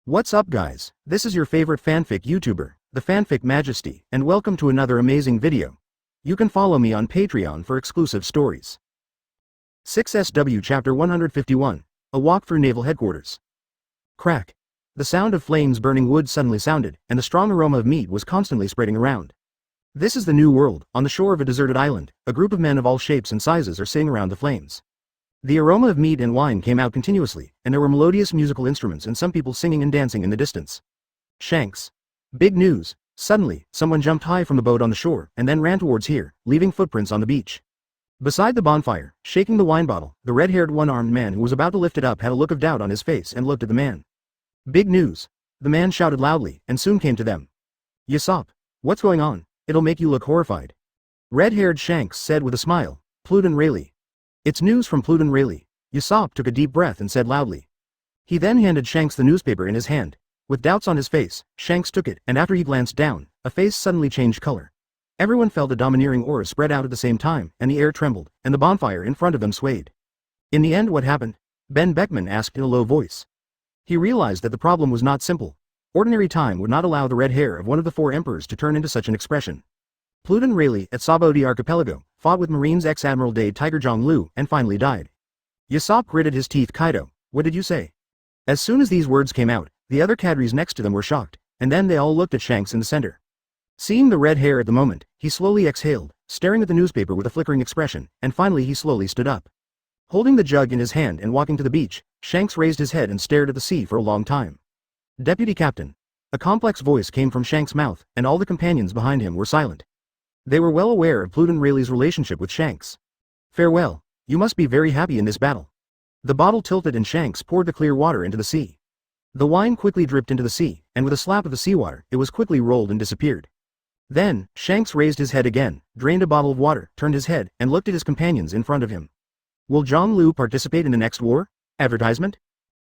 What's up guys, this is your favorite fanfic YouTuber, the Fanfic Majesty, and welcome to another amazing video. You can follow me on Patreon for exclusive stories. 6SW Chapter 151, A Walk Through Naval Headquarters. Crack. The sound of flames burning wood suddenly sounded, and the strong aroma of meat was constantly spreading around. This is the New World. On the shore of a deserted island, a group of men of all shapes and sizes are sitting around the flames. The aroma of meat and wine came out continuously, and there were melodious musical instruments and some people singing and dancing in the distance. Shanks. Big news. Suddenly, someone jumped high from the boat on the shore and then ran towards here, leaving footprints on the beach. Beside the bonfire, shaking the wine bottle, the red-haired one-armed man who was about to lift it up had a look of doubt on his face and looked at the man. Big news. The man shouted loudly and soon came to them. Yasop. What's going on? It'll make you look horrified. Red-haired Shanks said with a smile. Pluden Rayleigh. It's news from Pluden Rayleigh. Yasop took a deep breath and said loudly. He then handed Shanks the newspaper in his hand. With doubts on his face, Shanks took it, and after he glanced down, a face suddenly changed color. Everyone felt a domineering aura spread out at the same time, and the air trembled, and the bonfire in front of them swayed. In the end, what happened? Ben Beckman asked in a low voice. He realized that the problem was not simple. Ordinary time would not allow the red hair of one of the four emperors to turn into such an expression. Pluden Rayleigh at Saboti Archipelago fought with Marines ex-admiral Day Tiger Zhang Lu and finally died. Yasop gritted his teeth. Kaido, what did you say? As soon as these words came out, the other cadres next to them were shocked, and then they all looked at Shanks in the center. Seeing the red hair at the moment, he slowly exhaled, staring at the newspaper with a flickering expression, and finally he slowly stood up. Holding the jug in his hand and walking to the beach, Shanks raised his head and stared at the sea for a long time. Deputy Captain. A complex voice came from Shanks' mouth, and all the companions behind him were silent. They were well aware of Pluden Rayleigh's relationship with Shanks. Farewell. You must be very happy in this battle. The bottle tilted and Shanks poured the clear water into the sea. The wine quickly dripped into the sea, and with a slap of the seawater, it was quickly rolled and disappeared. Then, Shanks raised his head again, drained a bottle of water, turned his head, and looked at his companions in front of him. Will Zhang Lu participate in the next war? Advertisement?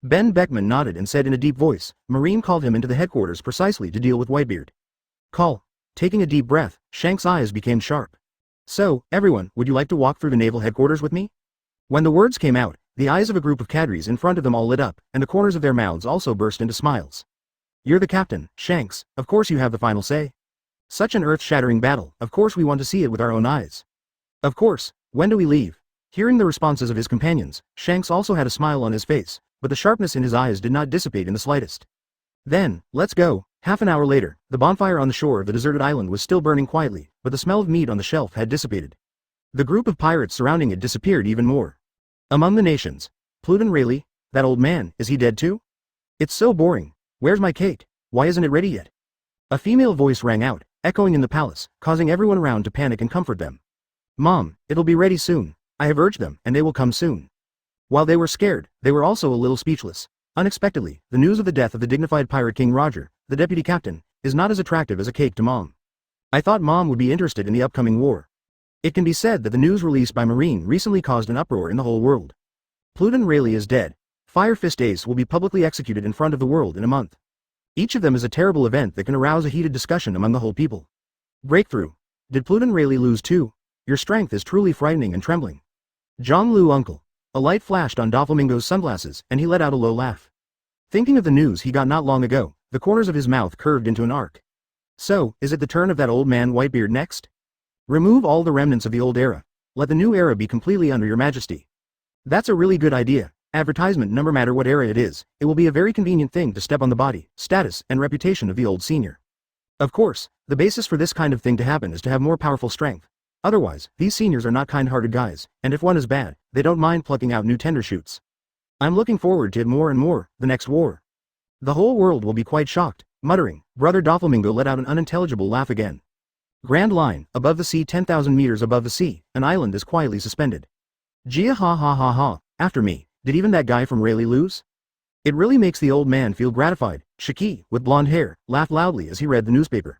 Ben Beckman nodded and said in a deep voice, Marine called him into the headquarters precisely to deal with Whitebeard. Call. Taking a deep breath, Shanks' eyes became sharp. So, everyone, would you like to walk through the naval headquarters with me? When the words came out, the eyes of a group of cadres in front of them all lit up, and the corners of their mouths also burst into smiles. You're the captain, Shanks, of course you have the final say. Such an earth-shattering battle, of course we want to see it with our own eyes. Of course, when do we leave? Hearing the responses of his companions, Shanks also had a smile on his face, but the sharpness in his eyes did not dissipate in the slightest. Then, let's go. Half an hour later, the bonfire on the shore of the deserted island was still burning quietly, but the smell of meat on the shelf had dissipated. The group of pirates surrounding it disappeared even more. Among the nations. Pluden Rayleigh, that old man, is he dead too? It's so boring. Where's my cake? Why isn't it ready yet? A female voice rang out, echoing in the palace, causing everyone around to panic and comfort them. Mom, it'll be ready soon. I have urged them, and they will come soon. While they were scared, they were also a little speechless. Unexpectedly, the news of the death of the dignified pirate king Roger, the deputy captain, is not as attractive as a cake to Mom. I thought Mom would be interested in the upcoming war. It can be said that the news released by Marine recently caused an uproar in the whole world. Pluden Rayleigh is dead. Fire Fist Ace will be publicly executed in front of the world in a month. Each of them is a terrible event that can arouse a heated discussion among the whole people. Breakthrough. Did Pluden Rayleigh lose too? Your strength is truly frightening and trembling. Zhang Lu uncle. A light flashed on Doflamingo's sunglasses, and he let out a low laugh. Thinking of the news he got not long ago, the corners of his mouth curved into an arc. So, is it the turn of that old man Whitebeard next? Remove all the remnants of the old era. Let the new era be completely under your majesty. That's a really good idea. Advertisement, no matter what era it is, it will be a very convenient thing to step on the body, status, and reputation of the old senior. Of course, the basis for this kind of thing to happen is to have more powerful strength. Otherwise, these seniors are not kind-hearted guys, and if one is bad, they don't mind plucking out new tender shoots. I'm looking forward to it more and more, the next war. The whole world will be quite shocked, muttering. Brother Doflamingo let out an unintelligible laugh again. Grand Line, above the sea 10,000 meters above the sea, an island is quietly suspended. Gia ha ha ha ha, after me, did even that guy from Rayleigh lose? It really makes the old man feel gratified. Shiki, with blonde hair, laughed loudly as he read the newspaper.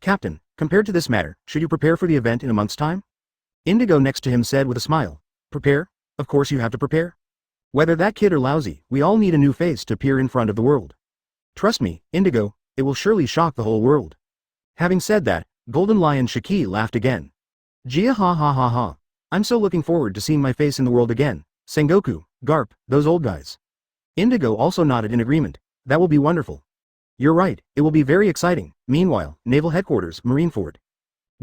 Captain, compared to this matter, should you prepare for the event in a month's time? Indigo next to him said with a smile. Prepare? Of course you have to prepare. Whether that kid or lousy, we all need a new face to appear in front of the world. Trust me, Indigo, it will surely shock the whole world. Having said that, Golden Lion Shiki laughed again. Gia ha ha ha ha. I'm so looking forward to seeing my face in the world again. Sengoku, Garp, those old guys. Indigo also nodded in agreement. That will be wonderful. You're right, it will be very exciting. Meanwhile, Naval Headquarters, Marineford.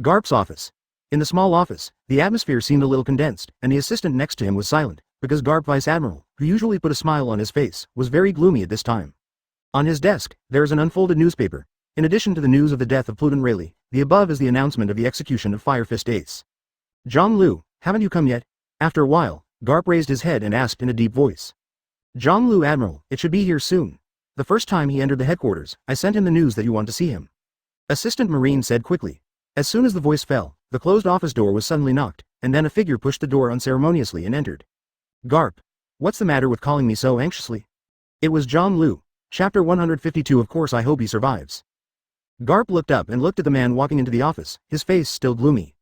Garp's office. In the small office, the atmosphere seemed a little condensed, and the assistant next to him was silent, because Garp Vice Admiral, who usually put a smile on his face, was very gloomy at this time. On his desk, there is an unfolded newspaper. In addition to the news of the death of Pluton Rayleigh, the above is the announcement of the execution of Fire Fist Ace. John Liu, haven't you come yet? After a while, Garp raised his head and asked in a deep voice. John Liu Admiral, it should be here soon. The first time he entered the headquarters, I sent him the news that you want to see him. Assistant Marine said quickly. As soon as the voice fell, the closed office door was suddenly knocked, and then a figure pushed the door unceremoniously and entered. Garp. What's the matter with calling me so anxiously? It was John Liu. Chapter 152. Of course I hope he survives. Garp looked up and looked at the man walking into the office, his face still gloomy.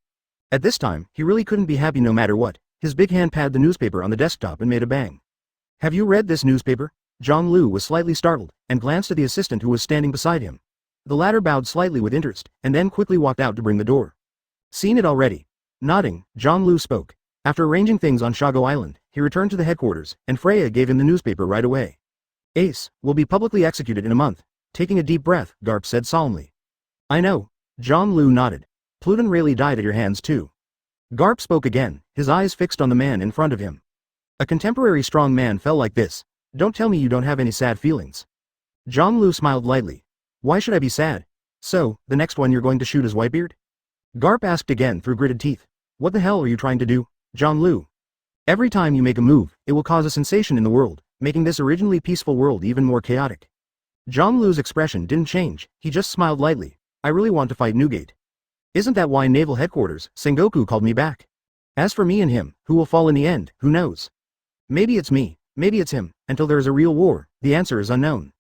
At this time, he really couldn't be happy no matter what. His big hand patted the newspaper on the desktop and made a bang. Have you read this newspaper? John Liu was slightly startled, and glanced at the assistant who was standing beside him. The latter bowed slightly with interest, and then quickly walked out to bring the door. Seen it already. Nodding, John Liu spoke. After arranging things on Shago Island, he returned to the headquarters, and Freya gave him the newspaper right away. Ace will be publicly executed in a month. Taking a deep breath, Garp said solemnly. I know. John Liu nodded. Pluton Rayleigh died at your hands too. Garp spoke again, his eyes fixed on the man in front of him. A contemporary strong man fell like this. Don't tell me you don't have any sad feelings. John Liu smiled lightly. Why should I be sad? So, the next one you're going to shoot is Whitebeard? Garp asked again through gritted teeth. What the hell are you trying to do, John Liu? Every time you make a move, it will cause a sensation in the world, making this originally peaceful world even more chaotic. John Liu's expression didn't change, he just smiled lightly. I really want to fight Newgate. Isn't that why Naval Headquarters, Sengoku called me back? As for me and him, who will fall in the end, who knows? Maybe it's me, maybe it's him, until there is a real war, the answer is unknown.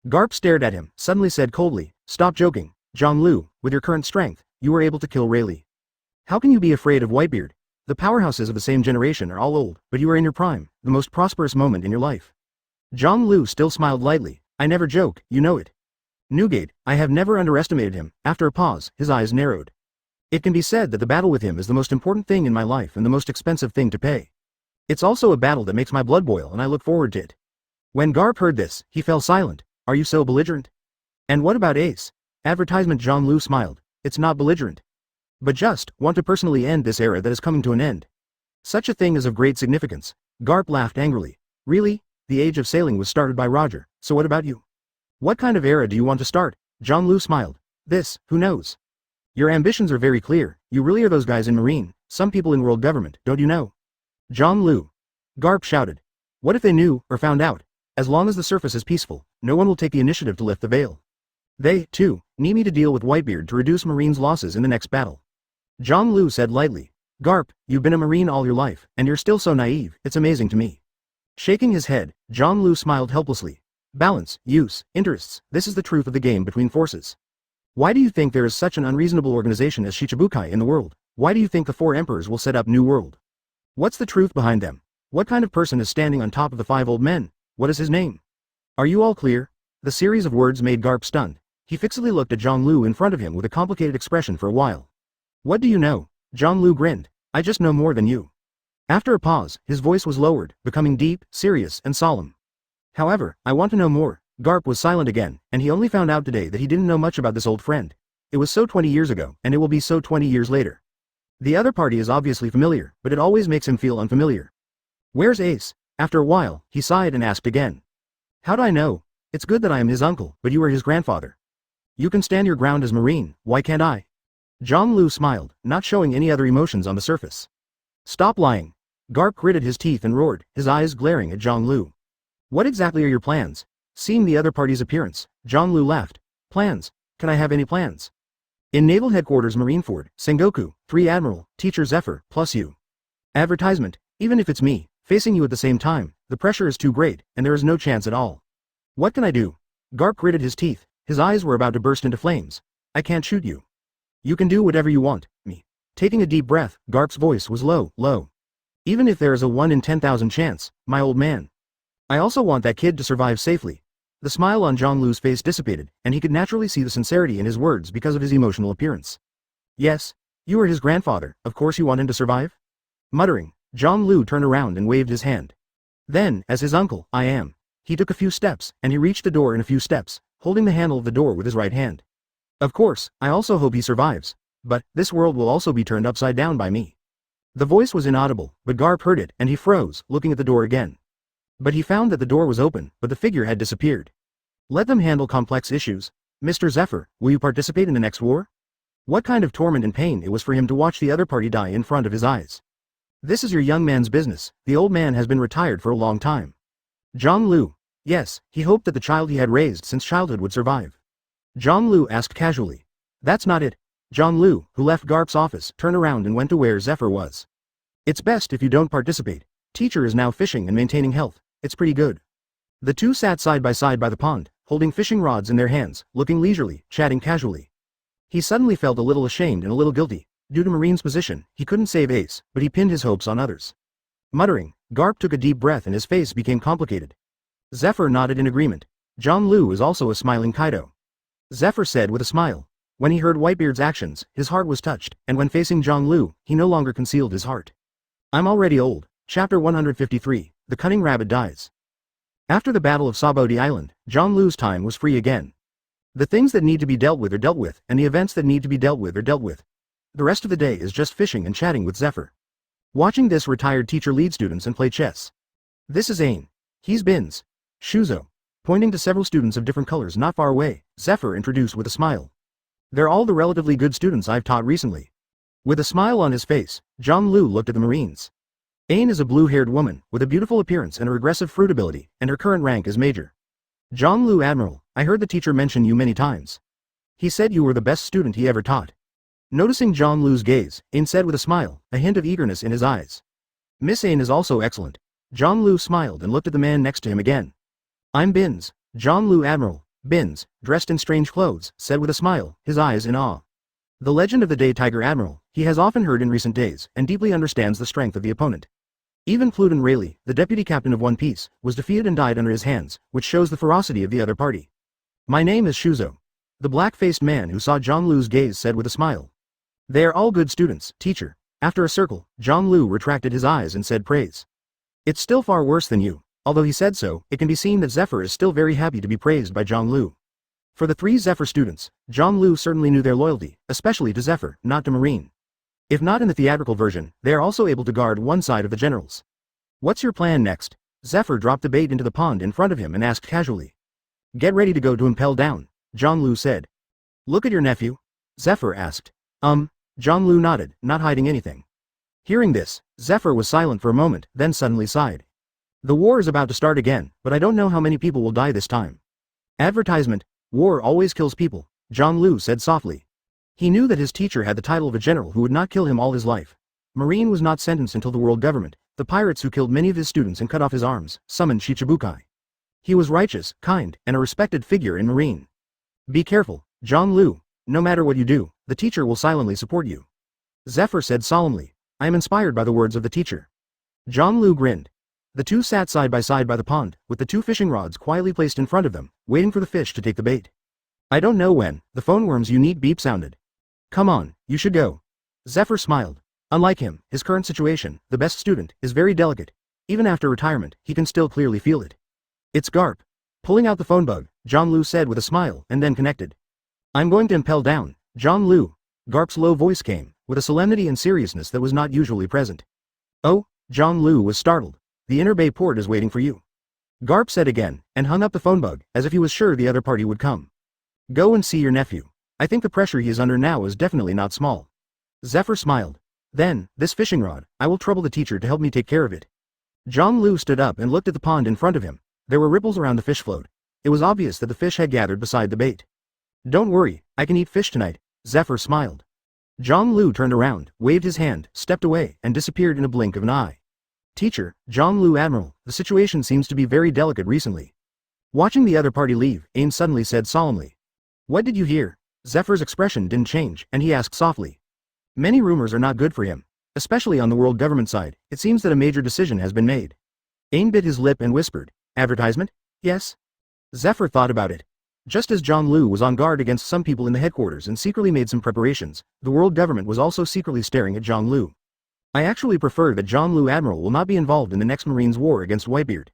Garp stared at him, suddenly said coldly, stop joking, John Liu, with your current strength, you were able to kill Rayleigh. How can you be afraid of Whitebeard? The powerhouses of the same generation are all old, but you are in your prime, the most prosperous moment in your life. John Liu still smiled lightly, I never joke, you know it. Newgate, I have never underestimated him. After a pause, his eyes narrowed. It can be said that the battle with him is the most important thing in my life and the most expensive thing to pay. It's also a battle that makes my blood boil and I look forward to it. When Garp heard this, he fell silent. Are you so belligerent? And what about Ace? Advertisement. John Liu smiled. It's not belligerent. But just want to personally end this era that is coming to an end. Such a thing is of great significance. Garp laughed angrily. Really? The age of sailing was started by Roger, so what about you? What kind of era do you want to start? John Liu smiled. This, who knows? Your ambitions are very clear, you really are those guys in Marine, some people in world government, don't you know? John Liu. Garp shouted. What if they knew, or found out? As long as the surface is peaceful, no one will take the initiative to lift the veil. They, too, need me to deal with Whitebeard to reduce Marine's losses in the next battle. John Liu said lightly. Garp, you've been a Marine all your life, and you're still so naive, it's amazing to me. Shaking his head, John Liu smiled helplessly. Balance, use, interests, this is the truth of the game between forces. Why do you think there is such an unreasonable organization as Shichibukai in the world? Why do you think the 4 emperors will set up New World? What's the truth behind them? What kind of person is standing on top of the 5 old men? What is his name? Are you all clear? The series of words made Garp stunned. He fixedly looked at John Liu in front of him with a complicated expression for a while. What do you know? John Liu grinned. I just know more than you. After a pause, his voice was lowered, becoming deep, serious, and solemn. However, I want to know more. Garp was silent again, and he only found out today that he didn't know much about this old friend. It was so 20 years ago, and it will be so 20 years later. The other party is obviously familiar, but it always makes him feel unfamiliar. Where's Ace? After a while, he sighed and asked again. How do I know? It's good that I am his uncle, but you are his grandfather. You can stand your ground as Marine, why can't I? John Liu smiled, not showing any other emotions on the surface. Stop lying. Garp gritted his teeth and roared, his eyes glaring at John Liu. What exactly are your plans? Seeing the other party's appearance, John Liu laughed. Plans? Can I have any plans? In Naval Headquarters Marineford, Sengoku, 3 Admiral, Teacher Zephyr, plus you. Advertisement, even if it's me, facing you at the same time, the pressure is too great, and there is no chance at all. What can I do? Garp gritted his teeth, his eyes were about to burst into flames. I can't shoot you. You can do whatever you want, me. Taking a deep breath, Garp's voice was low. Even if there is a 1 in 10,000 chance, my old man. I also want that kid to survive safely. The smile on John Liu's face dissipated, and he could naturally see the sincerity in his words because of his emotional appearance. Yes, you are his grandfather, of course you want him to survive? Muttering, John Liu turned around and waved his hand. Then, as his uncle, I am. He took a few steps, and he reached the door in a few steps, holding the handle of the door with his right hand. Of course, I also hope he survives. But, this world will also be turned upside down by me. The voice was inaudible, but Garp heard it, and he froze, looking at the door again. But he found that the door was open, but the figure had disappeared. Let them handle complex issues. Mr. Zephyr, will you participate in the next war? What kind of torment and pain it was for him to watch the other party die in front of his eyes. This is your young man's business. The old man has been retired for a long time. John Liu. Yes, he hoped that the child he had raised since childhood would survive. John Liu asked casually. That's not it. John Liu, who left Garp's office, turned around and went to where Zephyr was. It's best if you don't participate. Teacher is now fishing and maintaining health. It's pretty good. The two sat side by the pond, holding fishing rods in their hands, looking leisurely, chatting casually. He suddenly felt a little ashamed and a little guilty. Due to Marine's position, he couldn't save Ace, but he pinned his hopes on others. Muttering, Garp took a deep breath and his face became complicated. Zephyr nodded in agreement. John Liu is also a smiling Kaido. Zephyr said with a smile. When he heard Whitebeard's actions, his heart was touched, and when facing John Liu, he no longer concealed his heart. I'm already old. Chapter 153, The Cunning Rabbit Dies. After the Battle of Saboti Island, John Liu's time was free again. The things that need to be dealt with are dealt with, and the events that need to be dealt with are dealt with. The rest of the day is just fishing and chatting with Zephyr. Watching this retired teacher lead students and play chess. This is Ain. He's Bin's. Shuzo. Pointing to several students of different colors not far away, Zephyr introduced with a smile. They're all the relatively good students I've taught recently. With a smile on his face, John Liu looked at the Marines. Ain is a blue-haired woman, with a beautiful appearance and a regressive fruit ability, and her current rank is Major. John Liu Admiral, I heard the teacher mention you many times. He said you were the best student he ever taught. Noticing John Liu's gaze, Ain said with a smile, a hint of eagerness in his eyes. Miss Ain is also excellent. John Liu smiled and looked at the man next to him again. I'm Bin's. John Liu Admiral. Bin's, dressed in strange clothes, said with a smile, his eyes in awe. The legend of the Day Tiger Admiral, he has often heard in recent days, and deeply understands the strength of the opponent. Even Fluten Rayleigh, the deputy captain of One Piece, was defeated and died under his hands, which shows the ferocity of the other party. My name is Shuzo. The black-faced man who saw John Liu's gaze said with a smile. They are all good students, teacher. After a circle, John Liu retracted his eyes and said praise. It's still far worse than you. Although he said so, it can be seen that Zephyr is still very happy to be praised by John Liu. For the three Zephyr students, John Liu certainly knew their loyalty, especially to Zephyr, not to Marine. If not in the theatrical version, they are also able to guard one side of the generals. What's your plan next? Zephyr dropped the bait into the pond in front of him and asked casually. Get ready to go to impel down, John Liu said. Look at your nephew? Zephyr asked. John Liu nodded, not hiding anything. Hearing this, Zephyr was silent for a moment, then suddenly sighed. The war is about to start again, but I don't know how many people will die this time. Advertisement, war always kills people, John Liu said softly. He knew that his teacher had the title of a general who would not kill him all his life. Marine was not sentenced until the world government, the pirates who killed many of his students and cut off his arms, summoned Shichibukai. He was righteous, kind, and a respected figure in Marine. Be careful, John Liu, no matter what you do, the teacher will silently support you. Zephyr said solemnly. I am inspired by the words of the teacher. John Liu grinned. The two sat side by the pond, with the two fishing rods quietly placed in front of them, waiting for the fish to take the bait. I don't know when, the phone worm's unique beep sounded. Come on, you should go. Zephyr smiled. Unlike him, his current situation, the best student, is very delicate. Even after retirement, he can still clearly feel it. It's Garp. Pulling out the phone bug, John Liu said with a smile, and then connected. I'm going to impel down, John Liu. Garp's low voice came, with a solemnity and seriousness that was not usually present. Oh, John Liu was startled. The inner bay port is waiting for you. Garp said again, and hung up the phone bug, as if he was sure the other party would come. Go and see your nephew. I think the pressure he is under now is definitely not small. Zephyr smiled. Then, this fishing rod, I will trouble the teacher to help me take care of it. John Liu stood up and looked at the pond in front of him. There were ripples around the fish float. It was obvious that the fish had gathered beside the bait. Don't worry, I can eat fish tonight, Zephyr smiled. John Liu turned around, waved his hand, stepped away, and disappeared in a blink of an eye. Teacher, John Liu Admiral, the situation seems to be very delicate recently. Watching the other party leave, Ain suddenly said solemnly. What did you hear? Zephyr's expression didn't change, and he asked softly. Many rumors are not good for him. Especially on the world government side, it seems that a major decision has been made. Ain bit his lip and whispered, advertisement? Yes? Zephyr thought about it. Just as John Liu was on guard against some people in the headquarters and secretly made some preparations, the world government was also secretly staring at John Liu. I actually prefer that John Liu Admiral will not be involved in the next Marines' war against Whitebeard.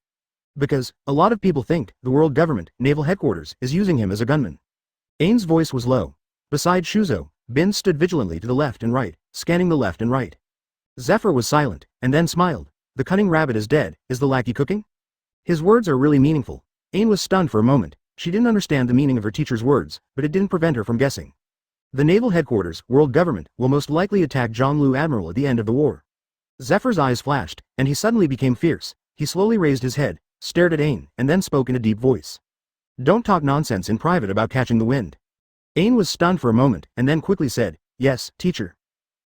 Because, a lot of people think, the world government, naval headquarters, is using him as a gunman. Ain's voice was low. Beside Shuzo, Bin stood vigilantly to the left and right, scanning the left and right. Zephyr was silent, and then smiled. The cunning rabbit is dead, is the lackey cooking? His words are really meaningful. Ain was stunned for a moment. She didn't understand the meaning of her teacher's words, but it didn't prevent her from guessing. The naval headquarters, world government, will most likely attack Zhonglu Admiral at the end of the war. Zephyr's eyes flashed, and he suddenly became fierce. He slowly raised his head, stared at Ain, and then spoke in a deep voice. Don't talk nonsense in private about catching the wind. Ain was stunned for a moment, and then quickly said, yes, teacher.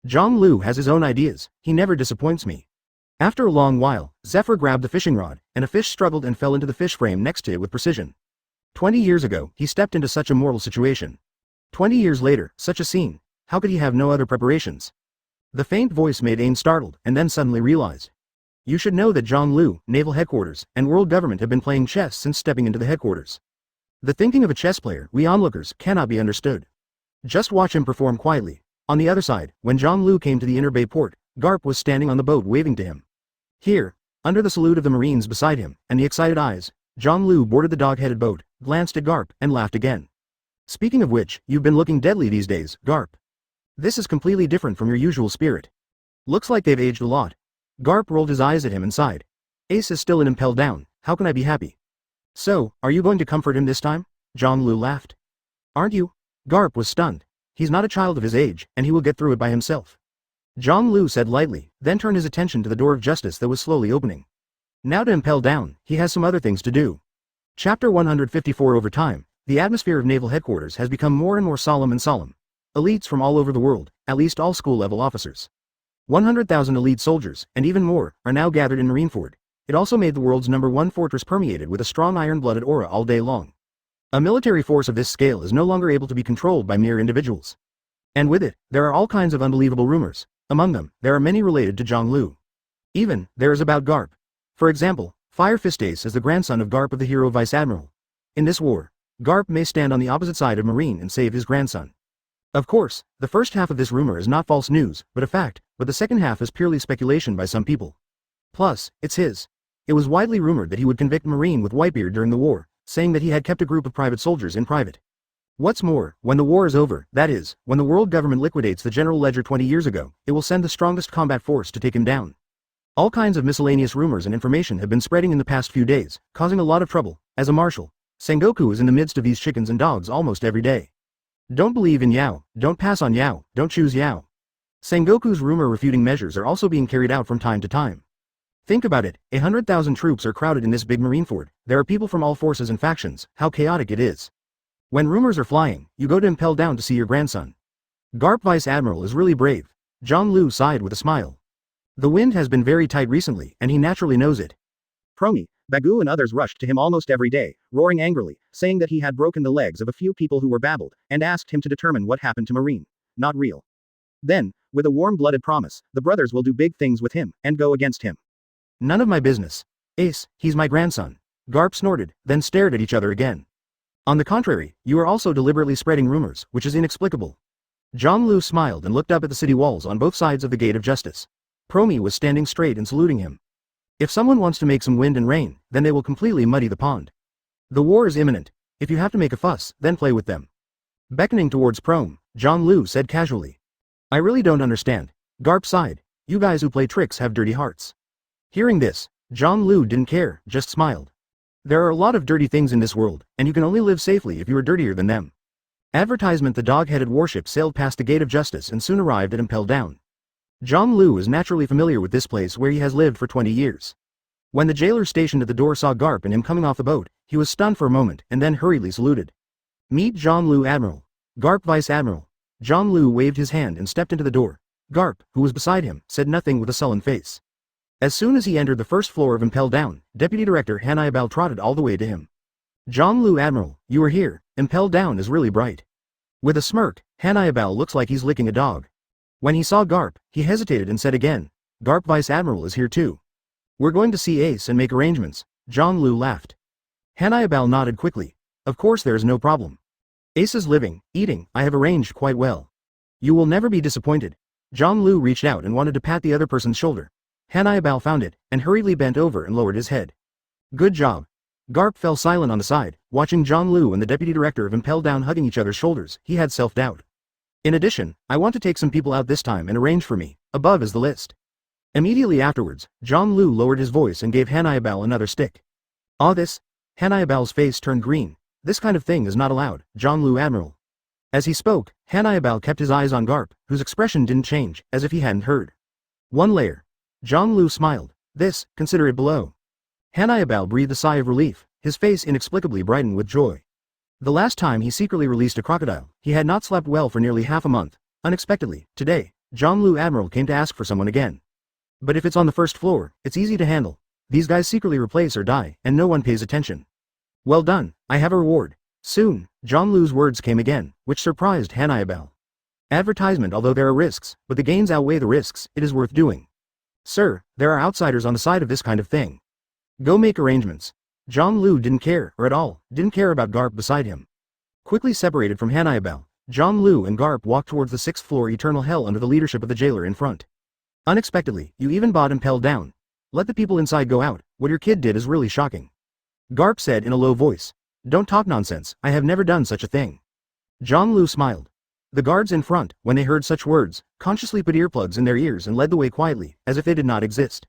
Zhonglu has his own ideas, he never disappoints me. After a long while, Zephyr grabbed the fishing rod, and a fish struggled and fell into the fish frame next to it with precision. 20 years ago, he stepped into such a mortal situation. 20 years later, such a scene. How could he have no other preparations? The faint voice made Ain startled, and then suddenly realized. You should know that Zhonglu, naval headquarters, and world government have been playing chess since stepping into the headquarters. The thinking of a chess player, we onlookers, cannot be understood. Just watch him perform quietly. On the other side, when Zhonglu came to the inner bay port, Garp was standing on the boat waving to him. Here, under the salute of the marines beside him, and the excited eyes, Zhonglu boarded the dog-headed boat, glanced at Garp, and laughed again. Speaking of which, you've been looking deadly these days, Garp. This is completely different from your usual spirit. Looks like they've aged a lot. Garp rolled his eyes at him and sighed. Ace is still an impel down, how can I be happy? So, are you going to comfort him this time? Zhonglu laughed. Aren't you? Garp was stunned. He's not a child of his age, and he will get through it by himself. Zhonglu said lightly, then turned his attention to the door of justice that was slowly opening. Now to impel down, he has some other things to do. Chapter 154. Over time, the atmosphere of naval headquarters has become more and more solemn and solemn. Elites from all over the world, at least all school-level officers. 100,000 elite soldiers, and even more, are now gathered in Marineford. It also made the world's #1 fortress permeated with a strong iron-blooded aura all day long. A military force of this scale is no longer able to be controlled by mere individuals. And with it, there are all kinds of unbelievable rumors. Among them, there are many related to Zhonglu. Even, there is about Garp. For example, Fire Fist Ace is the grandson of Garp of the hero Vice Admiral. In this war, Garp may stand on the opposite side of Marine and save his grandson. Of course, the first half of this rumor is not false news, but a fact, but the second half is purely speculation by some people. Plus, it's his. It was widely rumored that he would convict Marine with Whitebeard during the war, saying that he had kept a group of private soldiers in private. What's more, when the war is over, that is, when the world government liquidates the general ledger 20 years ago, it will send the strongest combat force to take him down. All kinds of miscellaneous rumors and information have been spreading in the past few days, causing a lot of trouble. As a marshal, Sengoku is in the midst of these chickens and dogs almost every day. Don't believe in Yao, don't pass on Yao, don't choose Yao. Sengoku's rumor-refuting measures are also being carried out from time to time. Think about it, 100,000 troops are crowded in this big Marineford. There are people from all forces and factions, how chaotic it is. When rumors are flying, you go to impel down to see your grandson. Garp Vice Admiral is really brave. Zhonglu sighed with a smile. The wind has been very tight recently, and he naturally knows it. Promi, Bagu and others rushed to him almost every day, roaring angrily, saying that he had broken the legs of a few people who were babbled, and asked him to determine what happened to Marine. Not real. Then, with a warm-blooded promise, the brothers will do big things with him, and go against him. None of my business. Ace, he's my grandson. Garp snorted, then stared at each other again. On the contrary, you are also deliberately spreading rumors, which is inexplicable. Zhonglu smiled and looked up at the city walls on both sides of the Gate of Justice. Promi was standing straight and saluting him. If someone wants to make some wind and rain, then they will completely muddy the pond. The war is imminent. If you have to make a fuss, then play with them. Beckoning towards Prom, Zhonglu said casually. I really don't understand. Garp sighed. You guys who play tricks have dirty hearts. Hearing this, Zhonglu didn't care, just smiled. There are a lot of dirty things in this world, and you can only live safely if you are dirtier than them. Advertisement. The dog-headed warship sailed past the Gate of Justice and soon arrived at Impel Down. Zhonglu is naturally familiar with this place where he has lived for 20 years. When the jailer stationed at the door saw Garp and him coming off the boat, he was stunned for a moment and then hurriedly saluted. Meet Zhonglu Admiral. Garp Vice Admiral. Zhonglu waved his hand and stepped into the door. Garp, who was beside him, said nothing with a sullen face. As soon as he entered the first floor of Impel Down, Deputy Director Hanayabal trotted all the way to him. Zhonglu Admiral, you are here. Impel Down is really bright. With a smirk, Hanayabal looks like he's licking a dog. When he saw Garp, he hesitated and said again, Garp Vice Admiral is here too. We're going to see Ace and make arrangements. Zhonglu laughed. Hanayabal nodded quickly. Of course there is no problem. Ace is living, eating, I have arranged quite well. You will never be disappointed. Zhonglu reached out and wanted to pat the other person's shoulder. Hanayabal found it, and hurriedly bent over and lowered his head. Good job. Garp fell silent on the side, watching John Lu and the deputy director of Impel down hugging each other's shoulders. He had self-doubt. In addition, I want to take some people out this time and arrange for me. Above is the list. Immediately afterwards, John Lu lowered his voice and gave Hanayabal another stick. This? Hanayabal's face turned green. This kind of thing is not allowed, John Lu Admiral. As he spoke, Hanayabal kept his eyes on Garp, whose expression didn't change, as if he hadn't heard. One layer. John Lu smiled. This, consider it below. Hanayabal breathed a sigh of relief, his face inexplicably brightened with joy. The last time he secretly released a crocodile, he had not slept well for nearly half a month. Unexpectedly, today, John Lu Admiral came to ask for someone again. But if it's on the first floor, it's easy to handle. These guys secretly replace or die, and no one pays attention. Well done, I have a reward. Soon, John Lu's words came again, which surprised Hanayabal. Advertisement. Although there are risks, but the gains outweigh the risks, it is worth doing. Sir, there are outsiders on the side of this kind of thing. Go make arrangements. John Lu didn't care, or at all, didn't care about Garp beside him. Quickly separated from Hanayabal, John Lu and Garp walked towards the 6th floor eternal hell under the leadership of the jailer in front. Unexpectedly, you even bought Impel down. Let the people inside go out. What your kid did is really shocking. Garp said in a low voice. Don't talk nonsense, I have never done such a thing. John Lu smiled. The guards in front, when they heard such words, consciously put earplugs in their ears and led the way quietly, as if they did not exist.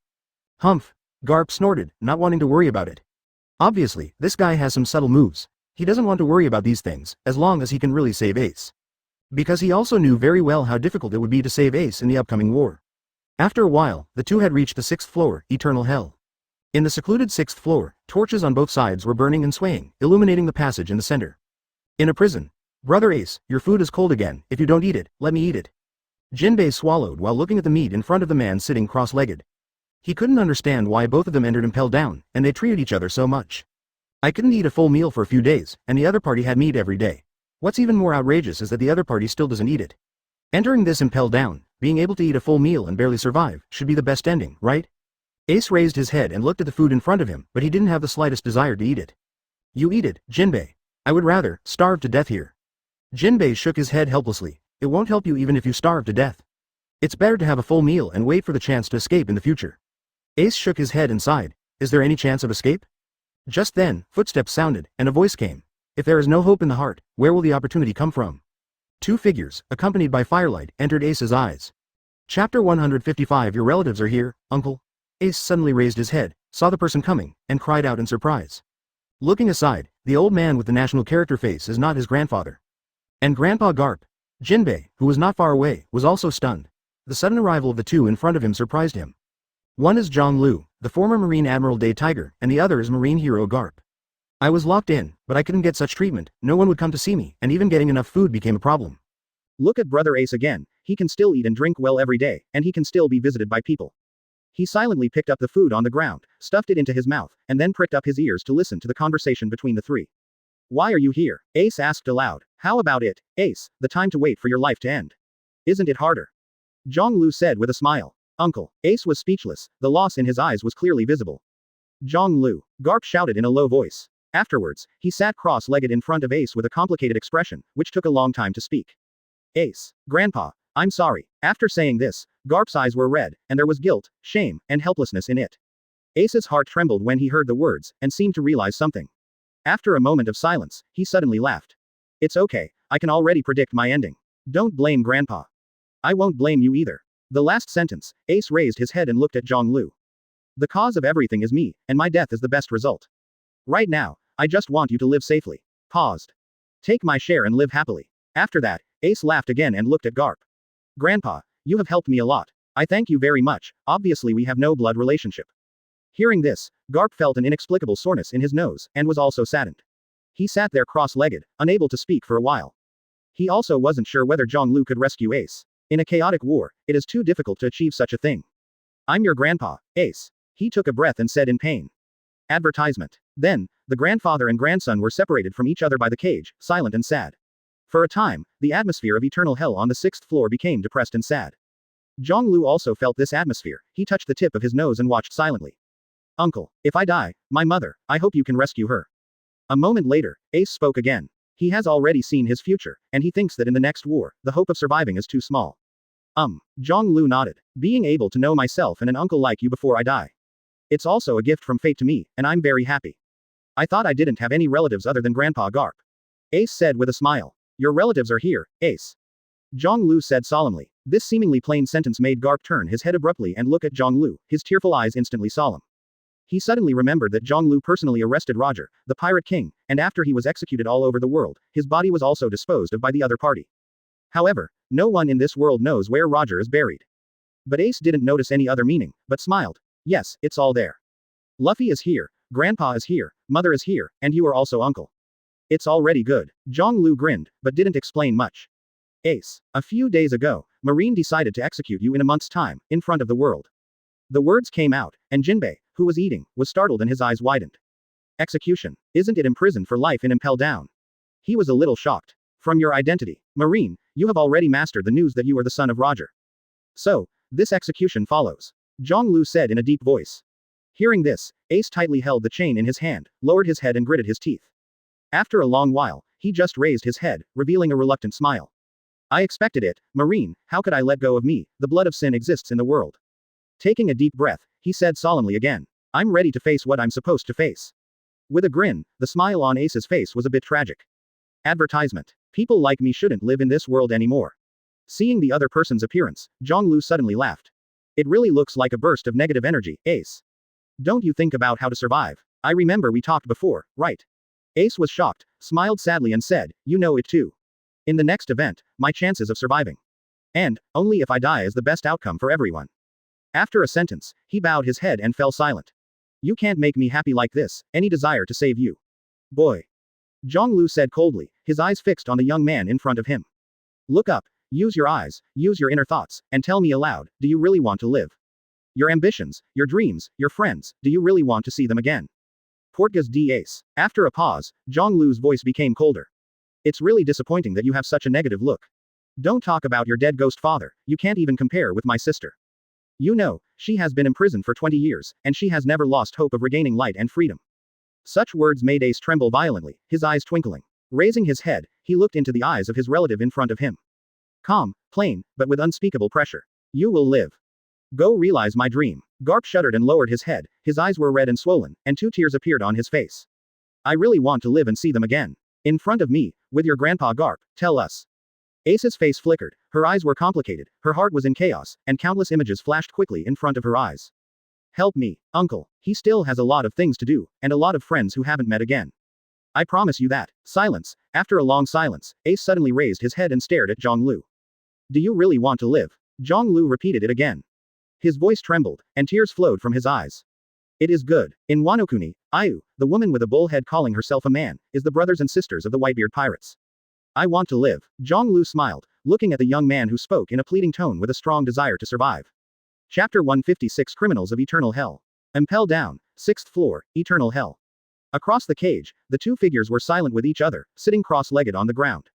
Humph. Garp snorted, not wanting to worry about it. Obviously, this guy has some subtle moves. He doesn't want to worry about these things, as long as he can really save Ace. Because he also knew very well how difficult it would be to save Ace in the upcoming war. After a while, the two had reached the 6th floor, eternal hell. In the secluded 6th floor, torches on both sides were burning and swaying, illuminating the passage in the center. In a prison. Brother Ace, your food is cold again. If you don't eat it, let me eat it. Jinbei swallowed while looking at the meat in front of the man sitting cross-legged. He couldn't understand why both of them entered Impel down, and they treated each other so much. I couldn't eat a full meal for a few days, and the other party had meat every day. What's even more outrageous is that the other party still doesn't eat it. Entering this Impel down, being able to eat a full meal and barely survive, should be the best ending, right? Ace raised his head and looked at the food in front of him, but he didn't have the slightest desire to eat it. You eat it, Jinbei. I would rather starve to death here. Jinbei shook his head helplessly. It won't help you even if you starve to death. It's better to have a full meal and wait for the chance to escape in the future. Ace shook his head and sighed. Is there any chance of escape? Just then, footsteps sounded, and a voice came. If there is no hope in the heart, where will the opportunity come from? Two figures, accompanied by firelight, entered Ace's eyes. Chapter 155. Your relatives are here, uncle. Ace suddenly raised his head, saw the person coming, and cried out in surprise. Looking aside, the old man with the national character face is not his grandfather. And Grandpa Garp. Jinbei, who was not far away, was also stunned. The sudden arrival of the two in front of him surprised him. One is John Lu, the former Marine Admiral Day Tiger, and the other is Marine hero Garp. I was locked in, but I couldn't get such treatment, no one would come to see me, and even getting enough food became a problem. Look at Brother Ace again, he can still eat and drink well every day, and he can still be visited by people. He silently picked up the food on the ground, stuffed it into his mouth, and then pricked up his ears to listen to the conversation between the three. Why are you here? Ace asked aloud. How about it, Ace, the time to wait for your life to end? Isn't it harder? Zhang Lu said with a smile. Uncle. Ace was speechless, the loss in his eyes was clearly visible. Zhang Lu. Garp shouted in a low voice. Afterwards, he sat cross-legged in front of Ace with a complicated expression, which took a long time to speak. Ace. Grandpa. I'm sorry. After saying this, Garp's eyes were red, and there was guilt, shame, and helplessness in it. Ace's heart trembled when he heard the words, and seemed to realize something. After a moment of silence, he suddenly laughed. It's okay, I can already predict my ending. Don't blame Grandpa. I won't blame you either. The last sentence, Ace raised his head and looked at Zhang Lu. The cause of everything is me, and my death is the best result. Right now, I just want you to live safely. Paused. Take my share and live happily. After that, Ace laughed again and looked at Garp. Grandpa, you have helped me a lot. I thank you very much, obviously we have no blood relationship. Hearing this, Garp felt an inexplicable soreness in his nose, and was also saddened. He sat there cross-legged, unable to speak for a while. He also wasn't sure whether Zhang Lu could rescue Ace. In a chaotic war, it is too difficult to achieve such a thing. I'm your grandpa, Ace. He took a breath and said in pain. Advertisement. Then, the grandfather and grandson were separated from each other by the cage, silent and sad. For a time, the atmosphere of eternal hell on the 6th floor became depressed and sad. Zhang Lu also felt this atmosphere. He touched the tip of his nose and watched silently. Uncle, if I die, my mother, I hope you can rescue her. A moment later, Ace spoke again. He has already seen his future, and he thinks that in the next war, the hope of surviving is too small. Zhang Lu nodded. Being able to know myself and an uncle like you before I die. It's also a gift from fate to me, and I'm very happy. I thought I didn't have any relatives other than Grandpa Garp. Ace said with a smile. Your relatives are here, Ace. Zhonglu said solemnly. This seemingly plain sentence made Garp turn his head abruptly and look at Zhonglu, his tearful eyes instantly solemn. He suddenly remembered that Zhonglu personally arrested Roger, the Pirate King, and after he was executed all over the world, his body was also disposed of by the other party. However, no one in this world knows where Roger is buried. But Ace didn't notice any other meaning, but smiled. Yes, it's all there. Luffy is here, Grandpa is here, Mother is here, and you are also Uncle. It's already good. Zhonglu grinned, but didn't explain much. Ace, a few days ago, Marine decided to execute you in a month's time, in front of the world. The words came out, and Jinbei, who was eating, was startled and his eyes widened. Execution. Isn't it imprisoned for life in impel down? He was a little shocked. From your identity, Marine, you have already mastered the news that you are the son of Roger. So, this execution follows. Zhonglu said in a deep voice. Hearing this, Ace tightly held the chain in his hand, lowered his head and gritted his teeth. After a long while, he just raised his head, revealing a reluctant smile. I expected it, Marine, how could I let go of me? The blood of sin exists in the world. Taking a deep breath, he said solemnly again. I'm ready to face what I'm supposed to face. With a grin, the smile on Ace's face was a bit tragic. Advertisement. People like me shouldn't live in this world anymore. Seeing the other person's appearance, Zhonglu suddenly laughed. It really looks like a burst of negative energy, Ace. Don't you think about how to survive? I remember we talked before, right? Ace was shocked, smiled sadly and said, you know it too. In the next event, my chances of surviving. And, only if I die is the best outcome for everyone. After a sentence, he bowed his head and fell silent. You can't make me happy like this, any desire to save you. Boy. Zhonglu said coldly, his eyes fixed on the young man in front of him. Look up, use your eyes, use your inner thoughts, and tell me aloud, do you really want to live? Your ambitions, your dreams, your friends, do you really want to see them again? Portgas d Ace. After a pause, Zhonglu's voice became colder. It's really disappointing that you have such a negative look. Don't talk about your dead ghost father, you can't even compare with my sister. You know, she has been imprisoned for 20 years, and she has never lost hope of regaining light and freedom. Such words made Ace tremble violently, his eyes twinkling. Raising his head, he looked into the eyes of his relative in front of him. Calm, plain, but with unspeakable pressure. You will live. Go realize my dream. Garp shuddered and lowered his head, his eyes were red and swollen, and 2 tears appeared on his face. I really want to live and see them again. In front of me, with your grandpa Garp, tell us. Ace's face flickered, her eyes were complicated, her heart was in chaos, and countless images flashed quickly in front of her eyes. Help me, uncle. He still has a lot of things to do, and a lot of friends who haven't met again. I promise you that. Silence. After a long silence, Ace suddenly raised his head and stared at Zhonglu. Do you really want to live? Zhonglu repeated it again. His voice trembled, and tears flowed from his eyes. It is good. In Wanokuni, Ayu, the woman with a bullhead calling herself a man, is the brothers and sisters of the Whitebeard Pirates. I want to live. Zhonglu smiled, looking at the young man who spoke in a pleading tone with a strong desire to survive. Chapter 156 Criminals of Eternal Hell. Impel down, 6th floor, Eternal Hell. Across the cage, the 2 figures were silent with each other, sitting cross-legged on the ground.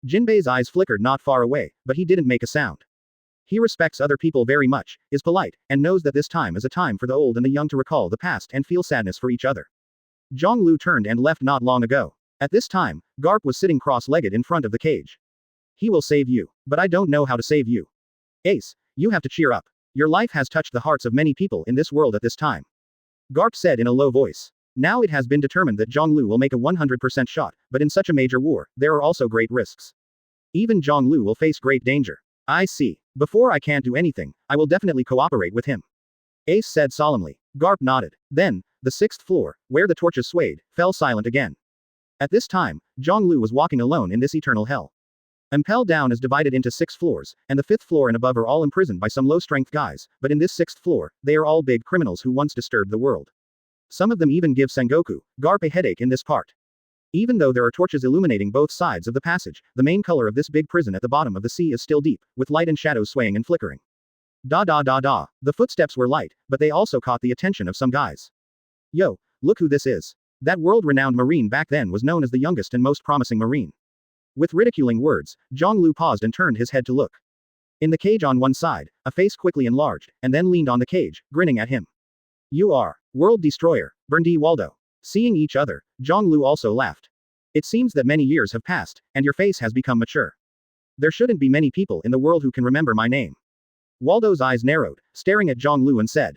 Jinbei's eyes flickered not far away, but he didn't make a sound. He respects other people very much, is polite, and knows that this time is a time for the old and the young to recall the past and feel sadness for each other. Zhonglu turned and left not long ago. At this time, Garp was sitting cross-legged in front of the cage. He will save you, but I don't know how to save you. Ace, you have to cheer up. Your life has touched the hearts of many people in this world at this time. Garp said in a low voice. Now it has been determined that Zhonglu will make a 100% shot, but in such a major war, there are also great risks. Even Zhonglu will face great danger. I see. Before I can't do anything, I will definitely cooperate with him. Ace said solemnly. Garp nodded. Then, the 6th floor, where the torches swayed, fell silent again. At this time, Zhonglu was walking alone in this eternal hell. Impel down is divided into 6 floors, and the 5th floor and above are all imprisoned by some low-strength guys, but in this 6th floor, they are all big criminals who once disturbed the world. Some of them even give Sengoku, Garp a headache in this part. Even though there are torches illuminating both sides of the passage, the main color of this big prison at the bottom of the sea is still deep, with light and shadows swaying and flickering. Da da da da. The footsteps were light, but they also caught the attention of some guys. Yo, look who this is. That world-renowned Marine back then was known as the youngest and most promising Marine. With ridiculing words, Zhonglu paused and turned his head to look. In the cage on one side, a face quickly enlarged, and then leaned on the cage, grinning at him. You are World Destroyer, Berndi Waldo. Seeing each other, Zhonglu also laughed. It seems that many years have passed, and your face has become mature. There shouldn't be many people in the world who can remember my name. Waldo's eyes narrowed, staring at Zhonglu and said.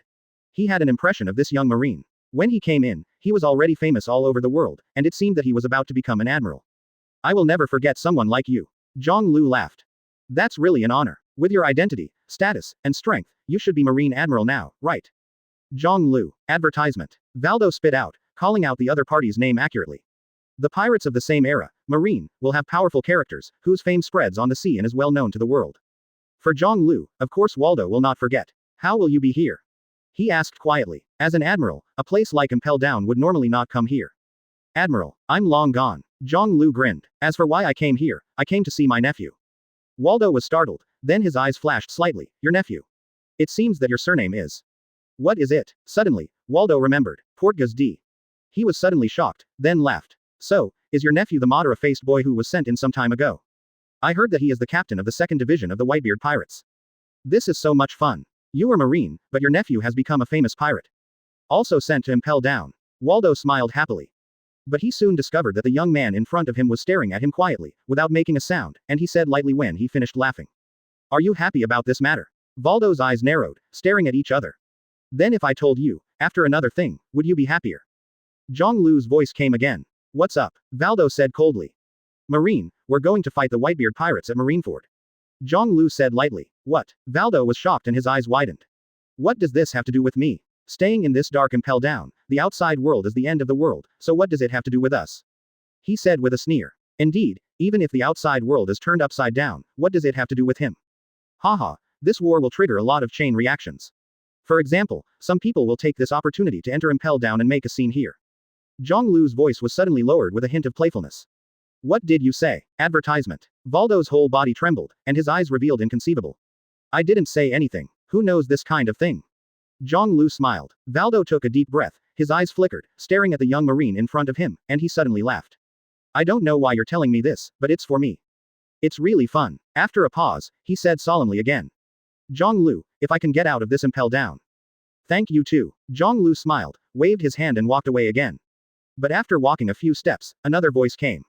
He had an impression of this young Marine. When he came in, he was already famous all over the world, and it seemed that he was about to become an admiral. I will never forget someone like you. Zhang Lu laughed. That's really an honor. With your identity, status, and strength, you should be Marine Admiral now, right? Zhang Lu. Advertisement. Valdo spit out, calling out the other party's name accurately. The pirates of the same era, Marine, will have powerful characters, whose fame spreads on the sea and is well known to the world. For Zhang Lu, of course Waldo will not forget. How will you be here? He asked quietly. As an admiral, a place like Impel Down would normally not come here. Admiral, I'm long gone. Zhang Lu grinned. As for why I came here, I came to see my nephew. Waldo was startled, then his eyes flashed slightly. Your nephew. It seems that your surname is. What is it? Suddenly, Waldo remembered. Portgas D. He was suddenly shocked, then laughed. So, is your nephew the Madara-faced boy who was sent in some time ago? I heard that he is the captain of the 2nd Division of the Whitebeard Pirates. This is so much fun. You are Marine, but your nephew has become a famous pirate. Also sent to Impel Down. Waldo smiled happily. But he soon discovered that the young man in front of him was staring at him quietly, without making a sound, and he said lightly when he finished laughing. Are you happy about this matter? Valdo's eyes narrowed, staring at each other. Then if I told you, after another thing, would you be happier? Zhang Lu's voice came again. What's up? Valdo said coldly. Marine, we're going to fight the Whitebeard Pirates at Marineford. Zhang Lu said lightly. What? Valdo was shocked and his eyes widened. What does this have to do with me? Staying in this dark Impel Down, the outside world is the end of the world, so what does it have to do with us? He said with a sneer. Indeed, even if the outside world is turned upside down, what does it have to do with him? Haha, this war will trigger a lot of chain reactions. For example, some people will take this opportunity to enter Impel Down and make a scene here. Zhang Lu's voice was suddenly lowered with a hint of playfulness. What did you say? Advertisement. Valdo's whole body trembled, and his eyes revealed inconceivable. I didn't say anything. Who knows this kind of thing? Zhang Lu smiled. Valdo took a deep breath, his eyes flickered, staring at the young Marine in front of him, and he suddenly laughed. I don't know why you're telling me this, but it's for me. It's really fun. After a pause, he said solemnly again. Zhang Lu, if I can get out of this Impel Down. Thank you too. Zhang Lu smiled, waved his hand and walked away again. But after walking a few steps, another voice came.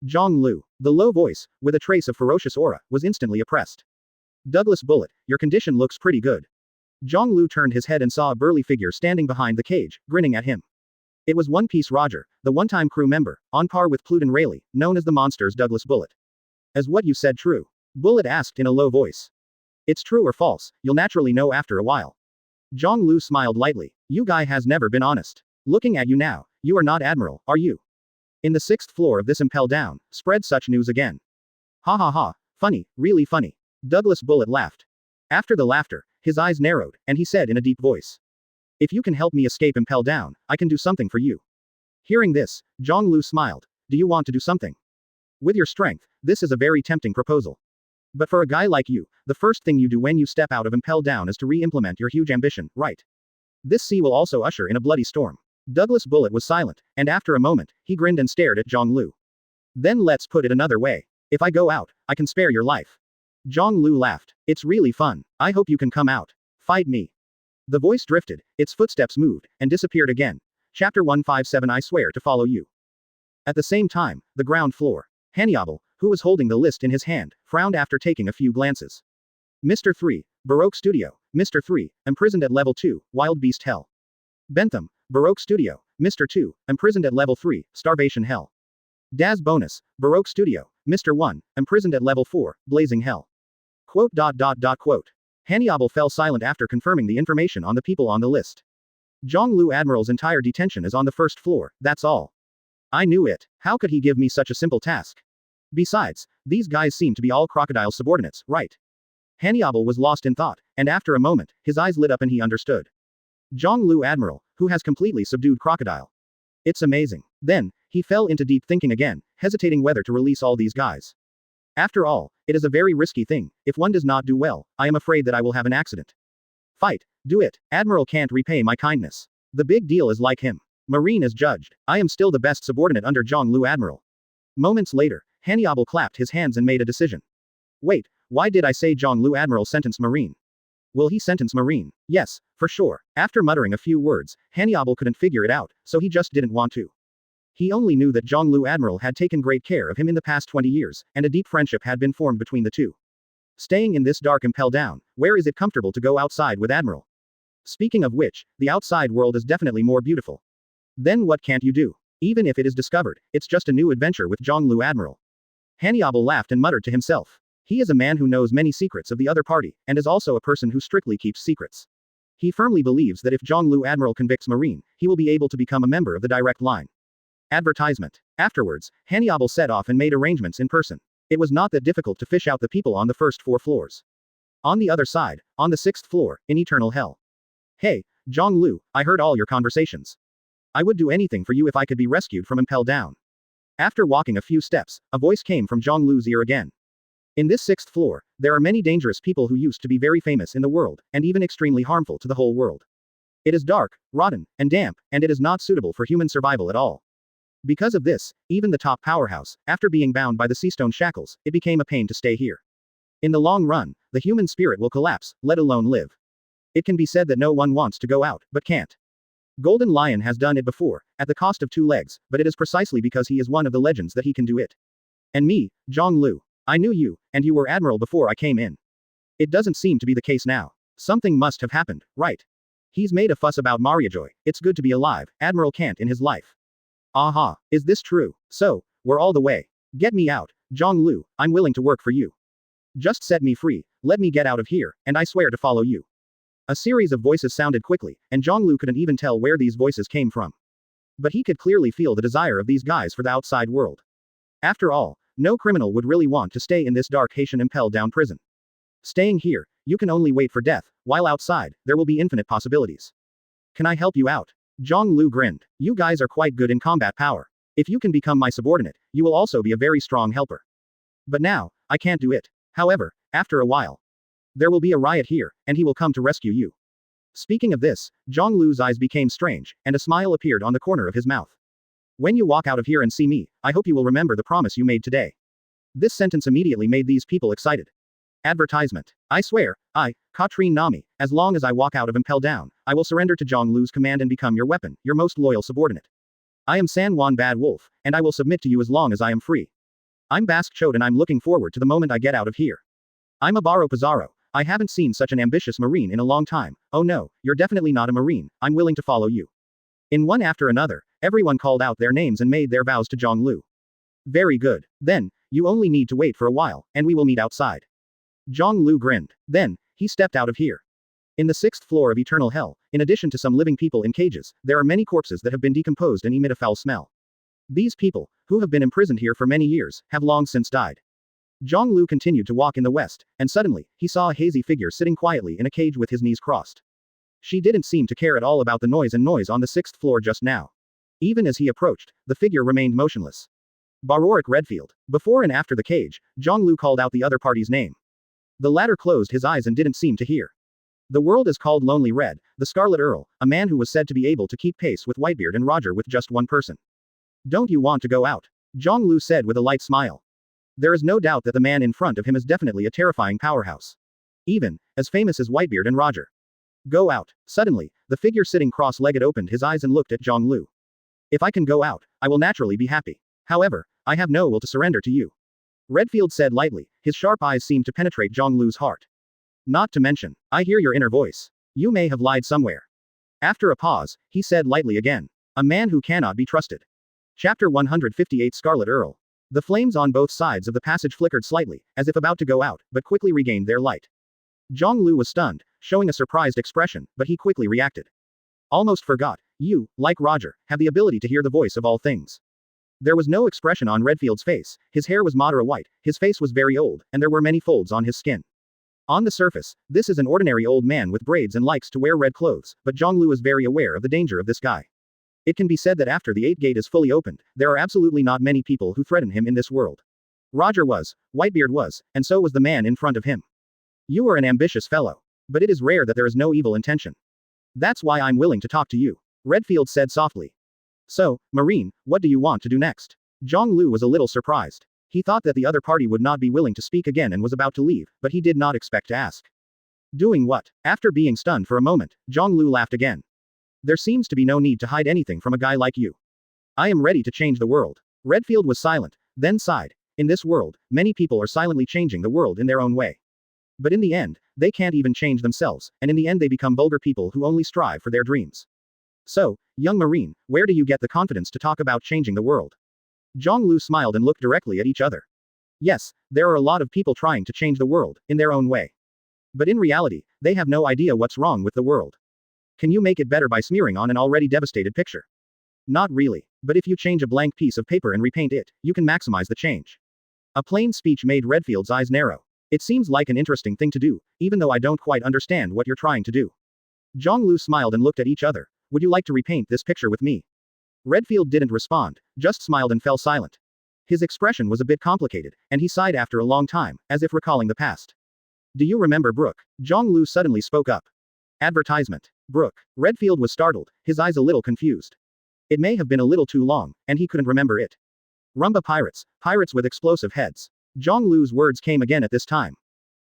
Zhang Lu. The low voice, with a trace of ferocious aura, was instantly oppressed. Douglas Bullet, your condition looks pretty good. Zhang Lu turned his head and saw a burly figure standing behind the cage, grinning at him. It was One Piece Roger, the one-time crew member, on par with Pluton Rayleigh, known as the monster's Douglas Bullet. Is what you said true? Bullet asked in a low voice. It's true or false, you'll naturally know after a while. Zhang Lu smiled lightly. You guy has never been honest. Looking at you now, you are not admiral, are you? In the 6th floor of this Impel Down, spread such news again. Ha ha ha, funny, really funny. Douglas Bullet laughed. After the laughter, his eyes narrowed, and he said in a deep voice. If you can help me escape Impel Down, I can do something for you. Hearing this, Zhang Lu smiled. Do you want to do something? With your strength, this is a very tempting proposal. But for a guy like you, the first thing you do when you step out of Impel Down is to re-implement your huge ambition, right? This sea will also usher in a bloody storm. Douglas Bullet was silent, and after a moment, he grinned and stared at Zhang Lu. Then let's put it another way. If I go out, I can spare your life. Zhang Lu laughed. It's really fun. I hope you can come out. Fight me. The voice drifted, its footsteps moved, and disappeared again. Chapter 157 I swear to follow you. At the same time, the ground floor. Hannibal, who was holding the list in his hand, frowned after taking a few glances. Mr. 3, Baroque Studio, Mr. 3, imprisoned at level 2, Wild Beast Hell. Bentham, Baroque Studio, Mr. 2, imprisoned at level 3, Starvation Hell. Daz Bonus, Baroque Studio, Mr. 1, imprisoned at level 4, Blazing Hell. Quote. Hannibal fell silent after confirming the information on the people on the list. Zhang Lu Admiral's entire detention is on the 1st floor, that's all. I knew it. How could he give me such a simple task? Besides, these guys seem to be all Crocodile's subordinates, right? Hannibal was lost in thought, and after a moment, his eyes lit up and he understood. Zhang Lu Admiral, who has completely subdued Crocodile. It's amazing. Then, he fell into deep thinking again, hesitating whether to release all these guys. After all, it is a very risky thing. If one does not do well, I am afraid that I will have an accident. Fight. Do it. Admiral can't repay my kindness. The big deal is like him. Marine is judged. I am still the best subordinate under Zhang Lu Admiral. Moments later, Hannibal clapped his hands and made a decision. Wait, why did I say Zhang Lu Admiral sentence Marine? Will he sentence Marine? Yes, for sure. After muttering a few words, Hannibal couldn't figure it out, so he just didn't want to. He only knew that Zhang Lu Admiral had taken great care of him in the past 20 years, and a deep friendship had been formed between the two. Staying in this dark Impel Down, where is it comfortable to go outside with Admiral? Speaking of which, the outside world is definitely more beautiful. Then what can't you do? Even if it is discovered, it's just a new adventure with Zhonglu Admiral. Hannibal laughed and muttered to himself. He is a man who knows many secrets of the other party, and is also a person who strictly keeps secrets. He firmly believes that if Zhonglu Admiral convicts Marine, he will be able to become a member of the direct line. Advertisement. Afterwards, Hannibal set off and made arrangements in person. It was not that difficult to fish out the people on the first 4 floors. On the other side, on the 6th floor, in eternal hell. Hey, Zhonglu, I heard all your conversations. I would do anything for you if I could be rescued from impel down. After walking a few steps, a voice came from Zhonglu's ear again. In this 6th floor, there are many dangerous people who used to be very famous in the world, and even extremely harmful to the whole world. It is dark, rotten, and damp, and it is not suitable for human survival at all. Because of this, even the top powerhouse, after being bound by the seastone shackles, it became a pain to stay here. In the long run, the human spirit will collapse, let alone live. It can be said that no one wants to go out, but can't. Golden Lion has done it before, at the cost of 2 legs, but it is precisely because he is one of the legends that he can do it. And me, Zhonglu. I knew you, and you were Admiral before I came in. It doesn't seem to be the case now. Something must have happened, right? He's made a fuss about Mariajoy. It's good to be alive, Admiral can't in his life. Aha, is this true? So, we're all the way. Get me out, Zhonglu, I'm willing to work for you. Just set me free, let me get out of here, and I swear to follow you. A series of voices sounded quickly, and Zhonglu couldn't even tell where these voices came from. But he could clearly feel the desire of these guys for the outside world. After all, no criminal would really want to stay in this dark Haitian impel down prison. Staying here, you can only wait for death, while outside, there will be infinite possibilities. Can I help you out? Zhonglu grinned. You guys are quite good in combat power. If you can become my subordinate, you will also be a very strong helper. But now, I can't do it. However, after a while, there will be a riot here, and he will come to rescue you. Speaking of this, Zhonglu's eyes became strange, and a smile appeared on the corner of his mouth. When you walk out of here and see me, I hope you will remember the promise you made today. This sentence immediately made these people excited. Advertisement. I swear, Katrine Nami, as long as I walk out of impel down, I will surrender to Zhonglu's command and become your weapon, your most loyal subordinate. I am San Juan Bad Wolf, and I will submit to you as long as I am free. I'm Basque Chode and I'm looking forward to the moment I get out of here. I'm Abaro Pizarro. I haven't seen such an ambitious Marine in a long time. Oh no, you're definitely not a Marine, I'm willing to follow you. In one after another, everyone called out their names and made their vows to Zhonglu. Very good. Then, you only need to wait for a while, and we will meet outside. Zhonglu grinned. Then, he stepped out of here. In the 6th floor of eternal hell, in addition to some living people in cages, there are many corpses that have been decomposed and emit a foul smell. These people, who have been imprisoned here for many years, have long since died. Zhonglu continued to walk in the west, and suddenly, he saw a hazy figure sitting quietly in a cage with his knees crossed. She didn't seem to care at all about the noise on the 6th floor just now. Even as he approached, the figure remained motionless. Barorik Redfield. Before and after the cage, Zhonglu called out the other party's name. The latter closed his eyes and didn't seem to hear. The world is called Lonely Red, the Scarlet Earl, a man who was said to be able to keep pace with Whitebeard and Roger with just one person. Don't you want to go out? Zhonglu said with a light smile. There is no doubt that the man in front of him is definitely a terrifying powerhouse. Even, as famous as Whitebeard and Roger. Go out. Suddenly, the figure sitting cross-legged opened his eyes and looked at Zhonglu. If I can go out, I will naturally be happy. However, I have no will to surrender to you. Redfield said lightly, his sharp eyes seemed to penetrate Zhonglu's heart. Not to mention, I hear your inner voice. You may have lied somewhere. After a pause, he said lightly again. A man who cannot be trusted. Chapter 158 Scarlet Earl. The flames on both sides of the passage flickered slightly, as if about to go out, but quickly regained their light. Zhonglu was stunned, showing a surprised expression, but he quickly reacted. Almost forgot, you, like Roger, have the ability to hear the voice of all things. There was no expression on Redfield's face, his hair was madara white, his face was very old, and there were many folds on his skin. On the surface, this is an ordinary old man with braids and likes to wear red clothes, but Zhonglu is very aware of the danger of this guy. It can be said that after the 8th gate is fully opened, there are absolutely not many people who threaten him in this world. Roger was, Whitebeard was, and so was the man in front of him. You are an ambitious fellow. But it is rare that there is no evil intention. That's why I'm willing to talk to you. Redfield said softly. So, Marine, what do you want to do next? Zhonglu was a little surprised. He thought that the other party would not be willing to speak again and was about to leave, but he did not expect to ask. Doing what? After being stunned for a moment, Zhonglu laughed again. There seems to be no need to hide anything from a guy like you. I am ready to change the world. Redfield was silent, then sighed. In this world, many people are silently changing the world in their own way. But in the end, they can't even change themselves, and in the end they become vulgar people who only strive for their dreams. So, young Marine, where do you get the confidence to talk about changing the world? Zhonglu smiled and looked directly at each other. Yes, there are a lot of people trying to change the world, in their own way. But in reality, they have no idea what's wrong with the world. Can you make it better by smearing on an already devastated picture? Not really. But if you change a blank piece of paper and repaint it, you can maximize the change. A plain speech made Redfield's eyes narrow. It seems like an interesting thing to do, even though I don't quite understand what you're trying to do. Zhonglu smiled and looked at each other. Would you like to repaint this picture with me? Redfield didn't respond, just smiled and fell silent. His expression was a bit complicated, and he sighed after a long time, as if recalling the past. Do you remember Brooke? Zhonglu suddenly spoke up. Advertisement. Brooke. Redfield was startled, his eyes a little confused. It may have been a little too long, and he couldn't remember it. Rumba Pirates, pirates with explosive heads. Zhonglu's words came again at this time.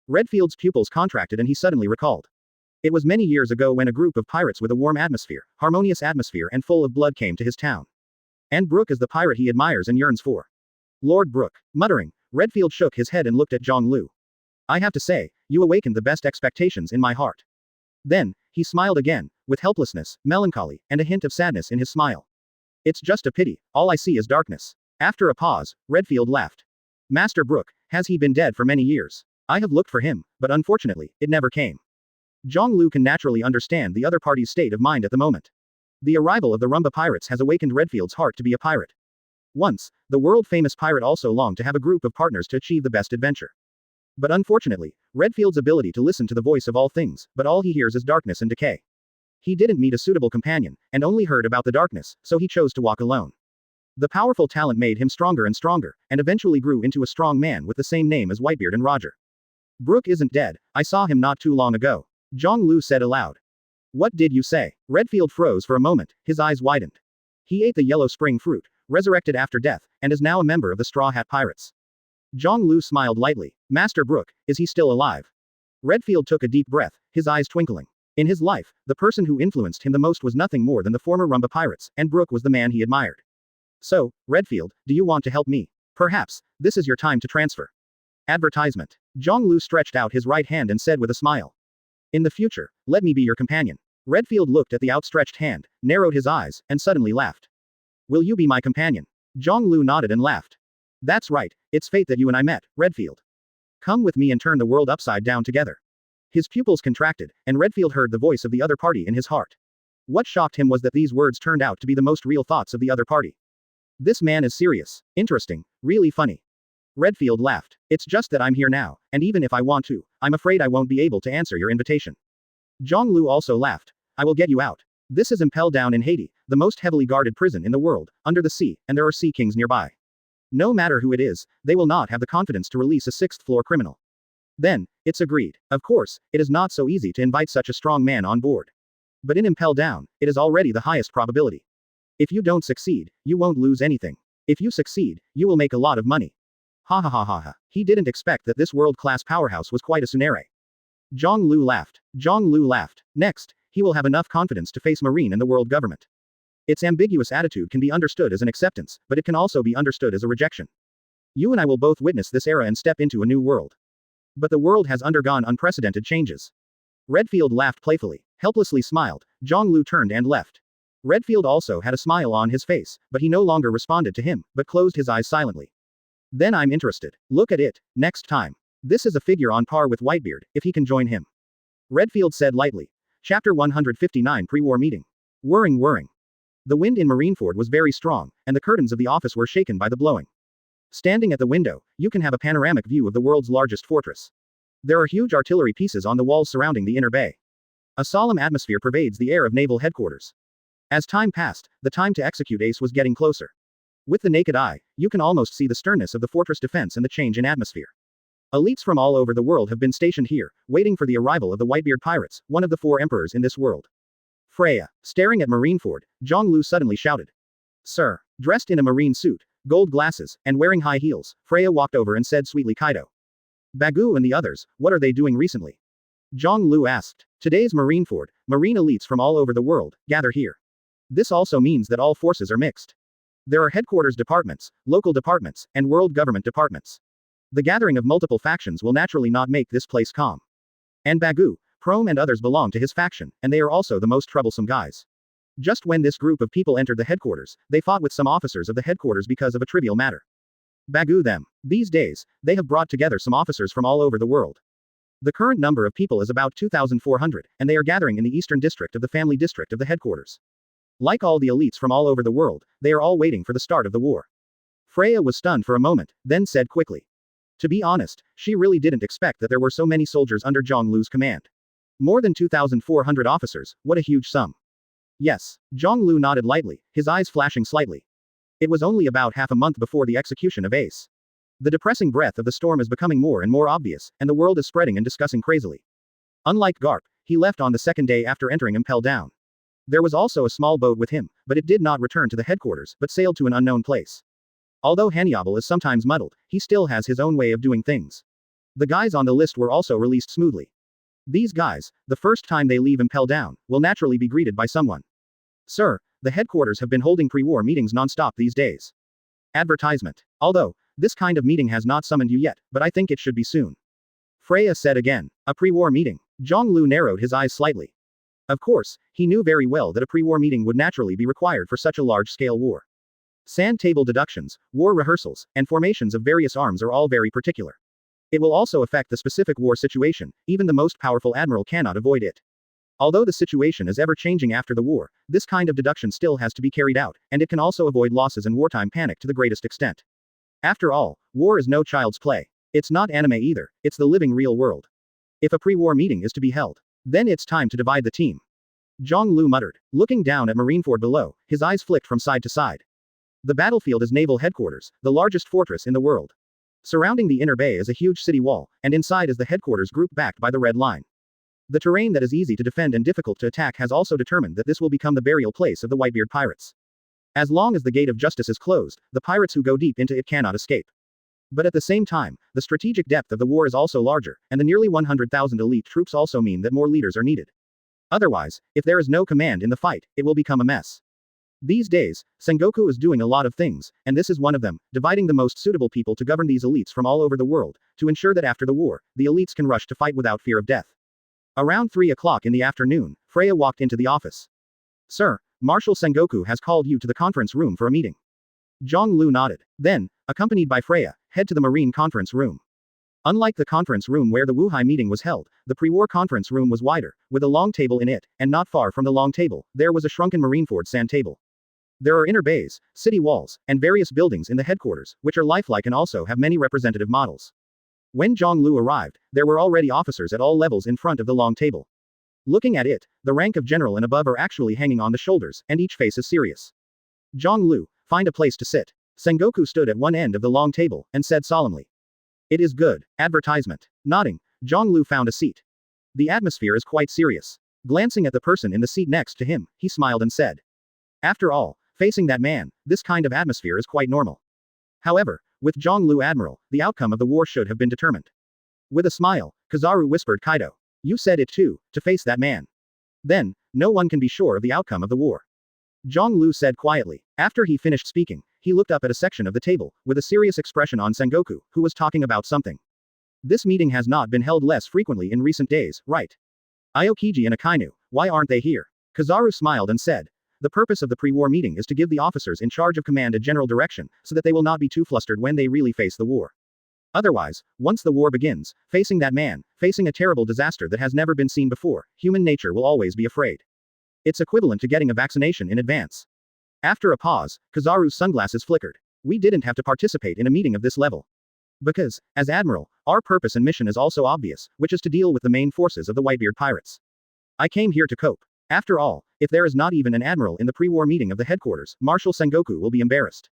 Redfield's pupils contracted and he suddenly recalled. It was many years ago when a group of pirates with a warm atmosphere, harmonious atmosphere and full of blood came to his town. And Brooke is the pirate he admires and yearns for. Lord Brooke. Muttering, Redfield shook his head and looked at Zhonglu. I have to say, you awakened the best expectations in my heart. Then, he smiled again, with helplessness, melancholy, and a hint of sadness in his smile. It's just a pity, all I see is darkness. After a pause, Redfield laughed. Master Brooke, has he been dead for many years? I have looked for him, but unfortunately, it never came. Zhonglu can naturally understand the other party's state of mind at the moment. The arrival of the Rumba Pirates has awakened Redfield's heart to be a pirate. Once, the world-famous pirate also longed to have a group of partners to achieve the best adventure. But unfortunately, Redfield's ability to listen to the voice of all things, but all he hears is darkness and decay. He didn't meet a suitable companion, and only heard about the darkness, so he chose to walk alone. The powerful talent made him stronger and stronger, and eventually grew into a strong man with the same name as Whitebeard and Roger. Brooke isn't dead, I saw him not too long ago. Zhonglu said aloud. What did you say? Redfield froze for a moment, his eyes widened. He ate the yellow spring fruit, resurrected after death, and is now a member of the Straw Hat Pirates. Zhonglu smiled lightly. Master Brooke, is he still alive? Redfield took a deep breath, his eyes twinkling. In his life, the person who influenced him the most was nothing more than the former Rumba Pirates, and Brooke was the man he admired. So, Redfield, do you want to help me? Perhaps, this is your time to transfer. Advertisement. Zhonglu stretched out his right hand and said with a smile. In the future, let me be your companion. Redfield looked at the outstretched hand, narrowed his eyes, and suddenly laughed. Will you be my companion? Zhonglu nodded and laughed. That's right, it's fate that you and I met, Redfield. Come with me and turn the world upside down together. His pupils contracted, and Redfield heard the voice of the other party in his heart. What shocked him was that these words turned out to be the most real thoughts of the other party. This man is serious, interesting, really funny. Redfield laughed. It's just that I'm here now, and even if I want to, I'm afraid I won't be able to answer your invitation. Zhonglu also laughed. I will get you out. This is Impel down in Haiti, the most heavily guarded prison in the world, under the sea, and there are sea kings nearby. No matter who it is, they will not have the confidence to release a sixth-floor criminal. Then, it's agreed. Of course, it is not so easy to invite such a strong man on board. But in Impel down, it is already the highest probability. If you don't succeed, you won't lose anything. If you succeed, you will make a lot of money. Ha ha ha ha ha. He didn't expect that this world-class powerhouse was quite a tsunere. Zhonglu laughed. Zhonglu laughed. Next, he will have enough confidence to face Marine and the world government. Its ambiguous attitude can be understood as an acceptance, but it can also be understood as a rejection. You and I will both witness this era and step into a new world. But the world has undergone unprecedented changes. Redfield laughed playfully, helplessly smiled. Zhonglu turned and left. Redfield also had a smile on his face, but he no longer responded to him, but closed his eyes silently. Then I'm interested. Look at it, next time. This is a figure on par with Whitebeard, if he can join him. Redfield said lightly. Chapter 159 Pre-War Meeting. Whirring. The wind in Marineford was very strong, and the curtains of the office were shaken by the blowing. Standing at the window, you can have a panoramic view of the world's largest fortress. There are huge artillery pieces on the walls surrounding the inner bay. A solemn atmosphere pervades the air of naval headquarters. As time passed, the time to execute Ace was getting closer. With the naked eye, you can almost see the sternness of the fortress defense and the change in atmosphere. Elites from all over the world have been stationed here, waiting for the arrival of the Whitebeard Pirates, one of the 4 emperors in this world. Freya. Staring at Marineford, Zhonglu suddenly shouted. Sir. Dressed in a marine suit, gold glasses, and wearing high heels, Freya walked over and said sweetly, Kaido. Bagu and the others, what are they doing recently? Zhonglu asked. Today's Marineford, marine elites from all over the world, gather here. This also means that all forces are mixed. There are headquarters departments, local departments, and world government departments. The gathering of multiple factions will naturally not make this place calm. And Bagu, Prom and others belong to his faction, and they are also the most troublesome guys. Just when this group of people entered the headquarters, they fought with some officers of the headquarters because of a trivial matter. Bagu them. These days, they have brought together some officers from all over the world. The current number of people is about 2,400, and they are gathering in the eastern district of the family district of the headquarters. Like all the elites from all over the world, they are all waiting for the start of the war. Freya was stunned for a moment, then said quickly. To be honest, she really didn't expect that there were so many soldiers under Zhonglu's command. More than 2,400 officers, what a huge sum. Yes, Zhonglu nodded lightly, his eyes flashing slightly. It was only about half a month before the execution of Ace. The depressing breath of the storm is becoming more and more obvious, and the world is spreading and discussing crazily. Unlike Garp, he left on the second day after entering Impel down. There was also a small boat with him, but it did not return to the headquarters, but sailed to an unknown place. Although Hanyabal is sometimes muddled, he still has his own way of doing things. The guys on the list were also released smoothly. These guys, the first time they leave Impel down, will naturally be greeted by someone. Sir, the headquarters have been holding pre-war meetings non-stop these days. Advertisement. Although, this kind of meeting has not summoned you yet, but I think it should be soon. Freya said again. A pre-war meeting. Zhonglu narrowed his eyes slightly. Of course, he knew very well that a pre-war meeting would naturally be required for such a large-scale war. Sand table deductions, war rehearsals, and formations of various arms are all very particular. It will also affect the specific war situation, even the most powerful admiral cannot avoid it. Although the situation is ever changing after the war, this kind of deduction still has to be carried out, and it can also avoid losses and wartime panic to the greatest extent. After all, war is no child's play. It's not anime either, it's the living real world. If a pre-war meeting is to be held, then it's time to divide the team. Zhonglu muttered, looking down at Marineford below, his eyes flicked from side to side. The battlefield is naval headquarters, the largest fortress in the world. Surrounding the inner bay is a huge city wall, and inside is the headquarters group backed by the red line. The terrain that is easy to defend and difficult to attack has also determined that this will become the burial place of the Whitebeard Pirates. As long as the gate of justice is closed, the pirates who go deep into it cannot escape. But at the same time, the strategic depth of the war is also larger, and the nearly 100,000 elite troops also mean that more leaders are needed. Otherwise, if there is no command in the fight, it will become a mess. These days, Sengoku is doing a lot of things, and this is one of them, dividing the most suitable people to govern these elites from all over the world, to ensure that after the war, the elites can rush to fight without fear of death. Around 3 o'clock in the afternoon, Freya walked into the office. Sir, Marshal Sengoku has called you to the conference room for a meeting. Zhonglu nodded. Then, accompanied by Freya, head to the marine conference room. Unlike the conference room where the Wuhai meeting was held, the pre-war conference room was wider, with a long table in it, and not far from the long table, there was a shrunken Marineford sand table. There are inner bays, city walls, and various buildings in the headquarters, which are lifelike and also have many representative models. When Zhonglu arrived, there were already officers at all levels in front of the long table. Looking at it, the rank of general and above are actually hanging on the shoulders, and each face is serious. Zhonglu, find a place to sit. Sengoku stood at one end of the long table, and said solemnly. It is good. Advertisement. Nodding, Zhonglu found a seat. The atmosphere is quite serious. Glancing at the person in the seat next to him, he smiled and said. After all, facing that man, this kind of atmosphere is quite normal. However, with Zhonglu Admiral, the outcome of the war should have been determined. With a smile, Kizaru whispered Kaido. You said it too, to face that man. Then, no one can be sure of the outcome of the war. Zhonglu said quietly. After he finished speaking, he looked up at a section of the table, with a serious expression on Sengoku, who was talking about something. This meeting has not been held less frequently in recent days, right? Aokiji and Akainu, why aren't they here? Kizaru smiled and said. The purpose of the pre-war meeting is to give the officers in charge of command a general direction, so that they will not be too flustered when they really face the war. Otherwise, once the war begins, facing that man, facing a terrible disaster that has never been seen before, human nature will always be afraid. It's equivalent to getting a vaccination in advance. After a pause, Kizaru's sunglasses flickered. We didn't have to participate in a meeting of this level. Because, as Admiral, our purpose and mission is also obvious, which is to deal with the main forces of the Whitebeard Pirates. I came here to cope. After all, if there is not even an admiral in the pre-war meeting of the headquarters, Marshal Sengoku will be embarrassed.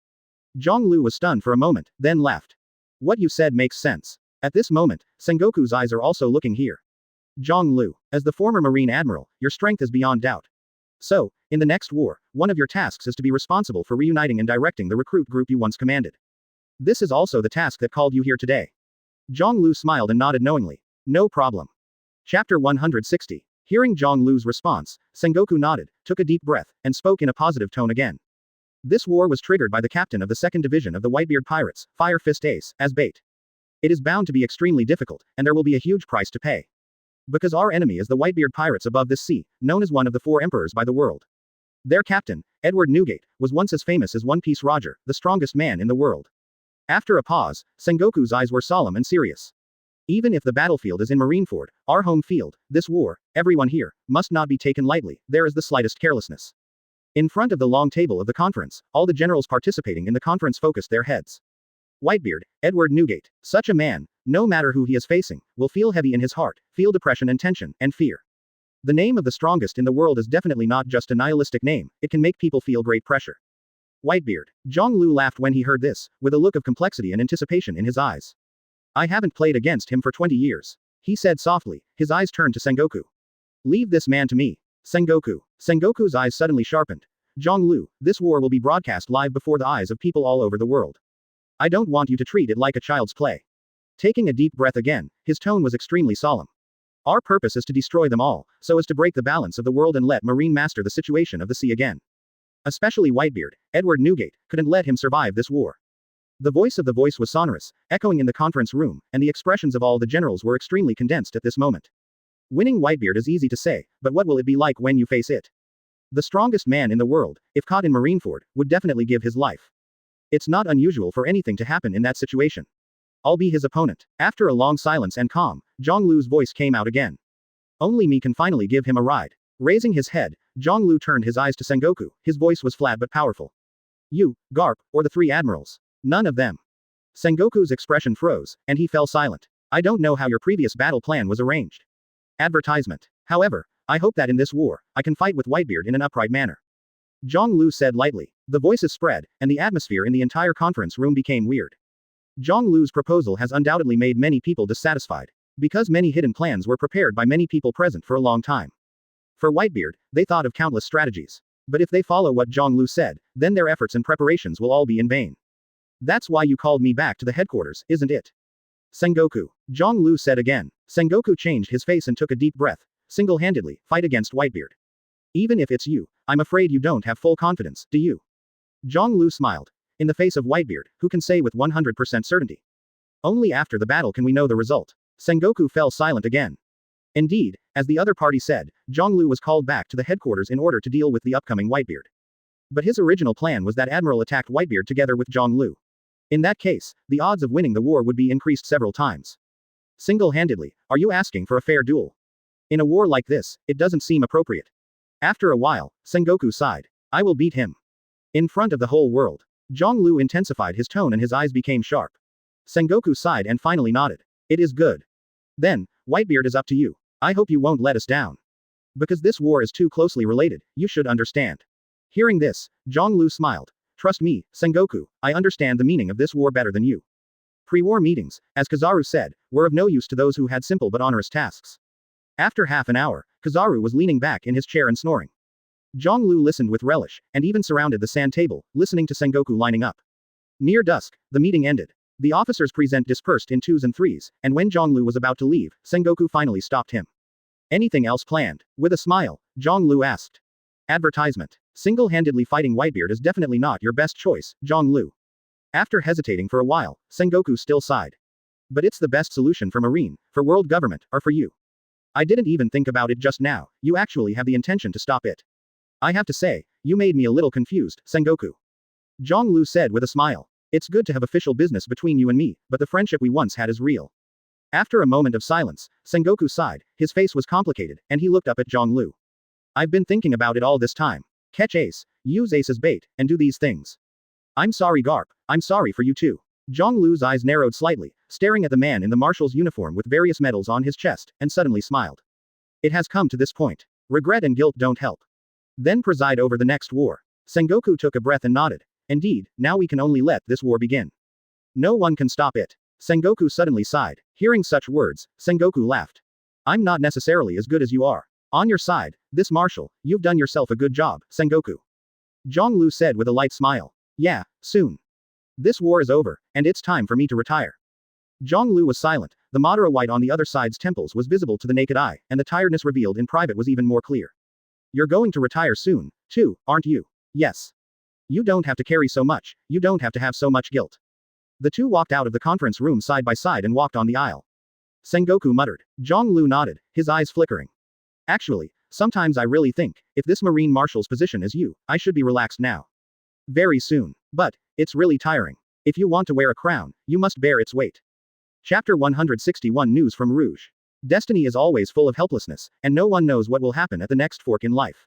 Zhonglu was stunned for a moment, then laughed. What you said makes sense. At this moment, Sengoku's eyes are also looking here. Zhonglu, as the former Marine Admiral, your strength is beyond doubt. So, in the next war, one of your tasks is to be responsible for reuniting and directing the recruit group you once commanded. This is also the task that called you here today. Zhonglu smiled and nodded knowingly. No problem. Chapter 160. Hearing Zhonglu's response, Sengoku nodded, took a deep breath, and spoke in a positive tone again. This war was triggered by the captain of the 2nd Division of the Whitebeard Pirates, Fire Fist Ace, as bait. It is bound to be extremely difficult, and there will be a huge price to pay. Because our enemy is the Whitebeard Pirates above this sea, known as one of the four emperors by the world. Their captain, Edward Newgate, was once as famous as One Piece Roger, the strongest man in the world. After a pause, Sengoku's eyes were solemn and serious. Even if the battlefield is in Marineford, our home field, this war, everyone here, must not be taken lightly, there is the slightest carelessness. In front of the long table of the conference, all the generals participating in the conference focused their heads. Whitebeard, Edward Newgate, such a man, no matter who he is facing, will feel heavy in his heart, feel depression and tension, and fear. The name of the strongest in the world is definitely not just a nihilistic name, it can make people feel great pressure. Whitebeard. Zhonglu laughed when he heard this, with a look of complexity and anticipation in his eyes. I haven't played against him for 20 years. He said softly, his eyes turned to Sengoku. Leave this man to me. Sengoku. Sengoku's eyes suddenly sharpened. Zhonglu, this war will be broadcast live before the eyes of people all over the world. I don't want you to treat it like a child's play. Taking a deep breath again, his tone was extremely solemn. Our purpose is to destroy them all, so as to break the balance of the world and let Marine master the situation of the sea again. Especially Whitebeard, Edward Newgate, couldn't let him survive this war. The voice of the voice was sonorous, echoing in the conference room, and the expressions of all the generals were extremely condensed at this moment. Winning Whitebeard is easy to say, but what will it be like when you face it? The strongest man in the world, if caught in Marineford, would definitely give his life. It's not unusual for anything to happen in that situation. I'll be his opponent. After a long silence and calm, Zhonglu's voice came out again. Only me can finally give him a ride. Raising his head, Zhonglu turned his eyes to Sengoku, his voice was flat but powerful. You, Garp, or the three admirals? None of them. Sengoku's expression froze, and he fell silent. I don't know how your previous battle plan was arranged. Advertisement. However, I hope that in this war, I can fight with Whitebeard in an upright manner. Zhonglu said lightly. The voices spread, and the atmosphere in the entire conference room became weird. Zhonglu's proposal has undoubtedly made many people dissatisfied. Because many hidden plans were prepared by many people present for a long time. For Whitebeard, they thought of countless strategies. But if they follow what Zhonglu said, then their efforts and preparations will all be in vain. That's why you called me back to the headquarters, isn't it? Sengoku. Zhonglu said again. Sengoku changed his face and took a deep breath. Single-handedly, fight against Whitebeard. Even if it's you, I'm afraid you don't have full confidence, do you? Zhonglu smiled. In the face of Whitebeard, who can say with 100% certainty? Only after the battle can we know the result. Sengoku fell silent again. Indeed, as the other party said, Zhonglu was called back to the headquarters in order to deal with the upcoming Whitebeard. But his original plan was that Admiral attacked Whitebeard together with Zhonglu. In that case, the odds of winning the war would be increased several times. Single-handedly, are you asking for a fair duel? In a war like this, it doesn't seem appropriate. After a while, Sengoku sighed. I will beat him. In front of the whole world. Zhonglu intensified his tone and his eyes became sharp. Sengoku sighed and finally nodded. It is good. Then, Whitebeard is up to you. I hope you won't let us down. Because this war is too closely related, you should understand. Hearing this, Zhonglu smiled. Trust me, Sengoku, I understand the meaning of this war better than you. Pre-war meetings, as Kizaru said, were of no use to those who had simple but onerous tasks. After half an hour, Kizaru was leaning back in his chair and snoring. Zhonglu listened with relish, and even surrounded the sand table, listening to Sengoku lining up. Near dusk, the meeting ended. The officers present dispersed in twos and threes, and when Zhonglu was about to leave, Sengoku finally stopped him. Anything else planned? With a smile, Zhonglu asked. Advertisement. Single-handedly fighting Whitebeard is definitely not your best choice, Zhonglu. After hesitating for a while, Sengoku still sighed. But it's the best solution for Marine, for world government, or for you. I didn't even think about it just now, you actually have the intention to stop it. I have to say, you made me a little confused, Sengoku. Zhonglu said with a smile. It's good to have official business between you and me, but the friendship we once had is real. After a moment of silence, Sengoku sighed, his face was complicated, and he looked up at Zhonglu. I've been thinking about it all this time. Catch ace, use ace as bait, and do these things. I'm sorry Garp, I'm sorry for you too. Zhonglu's eyes narrowed slightly, staring at the man in the marshal's uniform with various medals on his chest, and suddenly smiled. It has come to this point. Regret and guilt don't help. Then preside over the next war. Sengoku took a breath and nodded. Indeed, now we can only let this war begin. No one can stop it. Sengoku suddenly sighed. Hearing such words, Sengoku laughed. I'm not necessarily as good as you are. On your side, this marshal, you've done yourself a good job, Sengoku. Zhonglu said with a light smile. Yeah, soon. This war is over, and it's time for me to retire. Zhonglu was silent, the Madara white on the other side's temples was visible to the naked eye, and the tiredness revealed in private was even more clear. You're going to retire soon, too, aren't you? Yes. You don't have to carry so much, you don't have to have so much guilt. The two walked out of the conference room side by side and walked on the aisle. Sengoku muttered. Zhang Lu nodded, his eyes flickering. Actually, sometimes I really think, if this marine marshal's position is you, I should be relaxed now. Very soon. But, it's really tiring. If you want to wear a crown, you must bear its weight. Chapter 161 News from Rouge. Destiny is always full of helplessness, and no one knows what will happen at the next fork in life.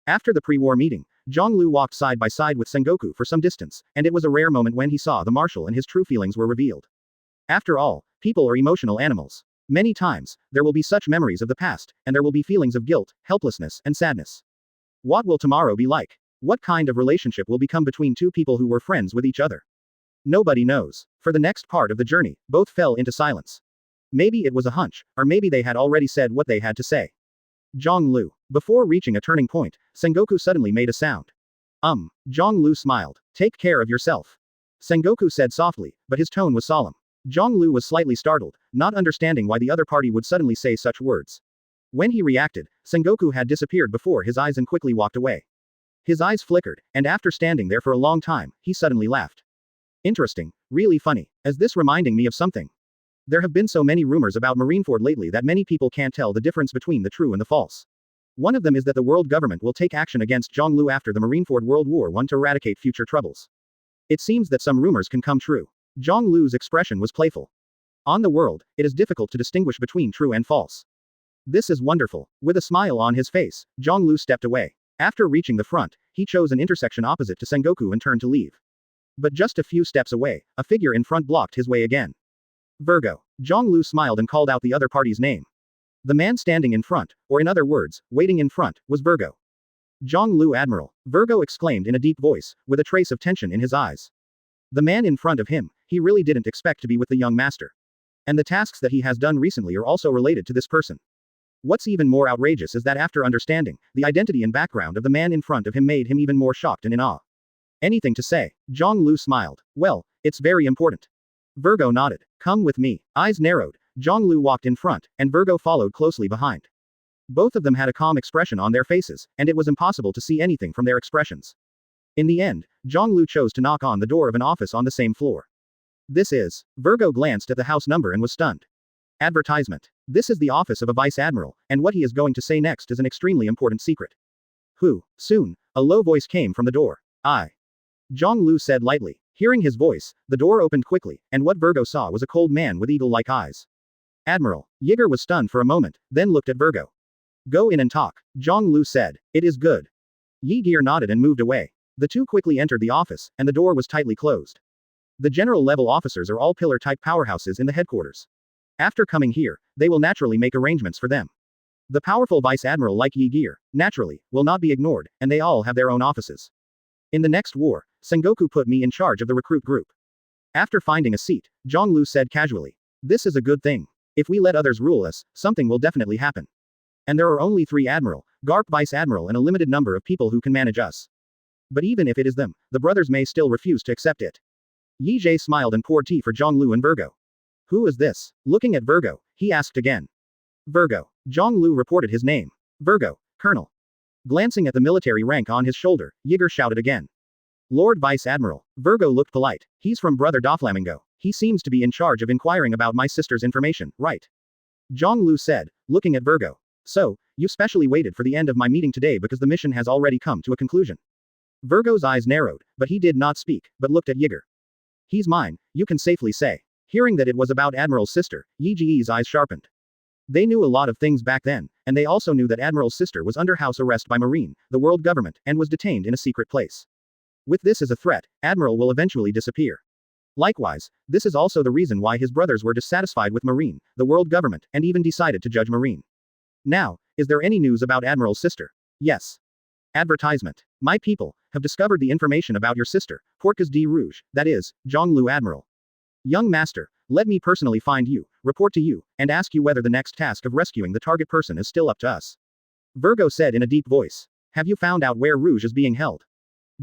After the pre-war meeting, Zhang Lu walked side by side with Sengoku for some distance, and it was a rare moment when he saw the marshal and his true feelings were revealed. After all, people are emotional animals. Many times, there will be such memories of the past, and there will be feelings of guilt, helplessness, and sadness. What will tomorrow be like? What kind of relationship will become between two people who were friends with each other? Nobody knows. For the next part of the journey, both fell into silence. Maybe it was a hunch, or maybe they had already said what they had to say. Zhang Lu. Before reaching a turning point, Sengoku suddenly made a sound. Zhang Lu smiled. Take care of yourself. Sengoku said softly, but his tone was solemn. Zhang Lu was slightly startled, not understanding why the other party would suddenly say such words. When he reacted, Sengoku had disappeared before his eyes and quickly walked away. His eyes flickered, and after standing there for a long time, he suddenly laughed. Interesting, really funny. Is this reminding me of something? There have been so many rumors about Marineford lately that many people can't tell the difference between the true and the false. One of them is that the world government will take action against Zhang Lu after the Marineford World War I to eradicate future troubles. It seems that some rumors can come true. Zhang Lu's expression was playful. On the world, it is difficult to distinguish between true and false. This is wonderful. With a smile on his face, Zhang Lu stepped away. After reaching the front, he chose an intersection opposite to Sengoku and turned to leave. But just a few steps away, a figure in front blocked his way again. Virgo. Zhang Lu smiled and called out the other party's name. The man standing in front, or in other words, waiting in front, was Virgo. Zhang Lu Admiral, Virgo exclaimed in a deep voice, with a trace of tension in his eyes. The man in front of him, he really didn't expect to be with the young master. And the tasks that he has done recently are also related to this person. What's even more outrageous is that after understanding, the identity and background of the man in front of him made him even more shocked and in awe. Anything to say? Zhang Lu smiled. Well, it's very important. Virgo nodded. Come with me. Eyes narrowed, Zhang Lu walked in front, and Virgo followed closely behind. Both of them had a calm expression on their faces, and it was impossible to see anything from their expressions. In the end, Zhang Lu chose to knock on the door of an office on the same floor. This is. Virgo glanced at the house number and was stunned. Advertisement. This is the office of a vice admiral, and what he is going to say next is an extremely important secret. Who? Soon, a low voice came from the door. I. Zhang Lu said lightly. Hearing his voice, the door opened quickly, and what Virgo saw was a cold man with eagle-like eyes. Admiral. Yiger was stunned for a moment, then looked at Virgo. Go in and talk, Zhang Lu said. It is good. Yiger nodded and moved away. The two quickly entered the office, and the door was tightly closed. The general-level officers are all pillar-type powerhouses in the headquarters. After coming here, they will naturally make arrangements for them. The powerful vice admiral like Yiger, naturally, will not be ignored, and they all have their own offices. In the next war, Sengoku put me in charge of the recruit group. After finding a seat, Zhang Lu said casually. This is a good thing. If we let others rule us, something will definitely happen. And there are only 3 Admiral, Garp Vice Admiral and a limited number of people who can manage us. But even if it is them, the brothers may still refuse to accept it. Yi Jie smiled and poured tea for Zhang Lu and Virgo. Who is this? Looking at Virgo, he asked again. Virgo. Zhang Lu reported his name. Virgo, Colonel. Glancing at the military rank on his shoulder, Yiger shouted again. Lord Vice Admiral. Virgo looked polite. He's from Brother Doflamingo. He seems to be in charge of inquiring about my sister's information, right? Zhang Lu said, looking at Virgo. So, you specially waited for the end of my meeting today because the mission has already come to a conclusion. Virgo's eyes narrowed, but he did not speak, but looked at Yiger. He's mine, you can safely say. Hearing that it was about Admiral's sister, Yi Ji's eyes sharpened. They knew a lot of things back then, and they also knew that Admiral's sister was under house arrest by Marine, the world government, and was detained in a secret place. With this as a threat, Admiral will eventually disappear. Likewise, this is also the reason why his brothers were dissatisfied with Marine, the world government, and even decided to judge Marine. Now, is there any news about Admiral's sister? Yes. Advertisement. My people have discovered the information about your sister, Portcas de Rouge, that is, Zhang Lu Admiral. Young master, let me personally find you, report to you, and ask you whether the next task of rescuing the target person is still up to us. Virgo said in a deep voice. Have you found out where Rouge is being held?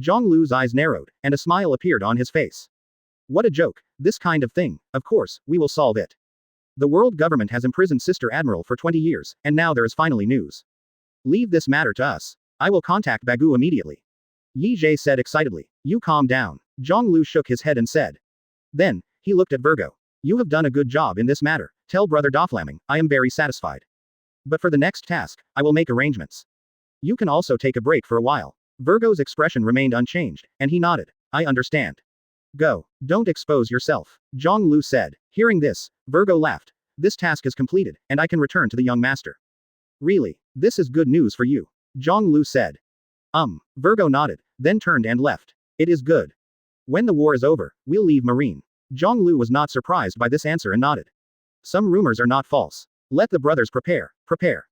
Zhang Lu's eyes narrowed, and a smile appeared on his face. What a joke, this kind of thing, of course, we will solve it. The world government has imprisoned Sister Admiral for 20 years, and now there is finally news. Leave this matter to us. I will contact Bagu immediately. Yi Jie said excitedly. You calm down. Zhang Lu shook his head and said. Then, he looked at Virgo. You have done a good job in this matter, Tell Brother Doflamming, I am very satisfied. But for the next task, I will make arrangements. You can also take a break for a while. Virgo's expression remained unchanged, and he nodded. I understand. Go. Don't expose yourself. Zhang Lu said. Hearing this, Virgo laughed. This task is completed, and I can return to the young master. Really? This is good news for you. Zhang Lu said. Virgo nodded, then turned and left. It is good. When the war is over, we'll leave Marine. Zhang Lu was not surprised by this answer and nodded. Some rumors are not false. Let the brothers prepare.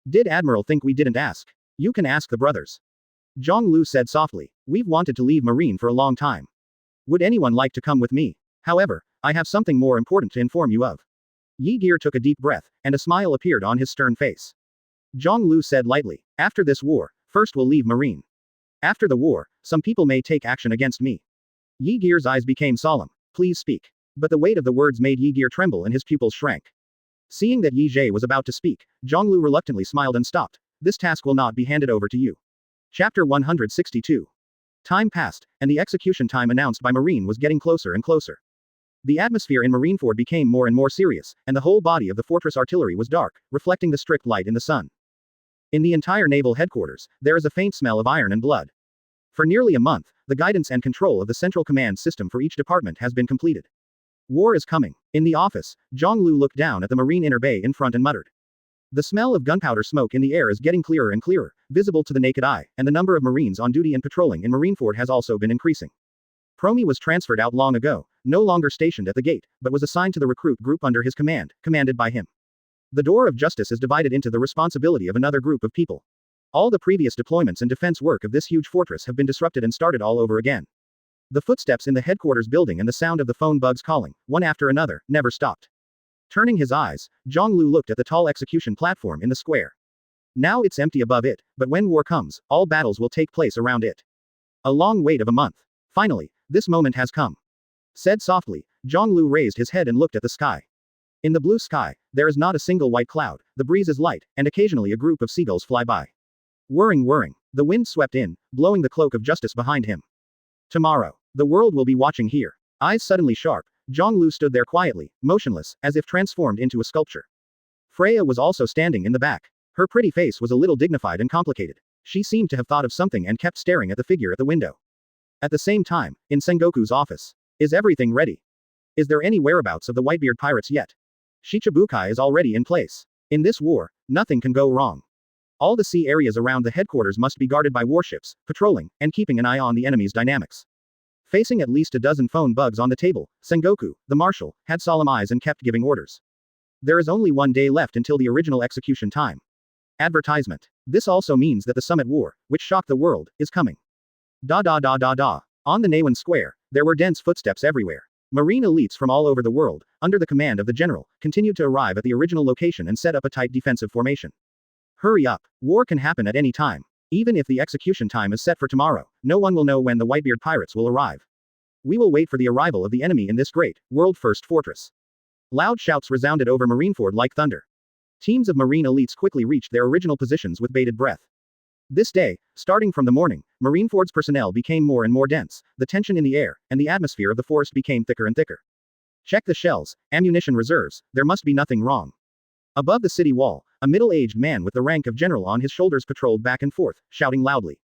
Did Admiral think we didn't ask? You can ask the brothers. Zhang Lu said softly. We've wanted to leave Marine for a long time. Would anyone like to come with me? However, I have something more important to inform you of. Yi Gear took a deep breath, and a smile appeared on his stern face. Zhang Lu said lightly, after this war, first we'll leave Marine. After the war, some people may take action against me. Yi Gear's eyes became solemn. Please speak. But the weight of the words made Yi Gear tremble and his pupils shrank. Seeing that Yi Jie was about to speak, Zhang Lu reluctantly smiled and stopped. This task will not be handed over to you. Chapter 162. Time passed, and the execution time announced by Marine was getting closer and closer. The atmosphere in Marineford became more and more serious, and the whole body of the fortress artillery was dark, reflecting the strict light in the sun. In the entire naval headquarters, there is a faint smell of iron and blood. For nearly a month, the guidance and control of the central command system for each department has been completed. War is coming. In the office, Zhang Lu looked down at the Marine inner bay in front and muttered. The smell of gunpowder smoke in the air is getting clearer and clearer, visible to the naked eye, and the number of Marines on duty and patrolling in Marineford has also been increasing. Promi was transferred out long ago, no longer stationed at the gate, but was assigned to the recruit group under his command, commanded by him. The door of justice is divided into the responsibility of another group of people. All the previous deployments and defense work of this huge fortress have been disrupted and started all over again. The footsteps in the headquarters building and the sound of the phone bugs calling, one after another, never stopped. Turning his eyes, Zhang Lu looked at the tall execution platform in the square. Now it's empty above it, but when war comes, all battles will take place around it. A long wait of a month. Finally, this moment has come. Said softly, Zhang Lu raised his head and looked at the sky. In the blue sky, there is not a single white cloud, the breeze is light, and occasionally a group of seagulls fly by. Whirring. The wind swept in, blowing the cloak of justice behind him. Tomorrow. The world will be watching here. Eyes suddenly sharp, Zhang Lu stood there quietly, motionless, as if transformed into a sculpture. Freya was also standing in the back. Her pretty face was a little dignified and complicated. She seemed to have thought of something and kept staring at the figure at the window. At the same time, in Sengoku's office. Is everything ready? Is there any whereabouts of the Whitebeard Pirates yet? Shichibukai is already in place. In this war, nothing can go wrong. All the sea areas around the headquarters must be guarded by warships, patrolling, and keeping an eye on the enemy's dynamics. Facing at least a dozen phone bugs on the table, Sengoku, the marshal, had solemn eyes and kept giving orders. There is only 1 day left until the original execution time. Advertisement. This also means that the summit war, which shocked the world, is coming. Da. On the Nawan Square, there were dense footsteps everywhere. Marine elites from all over the world, under the command of the general, continued to arrive at the original location and set up a tight defensive formation. Hurry up. War can happen at any time. Even if the execution time is set for tomorrow, no one will know when the Whitebeard Pirates will arrive. We will wait for the arrival of the enemy in this great, world-first fortress. Loud shouts resounded over Marineford like thunder. Teams of Marine elites quickly reached their original positions with bated breath. This day, starting from the morning, Marineford's personnel became more and more dense, the tension in the air, and the atmosphere of the forest became thicker and thicker. Check the shells, ammunition reserves, there must be nothing wrong. Above the city wall, a middle-aged man with the rank of general on his shoulders patrolled back and forth, shouting loudly.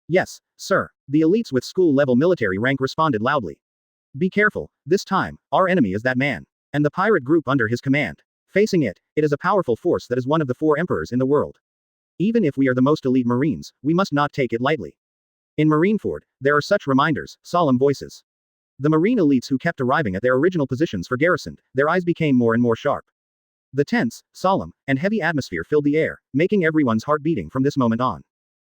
Yes, sir. The elites with school-level military rank responded loudly. Be careful, this time, our enemy is that man. And the pirate group under his command. Facing it, it is a powerful force that is one of the 4 emperors in the world. Even if we are the most elite Marines, we must not take it lightly. In Marineford, there are such reminders, solemn voices. The Marine elites who kept arriving at their original positions for garrisoned, their eyes became more and more sharp. The tense, solemn, and heavy atmosphere filled the air, making everyone's heart beating from this moment on.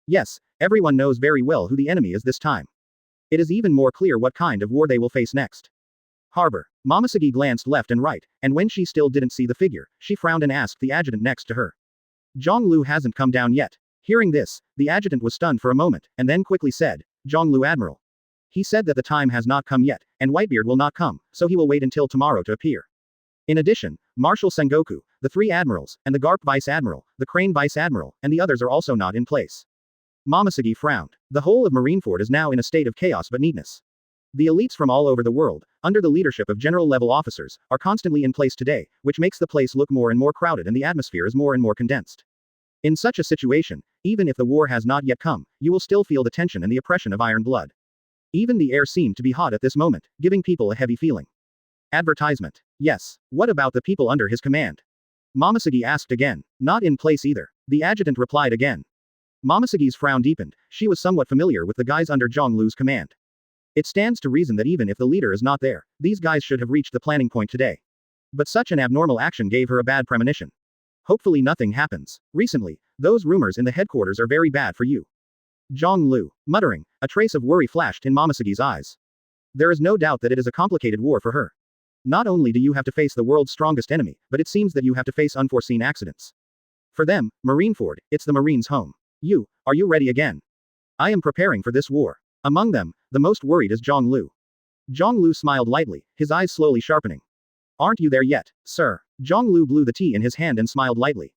Yes, everyone knows very well who the enemy is this time. It is even more clear what kind of war they will face next. Harbor. Momosuke glanced left and right, and when she still didn't see the figure, she frowned and asked the adjutant next to her. Zhang Lu hasn't come down yet. Hearing this, the adjutant was stunned for a moment, and then quickly said, Zhang Lu Admiral. He said that the time has not come yet, and Whitebeard will not come, so he will wait until tomorrow to appear. In addition, Marshal Sengoku, the 3 admirals, and the Garp Vice Admiral, the Crane Vice Admiral, and the others are also not in place. Momosuke frowned. The whole of Marineford is now in a state of chaos but neatness. The elites from all over the world, under the leadership of general-level officers, are constantly in place today, which makes the place look more and more crowded and the atmosphere is more and more condensed. In such a situation, even if the war has not yet come, you will still feel the tension and the oppression of iron blood. Even the air seemed to be hot at this moment, giving people a heavy feeling. Advertisement. Yes. What about the people under his command? Momoshige asked again. Not in place either. The adjutant replied again. Momoshige's frown deepened. She was somewhat familiar with the guys under Zhonglu's command. It stands to reason that even if the leader is not there, these guys should have reached the planning point today. But such an abnormal action gave her a bad premonition. Hopefully nothing happens. Recently, those rumors in the headquarters are very bad for you. Zhonglu. Muttering, a trace of worry flashed in Momoshige's eyes. There is no doubt that it is a complicated war for her. Not only do you have to face the world's strongest enemy, but it seems that you have to face unforeseen accidents. For them, Marineford, it's the Marines' home. Are you ready again? I am preparing for this war. Among them, the most worried is Zhonglu. Zhonglu smiled lightly, his eyes slowly sharpening. Aren't you there yet, sir? Zhonglu blew the tea in his hand and smiled lightly.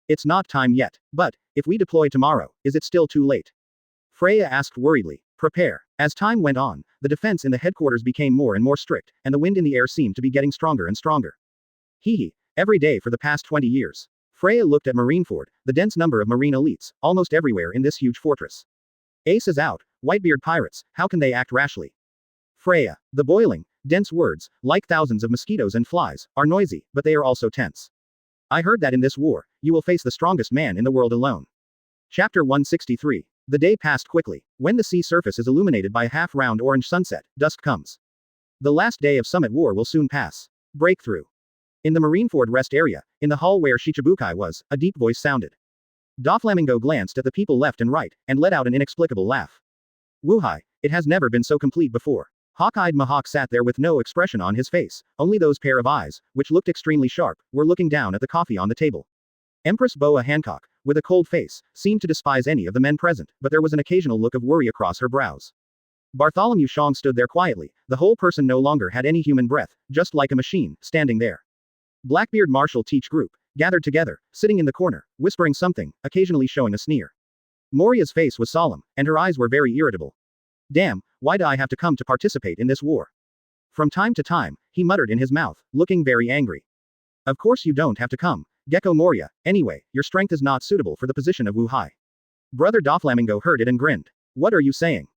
It's not time yet, but, if we deploy tomorrow, is it still too late? Freya asked worriedly. Prepare. As time went on, the defense in the headquarters became more and more strict, and the wind in the air seemed to be getting stronger and stronger. Every day for the past 20 years. Freya looked at Marineford, the dense number of marine elites, almost everywhere in this huge fortress. Ace is out, Whitebeard Pirates, how can they act rashly? Freya. The boiling, dense words, like thousands of mosquitoes and flies, are noisy, but they are also tense. I heard that in this war, you will face the strongest man in the world alone. Chapter 163. The day passed quickly. When the sea surface is illuminated by a half-round orange sunset, dusk comes. The last day of Summit War will soon pass. Breakthrough. In the Marineford rest area, in the hall where Shichibukai was, a deep voice sounded. Doflamingo glanced at the people left and right, and let out an inexplicable laugh. Wuhai, it has never been so complete before. Hawk-eyed Mahawk sat there with no expression on his face, only those pair of eyes, which looked extremely sharp, were looking down at the coffee on the table. Empress Boa Hancock, with a cold face, seemed to despise any of the men present, but there was an occasional look of worry across her brows. Bartholomew Shong stood there quietly, the whole person no longer had any human breath, just like a machine, standing there. Blackbeard Marshal Teach Group, gathered together, sitting in the corner, whispering something, occasionally showing a sneer. Moria's face was solemn, and her eyes were very irritable. Damn, why do I have to come to participate in this war? From time to time, he muttered in his mouth, looking very angry. Of course you don't have to come, Gecko Moria, anyway, your strength is not suitable for the position of Wuhai. Brother Doflamingo heard it and grinned. What are you saying?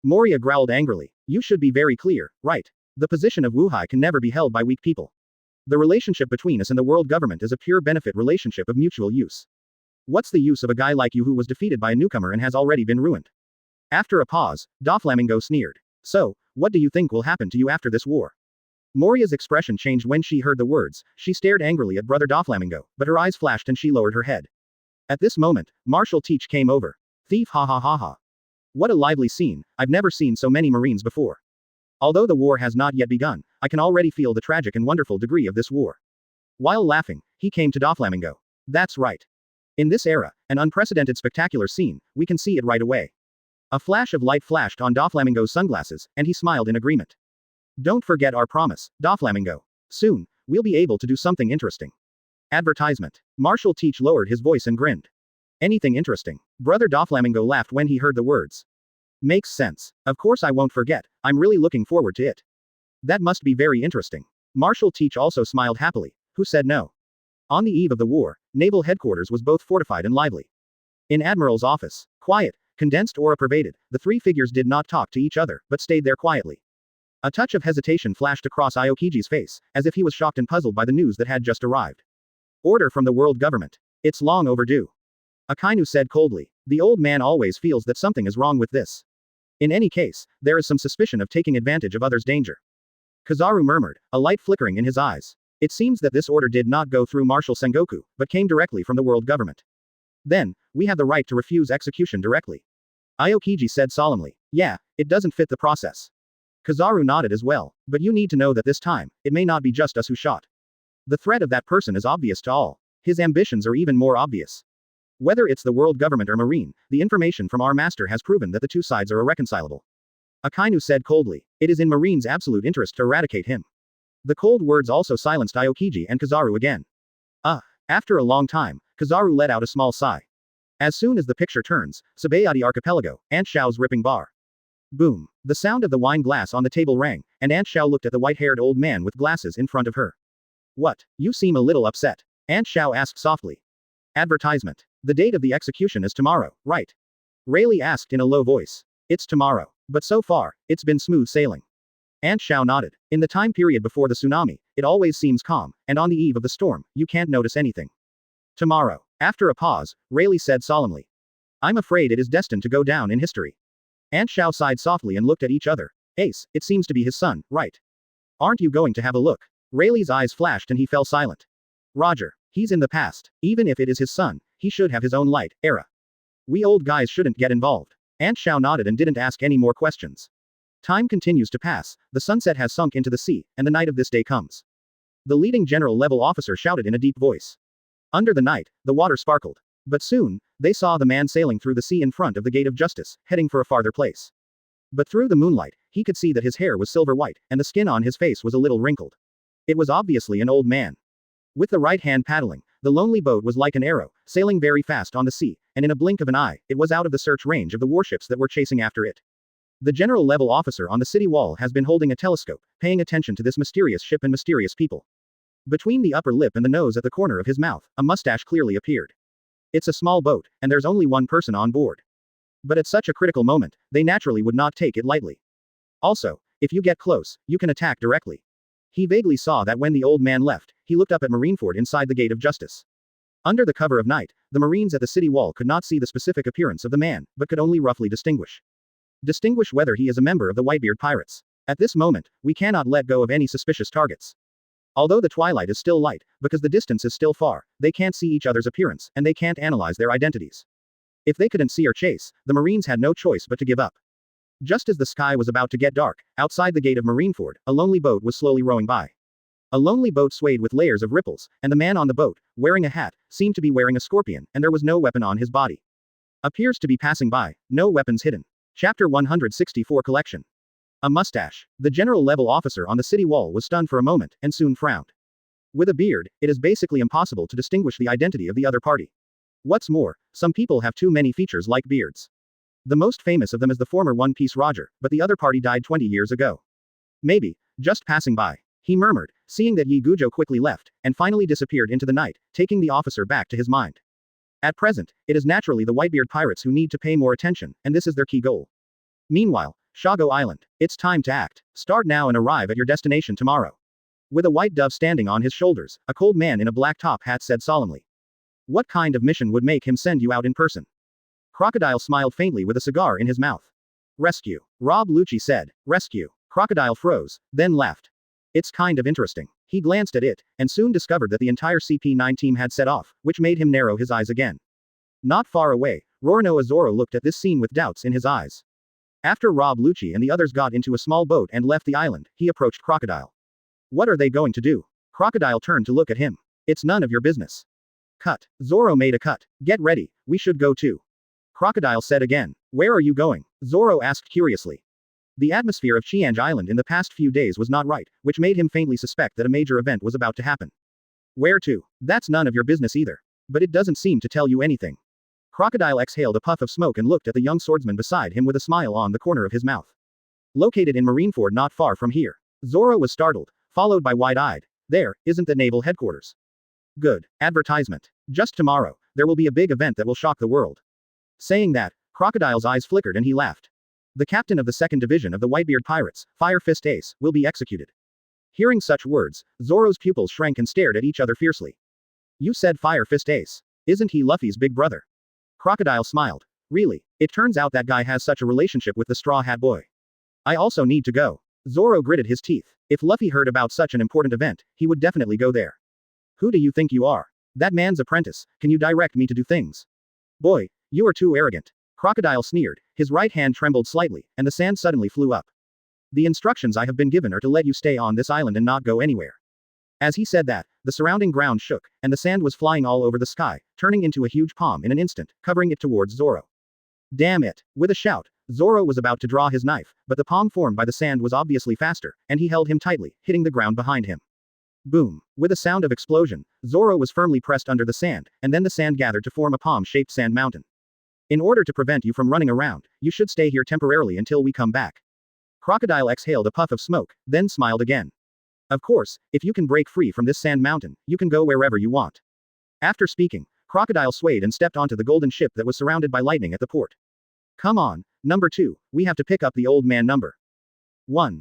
Moria growled angrily. You should be very clear, right? The position of Wuhai can never be held by weak people. The relationship between us and the world government is a pure benefit relationship of mutual use. What's the use of a guy like you who was defeated by a newcomer and has already been ruined? After a pause, Doflamingo sneered. So, what do you think will happen to you after this war? Moria's expression changed when she heard the words. She stared angrily at Brother Doflamingo, but her eyes flashed and she lowered her head. At this moment, Marshal Teach came over. Thief, ha ha ha ha. What a lively scene, I've never seen so many Marines before. Although the war has not yet begun, I can already feel the tragic and wonderful degree of this war. While laughing, he came to Doflamingo. That's right. In this era, an unprecedented spectacular scene, we can see it right away. A flash of light flashed on Doflamingo's sunglasses, and he smiled in agreement. Don't forget our promise, Doflamingo. Soon, we'll be able to do something interesting. Advertisement. Marshal Teach lowered his voice and grinned. Anything interesting? Brother Doflamingo laughed when he heard the words. Makes sense. Of course I won't forget, I'm really looking forward to it. That must be very interesting. Marshal Teach also smiled happily. Who said no? On the eve of the war, naval headquarters was both fortified and lively. In Admiral's office, quiet, condensed aura pervaded, the three figures did not talk to each other, but stayed there quietly. A touch of hesitation flashed across Aokiji's face, as if he was shocked and puzzled by the news that had just arrived. Order from the world government. It's long overdue. Akainu said coldly. The old man always feels that something is wrong with this. In any case, there is some suspicion of taking advantage of others' danger. Kizaru murmured, a light flickering in his eyes. It seems that this order did not go through Marshal Sengoku, but came directly from the world government. Then, we have the right to refuse execution directly. Aokiji said solemnly. Yeah, it doesn't fit the process. Kizaru nodded as well, but you need to know that this time, it may not be just us who shot. The threat of that person is obvious to all. His ambitions are even more obvious. Whether it's the world government or Marine, the information from our master has proven that the two sides are irreconcilable. Akainu said coldly. It is in Marine's absolute interest to eradicate him. The cold words also silenced Aokiji and Kizaru again. After a long time, Kizaru let out a small sigh. As soon as the picture turns, Sabayati Archipelago, Aunt Xiao's ripping bar. Boom. The sound of the wine glass on the table rang, and Aunt Xiao looked at the white-haired old man with glasses in front of her. What? You seem a little upset. Aunt Xiao asked softly. Advertisement. The date of the execution is tomorrow, right? Rayleigh asked in a low voice. It's tomorrow. But so far, it's been smooth sailing. Aunt Xiao nodded. In the time period before the tsunami, it always seems calm, and on the eve of the storm, you can't notice anything. Tomorrow. After a pause, Rayleigh said solemnly. I'm afraid it is destined to go down in history. Aunt Xiao sighed softly and looked at each other. Ace, it seems to be his son, right? Aren't you going to have a look? Rayleigh's eyes flashed and he fell silent. Roger. He's in the past. Even if it is his son, he should have his own light era. We old guys shouldn't get involved. Aunt Xiao nodded and didn't ask any more questions. Time continues to pass, the sunset has sunk into the sea, and the night of this day comes. The leading general-level officer shouted in a deep voice. Under the night, the water sparkled. But soon, they saw the man sailing through the sea in front of the Gate of Justice, heading for a farther place. But through the moonlight, he could see that his hair was silver white, and the skin on his face was a little wrinkled. It was obviously an old man. With the right hand paddling, the lonely boat was like an arrow, sailing very fast on the sea, and in a blink of an eye, it was out of the search range of the warships that were chasing after it. The general-level officer on the city wall has been holding a telescope, paying attention to this mysterious ship and mysterious people. Between the upper lip and the nose at the corner of his mouth, a mustache clearly appeared. It's a small boat, and there's only one person on board. But at such a critical moment, they naturally would not take it lightly. Also, if you get close, you can attack directly. He vaguely saw that when the old man left, he looked up at Marineford inside the Gate of Justice. Under the cover of night, the Marines at the city wall could not see the specific appearance of the man, but could only roughly distinguish whether he is a member of the Whitebeard Pirates. At this moment, we cannot let go of any suspicious targets. Although the twilight is still light, because the distance is still far, they can't see each other's appearance, and they can't analyze their identities. If they couldn't see or chase, the Marines had no choice but to give up. Just as the sky was about to get dark, outside the gate of Marineford, a lonely boat was slowly rowing by. A lonely boat swayed with layers of ripples, and the man on the boat, wearing a hat, seemed to be wearing a scorpion, and there was no weapon on his body. Appears to be passing by, no weapons hidden. Chapter 164 Collection. A mustache. The general-level officer on the city wall was stunned for a moment, and soon frowned. With a beard, it is basically impossible to distinguish the identity of the other party. What's more, some people have too many features like beards. The most famous of them is the former One Piece Roger, but the other party died 20 years ago. Maybe, just passing by, he murmured, seeing that Yi Gujo quickly left, and finally disappeared into the night, taking the officer back to his mind. At present, it is naturally the Whitebeard Pirates who need to pay more attention, and this is their key goal. Meanwhile, Shago Island. It's time to act. Start now and arrive at your destination tomorrow. With a white dove standing on his shoulders, a cold man in a black top hat said solemnly. What kind of mission would make him send you out in person? Crocodile smiled faintly with a cigar in his mouth. Rescue. Rob Lucci said. Rescue. Crocodile froze, then laughed. It's kind of interesting. He glanced at it, and soon discovered that the entire CP9 team had set off, which made him narrow his eyes again. Not far away, Roronoa Zoro looked at this scene with doubts in his eyes. After Rob Lucci and the others got into a small boat and left the island, he approached Crocodile. What are they going to do? Crocodile turned to look at him. It's none of your business. Cut. Zoro made a cut. Get ready, we should go too. Crocodile said again. Where are you going? Zoro asked curiously. The atmosphere of Chiange Island in the past few days was not right, which made him faintly suspect that a major event was about to happen. Where to? That's none of your business either. But it doesn't seem to tell you anything. Crocodile exhaled a puff of smoke and looked at the young swordsman beside him with a smile on the corner of his mouth. Located in Marineford not far from here. Zoro was startled, followed by wide-eyed. There, isn't the naval headquarters? Good. Advertisement. Just tomorrow, there will be a big event that will shock the world. Saying that, Crocodile's eyes flickered and he laughed. The captain of the 2nd Division of the Whitebeard Pirates, Fire Fist Ace, will be executed. Hearing such words, Zoro's pupils shrank and stared at each other fiercely. You said Fire Fist Ace. Isn't he Luffy's big brother? Crocodile smiled. Really, it turns out that guy has such a relationship with the Straw Hat Boy. I also need to go. Zoro gritted his teeth. If Luffy heard about such an important event, he would definitely go there. Who do you think you are? That man's apprentice, can you direct me to do things? Boy, you are too arrogant. Crocodile sneered, his right hand trembled slightly, and the sand suddenly flew up. The instructions I have been given are to let you stay on this island and not go anywhere. As he said that, the surrounding ground shook, and the sand was flying all over the sky, turning into a huge palm in an instant, covering it towards Zoro. Damn it! With a shout, Zoro was about to draw his knife, but the palm formed by the sand was obviously faster, and he held him tightly, hitting the ground behind him. Boom! With a sound of explosion, Zoro was firmly pressed under the sand, and then the sand gathered to form a palm-shaped sand mountain. In order to prevent you from running around, you should stay here temporarily until we come back. Crocodile exhaled a puff of smoke, then smiled again. Of course, if you can break free from this sand mountain, you can go wherever you want. After speaking, Crocodile swayed and stepped onto the golden ship that was surrounded by lightning at the port. Come on, number 2, we have to pick up the old man number 1.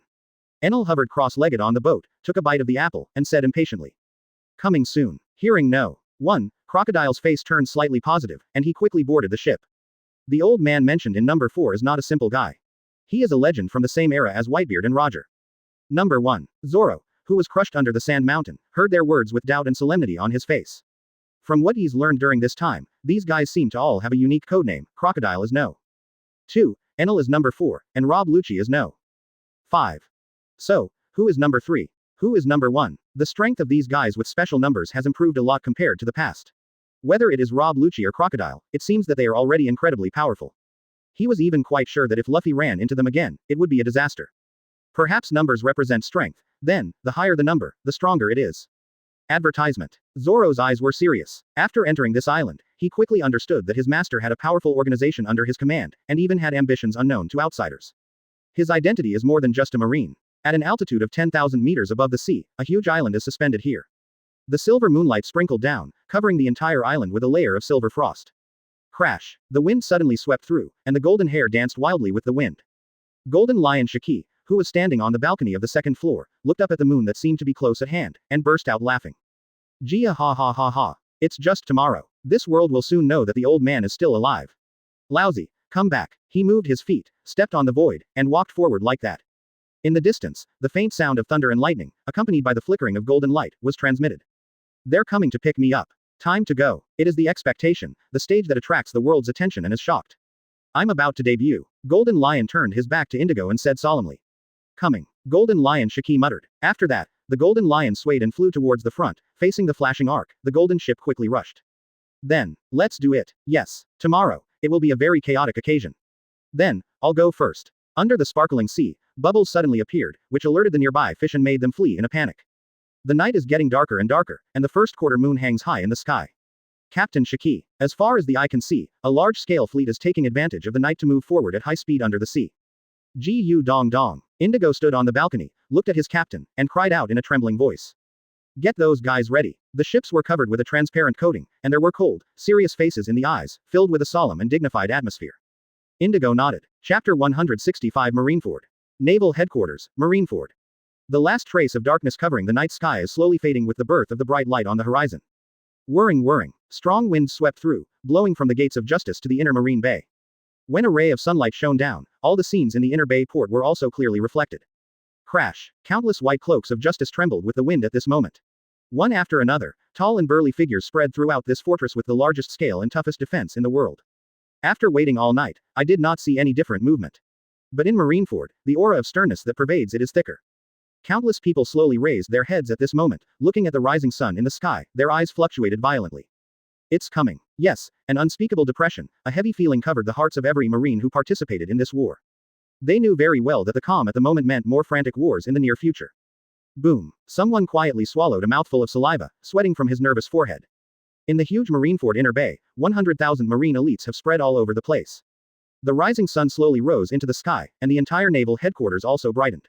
Enel hovered cross-legged on the boat, took a bite of the apple, and said impatiently. Coming soon. Hearing no. 1, Crocodile's face turned slightly positive, and he quickly boarded the ship. The old man mentioned in number 4 is not a simple guy. He is a legend from the same era as Whitebeard and Roger. Number 1, Zoro, who was crushed under the sand mountain, heard their words with doubt and solemnity on his face. From what he's learned during this time, these guys seem to all have a unique codename. Crocodile is no. 2, Enel is number 4, and Rob Lucci is no. 5. So, who is number 3? Who is number 1? The strength of these guys with special numbers has improved a lot compared to the past. Whether it is Rob Lucci or Crocodile, it seems that they are already incredibly powerful. He was even quite sure that if Luffy ran into them again, it would be a disaster. Perhaps numbers represent strength, then, the higher the number, the stronger it is. Advertisement. Zoro's eyes were serious. After entering this island, he quickly understood that his master had a powerful organization under his command, and even had ambitions unknown to outsiders. His identity is more than just a marine. At an altitude of 10,000 meters above the sea, a huge island is suspended here. The silver moonlight sprinkled down, covering the entire island with a layer of silver frost. Crash. The wind suddenly swept through, and the golden hair danced wildly with the wind. Golden Lion Shiki, who was standing on the balcony of the second floor, looked up at the moon that seemed to be close at hand, and burst out laughing. Gia ha ha ha ha. It's just tomorrow. This world will soon know that the old man is still alive. Lousy, come back. He moved his feet, stepped on the void, and walked forward like that. In the distance, the faint sound of thunder and lightning, accompanied by the flickering of golden light, was transmitted. They're coming to pick me up. Time to go. It is the expectation, the stage that attracts the world's attention and is shocked. I'm about to debut. Golden Lion turned his back to Indigo and said solemnly. Coming. Golden Lion Shiki muttered. After that, the Golden Lion swayed and flew towards the front, facing the flashing arc. The golden ship quickly rushed. Then, let's do it. Yes. Tomorrow, it will be a very chaotic occasion. Then, I'll go first. Under the sparkling sea, bubbles suddenly appeared, which alerted the nearby fish and made them flee in a panic. The night is getting darker and darker, and the first quarter moon hangs high in the sky. Captain Shiki. As far as the eye can see, a large-scale fleet is taking advantage of the night to move forward at high speed under the sea. Gu dong dong. Indigo stood on the balcony, looked at his captain, and cried out in a trembling voice. Get those guys ready. The ships were covered with a transparent coating, and there were cold, serious faces in the eyes, filled with a solemn and dignified atmosphere. Indigo nodded. Chapter 165 Marineford. Naval Headquarters, Marineford. The last trace of darkness covering the night sky is slowly fading with the birth of the bright light on the horizon. Whirring whirring. Strong winds swept through, blowing from the gates of justice to the inner marine bay. When a ray of sunlight shone down, all the scenes in the inner bay port were also clearly reflected. Crash. Countless white cloaks of justice trembled with the wind at this moment. One after another, tall and burly figures spread throughout this fortress with the largest scale and toughest defense in the world. After waiting all night, I did not see any different movement. But in Marineford, the aura of sternness that pervades it is thicker. Countless people slowly raised their heads at this moment, looking at the rising sun in the sky, their eyes fluctuated violently. It's coming. Yes, an unspeakable depression, a heavy feeling covered the hearts of every Marine who participated in this war. They knew very well that the calm at the moment meant more frantic wars in the near future. Boom. Someone quietly swallowed a mouthful of saliva, sweating from his nervous forehead. In the huge Marineford inner bay, 100,000 Marine elites have spread all over the place. The rising sun slowly rose into the sky, and the entire naval headquarters also brightened.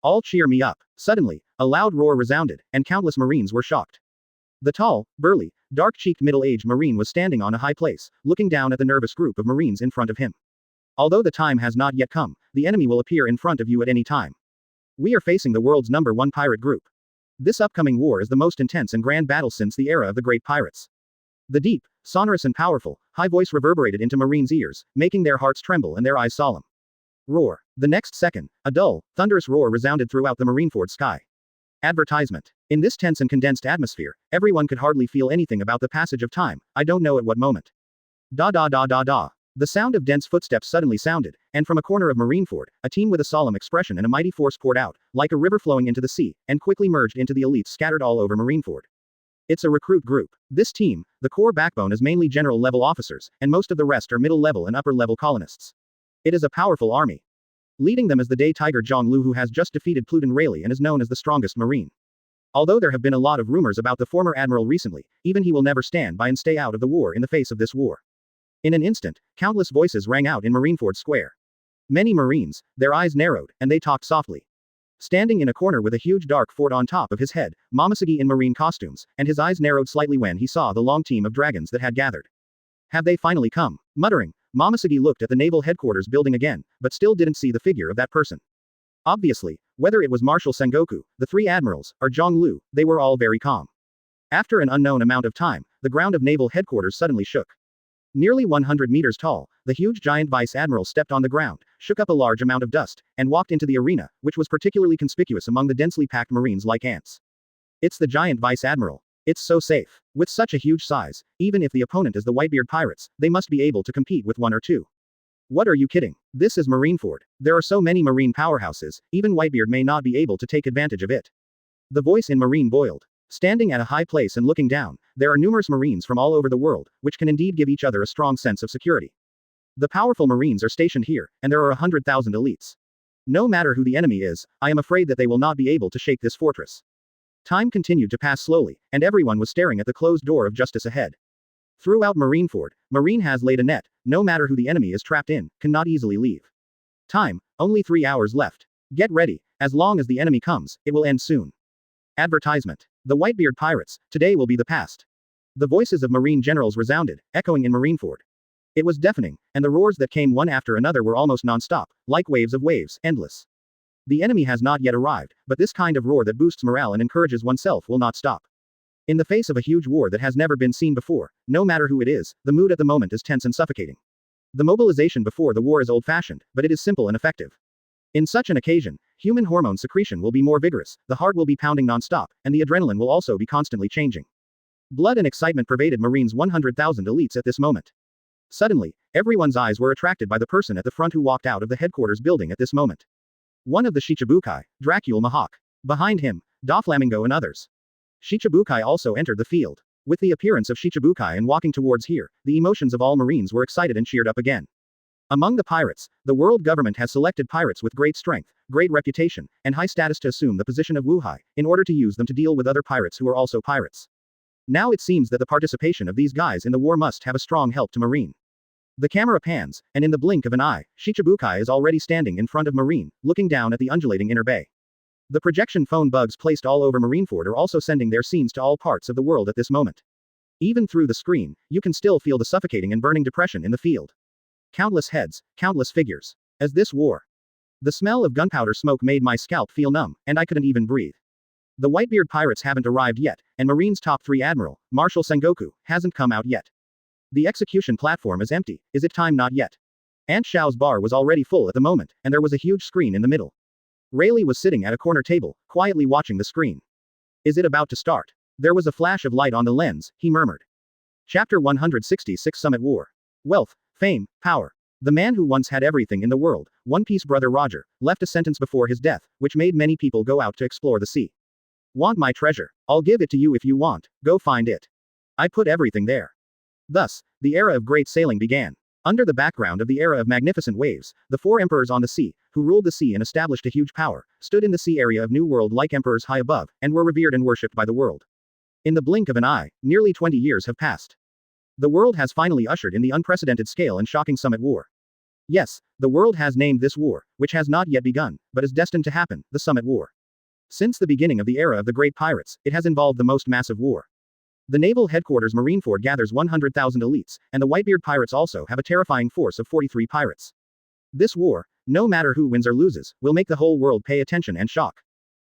All cheer me up. Suddenly, a loud roar resounded, and countless Marines were shocked. The tall, burly, dark-cheeked middle-aged Marine was standing on a high place, looking down at the nervous group of Marines in front of him. Although the time has not yet come, the enemy will appear in front of you at any time. We are facing the world's #1 pirate group. This upcoming war is the most intense and grand battle since the era of the great pirates. The deep, sonorous and powerful, high voice reverberated into Marines' ears, making their hearts tremble and their eyes solemn. Roar. The next second, a dull, thunderous roar resounded throughout the Marineford sky. Advertisement. In this tense and condensed atmosphere, everyone could hardly feel anything about the passage of time, I don't know at what moment. Da da da da da. The sound of dense footsteps suddenly sounded, and from a corner of Marineford, a team with a solemn expression and a mighty force poured out, like a river flowing into the sea, and quickly merged into the elites scattered all over Marineford. It's a recruit group. This team, the core backbone is mainly general-level officers, and most of the rest are middle-level and upper-level colonists. It is a powerful army. Leading them is the Day Tiger Zhonglu, who has just defeated Pluton Rayleigh and is known as the strongest Marine. Although there have been a lot of rumors about the former admiral recently, even he will never stand by and stay out of the war in the face of this war. In an instant, countless voices rang out in Marineford Square. Many Marines, their eyes narrowed, and they talked softly. Standing in a corner with a huge dark fort on top of his head, Momosuke in marine costumes, and his eyes narrowed slightly when he saw the long team of dragons that had gathered. Have they finally come? Muttering, Momosuke looked at the naval headquarters building again, but still didn't see the figure of that person. Obviously, whether it was Marshal Sengoku, the three admirals, or Zhonglu, they were all very calm. After an unknown amount of time, the ground of naval headquarters suddenly shook. Nearly 100 meters tall, the huge giant vice admiral stepped on the ground, shook up a large amount of dust, and walked into the arena, which was particularly conspicuous among the densely packed marines like ants. It's the giant vice admiral. It's so safe. With such a huge size, even if the opponent is the Whitebeard Pirates, they must be able to compete with one or two. What are you kidding? This is Marineford. There are so many marine powerhouses, even Whitebeard may not be able to take advantage of it. The voice in Marine boiled. Standing at a high place and looking down, there are numerous Marines from all over the world, which can indeed give each other a strong sense of security. The powerful Marines are stationed here, and there are 100,000 elites. No matter who the enemy is, I am afraid that they will not be able to shake this fortress. Time continued to pass slowly, and everyone was staring at the closed door of justice ahead. Throughout Marineford, Marine has laid a net, no matter who the enemy is trapped in, cannot easily leave. Time, only 3 hours left. Get ready, as long as the enemy comes, it will end soon. Advertisement. The Whitebeard Pirates, today will be the past. The voices of Marine generals resounded, echoing in Marineford. It was deafening, and the roars that came one after another were almost non-stop, like waves of waves, endless. The enemy has not yet arrived, but this kind of roar that boosts morale and encourages oneself will not stop. In the face of a huge war that has never been seen before, no matter who it is, the mood at the moment is tense and suffocating. The mobilization before the war is old-fashioned, but it is simple and effective. In such an occasion, human hormone secretion will be more vigorous, the heart will be pounding non-stop, and the adrenaline will also be constantly changing. Blood and excitement pervaded Marines' 100,000 elites at this moment. Suddenly, everyone's eyes were attracted by the person at the front who walked out of the headquarters building at this moment. One of the Shichibukai, Dracule Mahawk. Behind him, Doflamingo and others. Shichibukai also entered the field. With the appearance of Shichibukai and walking towards here, the emotions of all Marines were excited and cheered up again. Among the pirates, the world government has selected pirates with great strength, great reputation, and high status to assume the position of Wuhai, in order to use them to deal with other pirates who are also pirates. Now it seems that the participation of these guys in the war must have a strong help to Marine. The camera pans, and in the blink of an eye, Shichibukai is already standing in front of Marine, looking down at the undulating inner bay. The projection phone bugs placed all over Marineford are also sending their scenes to all parts of the world at this moment. Even through the screen, you can still feel the suffocating and burning depression in the field. Countless heads, countless figures. As this war. The smell of gunpowder smoke made my scalp feel numb, and I couldn't even breathe. The Whitebeard Pirates haven't arrived yet, and Marine's top 3 admiral, Marshal Sengoku, hasn't come out yet. The execution platform is empty. Is it time? Not yet. Aunt Xiao's bar was already full at the moment, and there was a huge screen in the middle. Rayleigh was sitting at a corner table, quietly watching the screen. Is it about to start? There was a flash of light on the lens, he murmured. Chapter 166 Summit War. Wealth, fame, power. The man who once had everything in the world, One Piece brother Roger, left a sentence before his death, which made many people go out to explore the sea. Want my treasure? I'll give it to you if you want, go find it. I put everything there. Thus, the era of great sailing began. Under the background of the era of magnificent waves, the 4 emperors on the sea, who ruled the sea and established a huge power, stood in the sea area of New World like emperors high above, and were revered and worshipped by the world. In the blink of an eye, nearly 20 years have passed. The world has finally ushered in the unprecedented scale and shocking Summit War. Yes, the world has named this war, which has not yet begun, but is destined to happen, the Summit War. Since the beginning of the era of the great pirates, it has involved the most massive war. The naval headquarters Marineford gathers 100,000 elites, and the Whitebeard Pirates also have a terrifying force of 43 pirates. This war, no matter who wins or loses, will make the whole world pay attention and shock.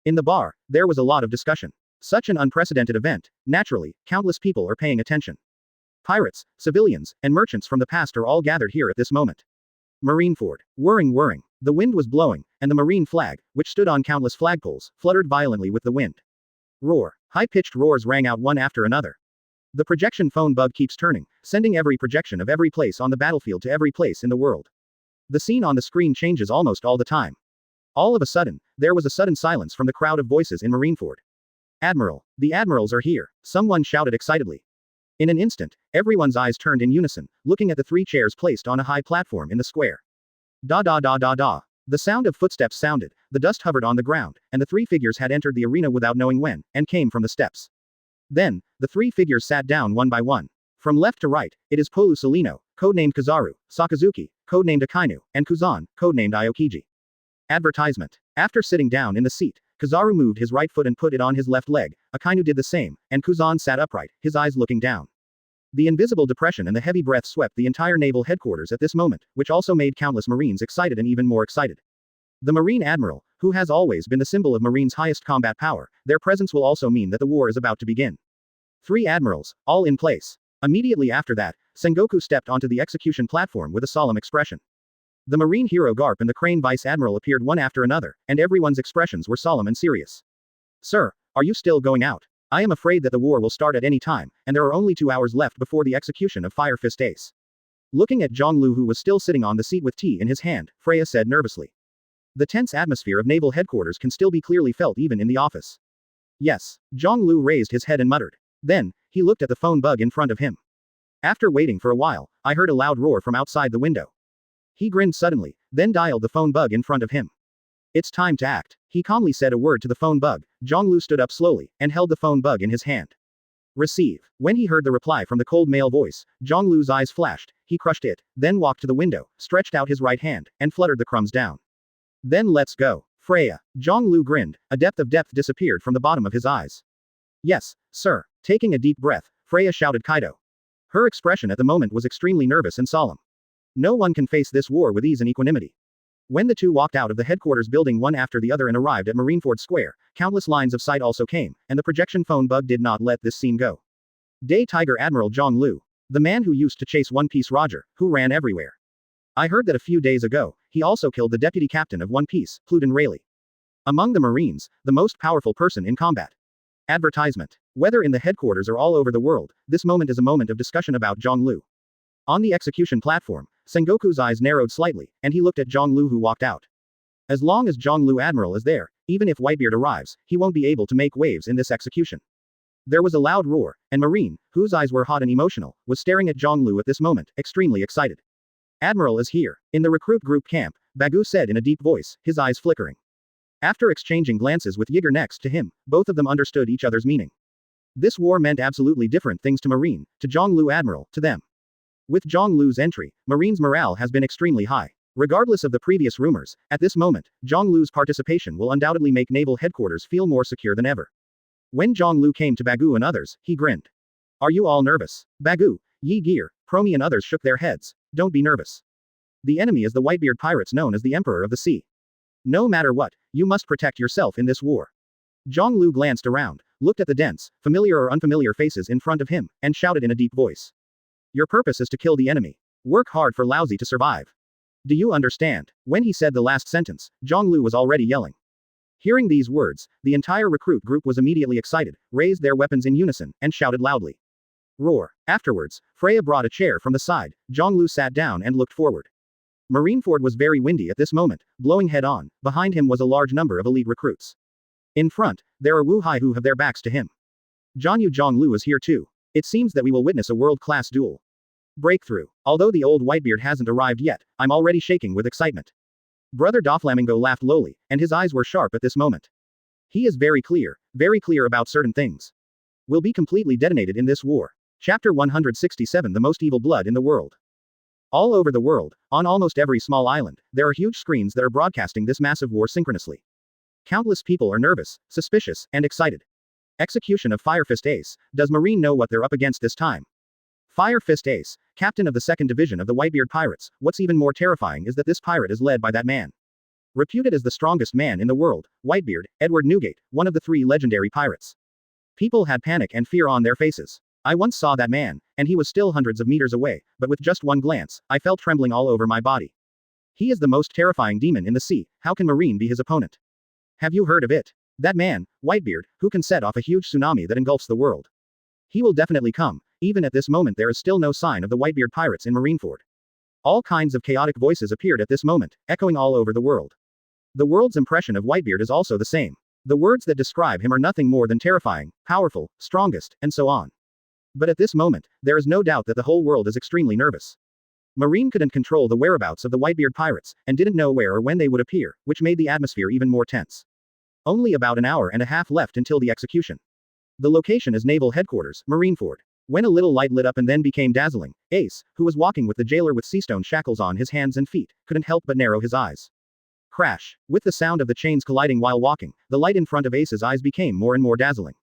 In the bar, there was a lot of discussion. Such an unprecedented event, naturally, countless people are paying attention. Pirates, civilians, and merchants from the past are all gathered here at this moment. Marineford. Whirring. The wind was blowing, and the marine flag, which stood on countless flagpoles, fluttered violently with the wind. Roar. High-pitched roars rang out one after another. The projection phone bug keeps turning, sending every projection of every place on the battlefield to every place in the world. The scene on the screen changes almost all the time. All of a sudden, there was a sudden silence from the crowd of voices in Marineford. Admiral. The admirals are here, someone shouted excitedly. In an instant, everyone's eyes turned in unison, looking at the 3 chairs placed on a high platform in the square. Da da da da da. The sound of footsteps sounded, the dust hovered on the ground, and the 3 figures had entered the arena without knowing when, and came from the steps. Then, the 3 figures sat down one by one. From left to right, it is Polu Salino, codenamed Kizaru, Sakazuki, codenamed Akainu, and Kuzan, codenamed Aokiji. Advertisement. After sitting down in the seat, Kizaru moved his right foot and put it on his left leg, Akainu did the same, and Kuzan sat upright, his eyes looking down. The invisible depression and the heavy breath swept the entire naval headquarters at this moment, which also made countless Marines excited and even more excited. The Marine Admiral, who has always been the symbol of Marines' highest combat power, their presence will also mean that the war is about to begin. 3 admirals, all in place. Immediately after that, Sengoku stepped onto the execution platform with a solemn expression. The Marine hero Garp and the Crane Vice Admiral appeared one after another, and everyone's expressions were solemn and serious. Sir, are you still going out? I am afraid that the war will start at any time, and there are only 2 hours left before the execution of Fire Fist Ace. Looking at Zhonglu, who was still sitting on the seat with tea in his hand, Freya said nervously. The tense atmosphere of naval headquarters can still be clearly felt even in the office. Yes. Zhonglu raised his head and muttered. Then, he looked at the phone bug in front of him. After waiting for a while, I heard a loud roar from outside the window. He grinned suddenly, then dialed the phone bug in front of him. It's time to act. He calmly said a word to the phone bug. Zhonglu stood up slowly, and held the phone bug in his hand. Receive. When he heard the reply from the cold male voice, Zhonglu's eyes flashed, he crushed it, then walked to the window, stretched out his right hand, and fluttered the crumbs down. Then let's go. Freya. Zhonglu grinned, a depth of depth disappeared from the bottom of his eyes. Yes, sir. Taking a deep breath, Freya shouted Kaido. Her expression at the moment was extremely nervous and solemn. No one can face this war with ease and equanimity. When the two walked out of the headquarters building one after the other and arrived at Marineford Square, countless lines of sight also came, and the projection phone bug did not let this scene go. Day Tiger Admiral Zhonglu. The man who used to chase One Piece Roger, who ran everywhere. I heard that a few days ago, he also killed the deputy captain of One Piece, Pluten Rayleigh. Among the Marines, the most powerful person in combat. Advertisement. Whether in the headquarters or all over the world, this moment is a moment of discussion about Zhonglu. On the execution platform, Sengoku's eyes narrowed slightly, and he looked at Zhonglu, who walked out. As long as Zhonglu Admiral is there, even if Whitebeard arrives, he won't be able to make waves in this execution. There was a loud roar, and Marine, whose eyes were hot and emotional, was staring at Zhonglu at this moment, extremely excited. Admiral is here. In the recruit group camp, Bagu said in a deep voice, his eyes flickering. After exchanging glances with Yiger next to him, both of them understood each other's meaning. This war meant absolutely different things to Marine, to Zhonglu Admiral, to them. With Zhonglu's entry, Marine's morale has been extremely high. Regardless of the previous rumors, at this moment, Zhonglu's participation will undoubtedly make naval headquarters feel more secure than ever. When Zhonglu came to Bagu and others, he grinned. Are you all nervous? Bagu, Yi Gear, Promi and others shook their heads. Don't be nervous. The enemy is the Whitebeard Pirates, known as the Emperor of the Sea. No matter what, you must protect yourself in this war. Zhonglu glanced around, looked at the dense, familiar or unfamiliar faces in front of him, and shouted in a deep voice. Your purpose is to kill the enemy. Work hard for Lousy to survive. Do you understand? When he said the last sentence, Zhonglu was already yelling. Hearing these words, the entire recruit group was immediately excited, raised their weapons in unison, and shouted loudly. Roar. Afterwards, Freya brought a chair from the side, Zhonglu sat down and looked forward. Marineford was very windy at this moment, blowing head on, behind him was a large number of elite recruits. In front, there are Wu Hai who have their backs to him. Zhongyu Zhonglu is here too. It seems that we will witness a world-class duel. Breakthrough. Although the old Whitebeard hasn't arrived yet, I'm already shaking with excitement. Brother Doflamingo laughed lowly, and his eyes were sharp at this moment. He is very clear about certain things. Will be completely detonated in this war. Chapter 167 The Most Evil Blood in the World. All over the world, on almost every small island, there are huge screens that are broadcasting this massive war synchronously. Countless people are nervous, suspicious, and excited. Execution of Fire Fist Ace. Does Marine know what they're up against this time? Fire Fist Ace, captain of the 2nd Division of the Whitebeard Pirates. What's even more terrifying is that this pirate is led by that man. Reputed as the strongest man in the world, Whitebeard, Edward Newgate, one of the 3 legendary pirates. People had panic and fear on their faces. I once saw that man, and he was still hundreds of meters away, but with just one glance, I felt trembling all over my body. He is the most terrifying demon in the sea. How can Marine be his opponent? Have you heard of it? That man, Whitebeard, who can set off a huge tsunami that engulfs the world. He will definitely come. Even at this moment there is still no sign of the Whitebeard Pirates in Marineford. All kinds of chaotic voices appeared at this moment, echoing all over the world. The world's impression of Whitebeard is also the same. The words that describe him are nothing more than terrifying, powerful, strongest, and so on. But at this moment, there is no doubt that the whole world is extremely nervous. Marine couldn't control the whereabouts of the Whitebeard Pirates, and didn't know where or when they would appear, which made the atmosphere even more tense. Only about an hour and a half left until the execution. The location is Naval Headquarters, Marineford. When a little light lit up and then became dazzling, Ace, who was walking with the jailer with seastone shackles on his hands and feet, couldn't help but narrow his eyes. Crash! With the sound of the chains colliding while walking, the light in front of Ace's eyes became more and more dazzling.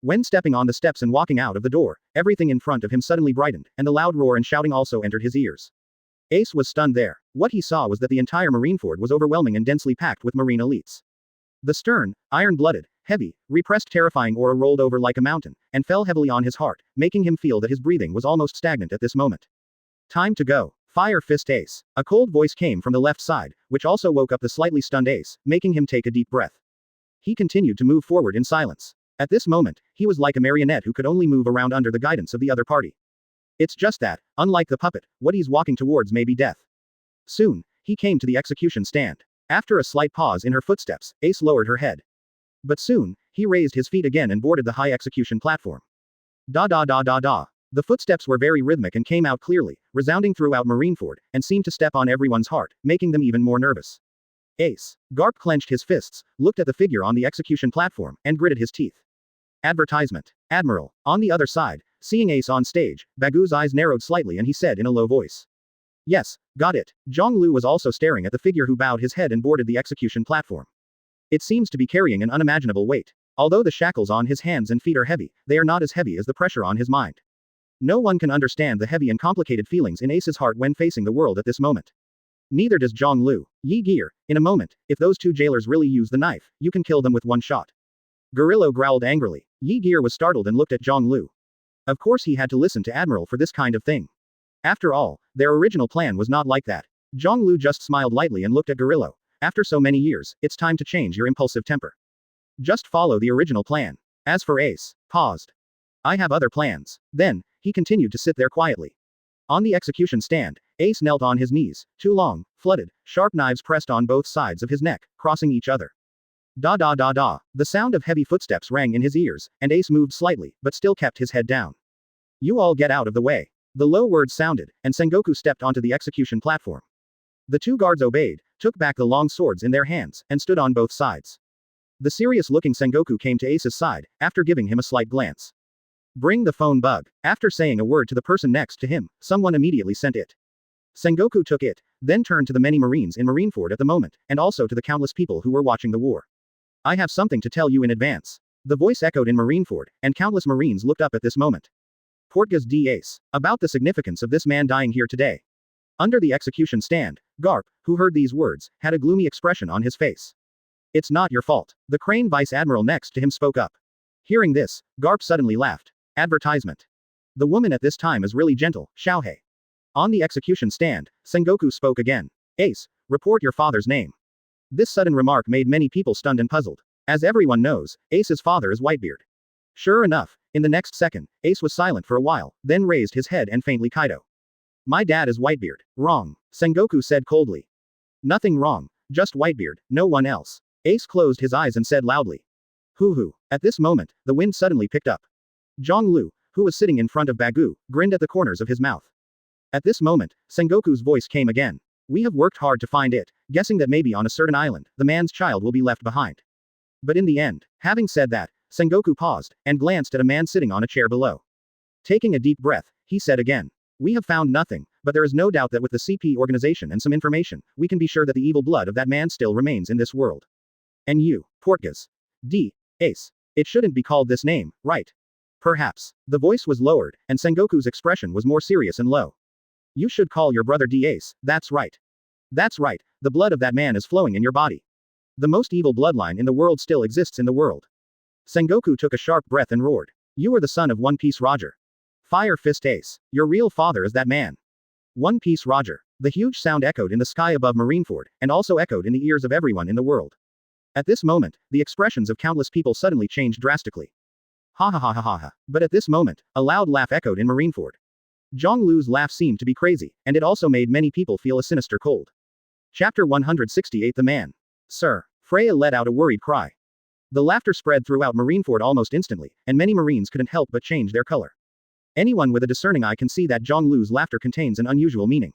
When stepping on the steps and walking out of the door, everything in front of him suddenly brightened, and the loud roar and shouting also entered his ears. Ace was stunned there. What he saw was that the entire Marineford was overwhelming and densely packed with marine elites. The stern, iron-blooded, heavy, repressed terrifying aura rolled over like a mountain, and fell heavily on his heart, making him feel that his breathing was almost stagnant at this moment. Time to go. Fire Fist Ace. A cold voice came from the left side, which also woke up the slightly stunned Ace, making him take a deep breath. He continued to move forward in silence. At this moment, he was like a marionette who could only move around under the guidance of the other party. It's just that, unlike the puppet, what he's walking towards may be death. Soon, he came to the execution stand. After a slight pause in her footsteps, Ace lowered her head. But soon, he raised his feet again and boarded the high execution platform. Da da da da da. The footsteps were very rhythmic and came out clearly, resounding throughout Marineford, and seemed to step on everyone's heart, making them even more nervous. Ace. Garp clenched his fists, looked at the figure on the execution platform, and gritted his teeth. Advertisement. Admiral. On the other side, seeing Ace on stage, Bagu's eyes narrowed slightly and he said in a low voice. Yes, got it. Zhonglu was also staring at the figure who bowed his head and boarded the execution platform. It seems to be carrying an unimaginable weight. Although the shackles on his hands and feet are heavy, they are not as heavy as the pressure on his mind. No one can understand the heavy and complicated feelings in Ace's heart when facing the world at this moment. Neither does Zhonglu. Yi Gear, in a moment, if those two jailers really use the knife, you can kill them with one shot. Gorillo growled angrily. Yi Gear was startled and looked at Zhonglu. Of course he had to listen to Admiral for this kind of thing. After all, their original plan was not like that. Zhonglu just smiled lightly and looked at Gorillo. After so many years, it's time to change your impulsive temper. Just follow the original plan. As for Ace, paused. I have other plans. Then, he continued to sit there quietly. On the execution stand, Ace knelt on his knees, two long, flooded, sharp knives pressed on both sides of his neck, crossing each other. Da da da da. The sound of heavy footsteps rang in his ears, and Ace moved slightly, but still kept his head down. You all get out of the way. The low words sounded, and Sengoku stepped onto the execution platform. The two guards obeyed, took back the long swords in their hands, and stood on both sides. The serious-looking Sengoku came to Ace's side, after giving him a slight glance. Bring the phone bug. After saying a word to the person next to him, someone immediately sent it. Sengoku took it, then turned to the many Marines in Marineford at the moment, and also to the countless people who were watching the war. I have something to tell you in advance. The voice echoed in Marineford, and countless Marines looked up at this moment. Portgas D. Ace. About the significance of this man dying here today. Under the execution stand, Garp, who heard these words, had a gloomy expression on his face. It's not your fault. The Crane Vice Admiral next to him spoke up. Hearing this, Garp suddenly laughed. Advertisement. The woman at this time is really gentle, Xiaohei. On the execution stand, Sengoku spoke again. Ace, report your father's name. This sudden remark made many people stunned and puzzled. As everyone knows, Ace's father is Whitebeard. Sure enough, in the next second, Ace was silent for a while, then raised his head and faintly Kaido. My dad is Whitebeard. Wrong. Sengoku said coldly. Nothing wrong, just Whitebeard, no one else. Ace closed his eyes and said loudly. Hoo-hoo. At this moment, the wind suddenly picked up. Zhonglu, who was sitting in front of Bagu, grinned at the corners of his mouth. At this moment, Sengoku's voice came again. We have worked hard to find it, guessing that maybe on a certain island, the man's child will be left behind. But in the end, having said that, Sengoku paused, and glanced at a man sitting on a chair below. Taking a deep breath, he said again. We have found nothing, but there is no doubt that with the CP organization and some information, we can be sure that the evil blood of that man still remains in this world. And you, Portgas. D. Ace. It shouldn't be called this name, right? Perhaps. The voice was lowered, and Sengoku's expression was more serious and low. You should call your brother D. Ace, that's right. That's right, the blood of that man is flowing in your body. The most evil bloodline in the world still exists in the world. Sengoku took a sharp breath and roared. You are the son of One Piece Roger. Fire Fist Ace. Your real father is that man. One Piece Roger. The huge sound echoed in the sky above Marineford, and also echoed in the ears of everyone in the world. At this moment, the expressions of countless people suddenly changed drastically. Ha ha ha ha ha ha. But at this moment, a loud laugh echoed in Marineford. Zhonglu's laugh seemed to be crazy, and it also made many people feel a sinister cold. Chapter 168 The Man. Sir. Freya let out a worried cry. The laughter spread throughout Marineford almost instantly, and many Marines couldn't help but change their color. Anyone with a discerning eye can see that Zhonglu's laughter contains an unusual meaning.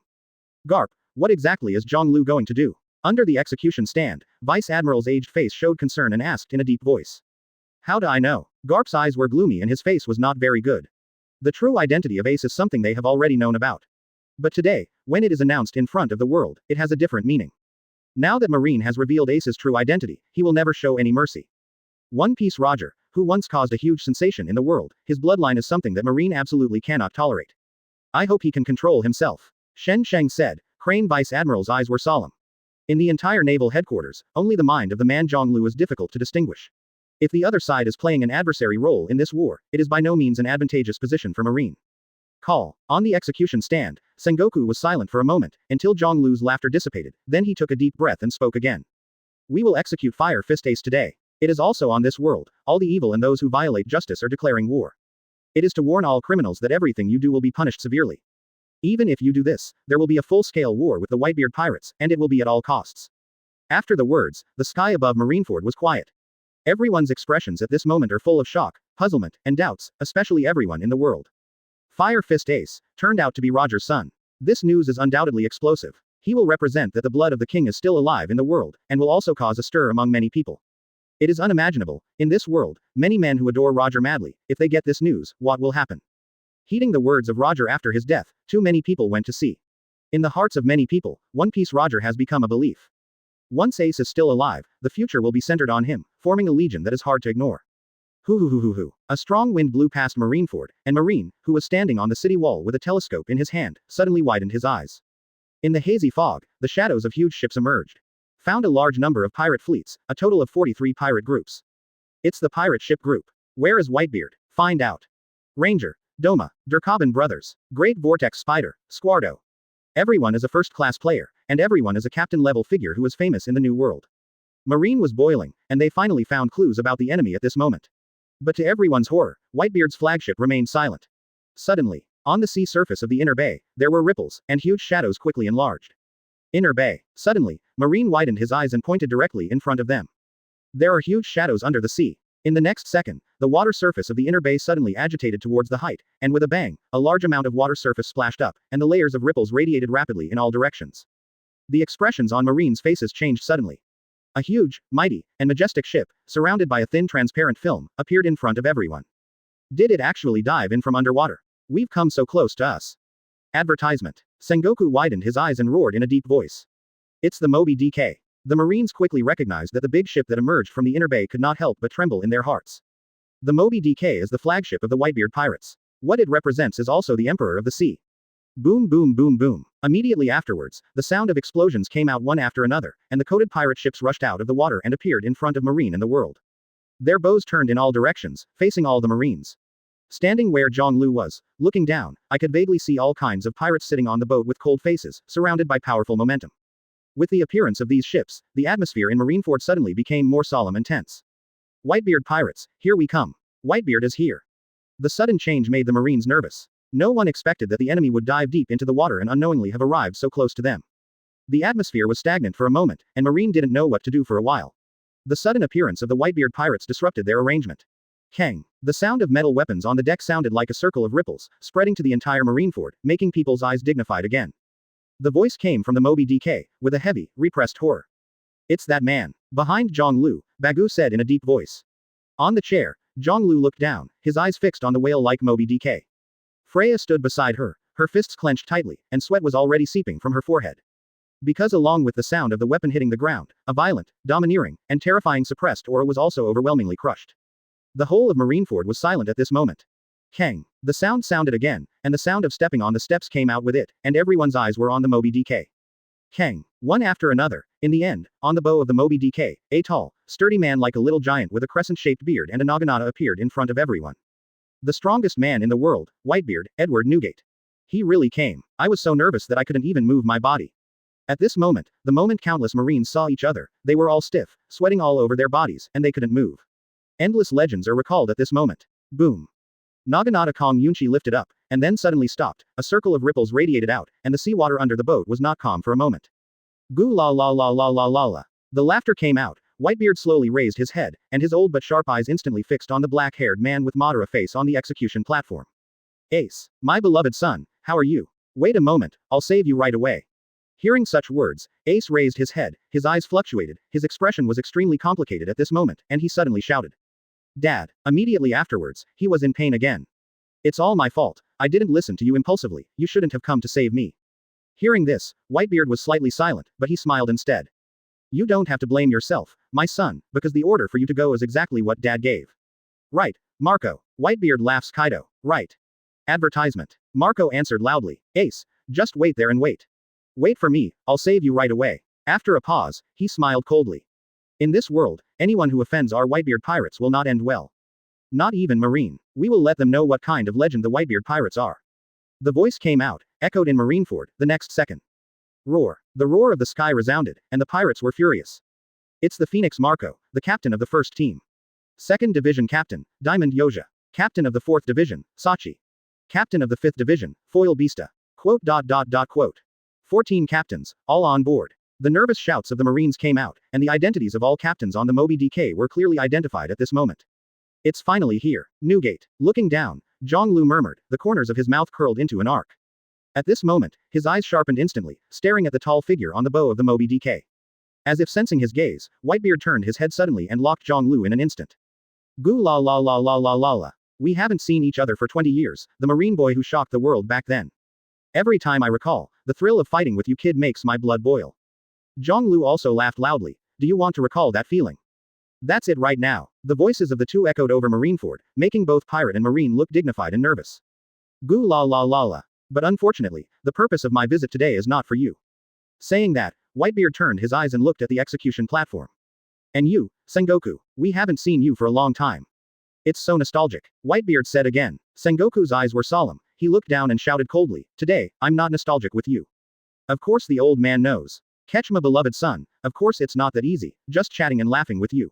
Garp, what exactly is Zhonglu going to do? Under the execution stand, Vice Admiral's aged face showed concern and asked in a deep voice. How do I know? Garp's eyes were gloomy and his face was not very good. The true identity of Ace is something they have already known about. But today, when it is announced in front of the world, it has a different meaning. Now that Marine has revealed Ace's true identity, he will never show any mercy. One Piece Roger, who once caused a huge sensation in the world, his bloodline is something that Marine absolutely cannot tolerate. I hope he can control himself. Shen Sheng said. Crane Vice Admiral's eyes were solemn. In the entire naval headquarters, only the mind of the man Zhonglu is difficult to distinguish. If the other side is playing an adversary role in this war, it is by no means an advantageous position for Marine. Call. On the execution stand, Sengoku was silent for a moment, until Zhonglu's laughter dissipated, then he took a deep breath and spoke again. We will execute Fire Fist Ace today. It is also on this world, all the evil and those who violate justice are declaring war. It is to warn all criminals that everything you do will be punished severely. Even if you do this, there will be a full-scale war with the Whitebeard Pirates, and it will be at all costs. After the words, the sky above Marineford was quiet. Everyone's expressions at this moment are full of shock, puzzlement, and doubts, especially everyone in the world. Fire Fist Ace turned out to be Roger's son. This news is undoubtedly explosive. He will represent that the blood of the king is still alive in the world, and will also cause a stir among many people. It is unimaginable, in this world, many men who adore Roger madly, if they get this news, what will happen? Heeding the words of Roger after his death, too many people went to see. In the hearts of many people, One Piece Roger has become a belief. Once Ace is still alive, the future will be centered on him, forming a legion that is hard to ignore. Hoo. A strong wind blew past Marineford, and Marine, who was standing on the city wall with a telescope in his hand, suddenly widened his eyes. In the hazy fog, the shadows of huge ships emerged. Found a large number of pirate fleets, a total of 43 pirate groups. It's the pirate ship group. Where is Whitebeard? Find out. Ranger. Doma, Durkabin Brothers, Great Vortex Spider, Squardo. Everyone is a first-class player, and everyone is a captain-level figure who is famous in the New World. Marine was boiling, and they finally found clues about the enemy at this moment. But to everyone's horror, Whitebeard's flagship remained silent. Suddenly, on the sea surface of the inner bay, there were ripples, and huge shadows quickly enlarged. Inner bay. Suddenly, Marine widened his eyes and pointed directly in front of them. There are huge shadows under the sea. In the next second, the water surface of the inner bay suddenly agitated towards the height, and with a bang, a large amount of water surface splashed up, and the layers of ripples radiated rapidly in all directions. The expressions on Marine's faces changed suddenly. A huge, mighty, and majestic ship, surrounded by a thin transparent film, appeared in front of everyone. Did it actually dive in from underwater? We've come so close to us. Advertisement. Sengoku widened his eyes and roared in a deep voice. It's the Moby DK. The Marines quickly recognized that the big ship that emerged from the inner bay could not help but tremble in their hearts. The Moby DK is the flagship of the Whitebeard Pirates. What it represents is also the Emperor of the Sea. Boom boom boom boom. Immediately afterwards, the sound of explosions came out one after another, and the coated pirate ships rushed out of the water and appeared in front of Marine and the world. Their bows turned in all directions, facing all the Marines. Standing where Zhonglu was, looking down, I could vaguely see all kinds of pirates sitting on the boat with cold faces, surrounded by powerful momentum. With the appearance of these ships, the atmosphere in Marineford suddenly became more solemn and tense. Whitebeard Pirates, here we come. Whitebeard is here. The sudden change made the Marines nervous. No one expected that the enemy would dive deep into the water and unknowingly have arrived so close to them. The atmosphere was stagnant for a moment, and Marine didn't know what to do for a while. The sudden appearance of the Whitebeard Pirates disrupted their arrangement. Kang. The sound of metal weapons on the deck sounded like a circle of ripples, spreading to the entire Marineford, making people's eyes dignified again. The voice came from the Moby DK, with a heavy, repressed horror. It's that man. Behind Zhonglu, Bagu said in a deep voice. On the chair, Zhonglu looked down, his eyes fixed on the whale-like Moby DK. Freya stood beside her, her fists clenched tightly, and sweat was already seeping from her forehead. Because along with the sound of the weapon hitting the ground, a violent, domineering, and terrifying suppressed aura was also overwhelmingly crushed. The whole of Marineford was silent at this moment. Kang. The sound sounded again, and the sound of stepping on the steps came out with it, and everyone's eyes were on the Moby DK. Kang. One after another. In the end, on the bow of the Moby DK, a tall, sturdy man like a little giant with a crescent-shaped beard and a naginata appeared in front of everyone. The strongest man in the world, Whitebeard, Edward Newgate. He really came. I was so nervous that I couldn't even move my body. At this moment, the moment countless Marines saw each other, they were all stiff, sweating all over their bodies, and they couldn't move. Endless legends are recalled at this moment. Boom. Naginata Kong Yunchi lifted up, and then suddenly stopped, a circle of ripples radiated out, and the seawater under the boat was not calm for a moment. Goo la la la la la la la. The laughter came out. Whitebeard slowly raised his head, and his old but sharp eyes instantly fixed on the black-haired man with Madara face on the execution platform. Ace. My beloved son, how are you? Wait a moment, I'll save you right away. Hearing such words, Ace raised his head, his eyes fluctuated, his expression was extremely complicated at this moment, and he suddenly shouted. Dad. Immediately afterwards, he was in pain again. It's all my fault. I didn't listen to you impulsively. You shouldn't have come to save me. Hearing this, Whitebeard was slightly silent, but he smiled instead. You don't have to blame yourself, my son, because the order for you to go is exactly what Dad gave. Right, Marco. Whitebeard laughs Kaido. Right. Advertisement. Marco answered loudly. Ace, just wait there and wait. Wait for me, I'll save you right away. After a pause, he smiled coldly. In this world, anyone who offends our Whitebeard Pirates will not end well. Not even Marine. We will let them know what kind of legend the Whitebeard Pirates are. The voice came out, echoed in Marineford, the next second. Roar. The roar of the sky resounded, and the pirates were furious. It's the Phoenix Marco, the captain of the first team. 2nd Division Captain, Diamond Yoja. Captain of the 4th Division, Sachi. Captain of the 5th Division, Foil Beasta. Quote. 14 captains, all on board. The nervous shouts of the Marines came out, and the identities of all captains on the Moby DK were clearly identified at this moment. It's finally here. Newgate. Looking down, Zhonglu murmured, the corners of his mouth curled into an arc. At this moment, his eyes sharpened instantly, staring at the tall figure on the bow of the Moby DK. As if sensing his gaze, Whitebeard turned his head suddenly and locked Zhonglu in an instant. Goo la la la la la la la. We haven't seen each other for 20 years, the Marine boy who shocked the world back then. Every time I recall, the thrill of fighting with you kid makes my blood boil. Zhonglu also laughed loudly. Do you want to recall that feeling? That's it right now. The voices of the two echoed over Marineford, making both pirate and Marine look dignified and nervous. Goo la la la la. But unfortunately, the purpose of my visit today is not for you. Saying that, Whitebeard turned his eyes and looked at the execution platform. And you, Sengoku, we haven't seen you for a long time. It's so nostalgic, Whitebeard said again. Sengoku's eyes were solemn, he looked down and shouted coldly, today, I'm not nostalgic with you. Of course the old man knows. Catch my beloved son, of course it's not that easy, just chatting and laughing with you.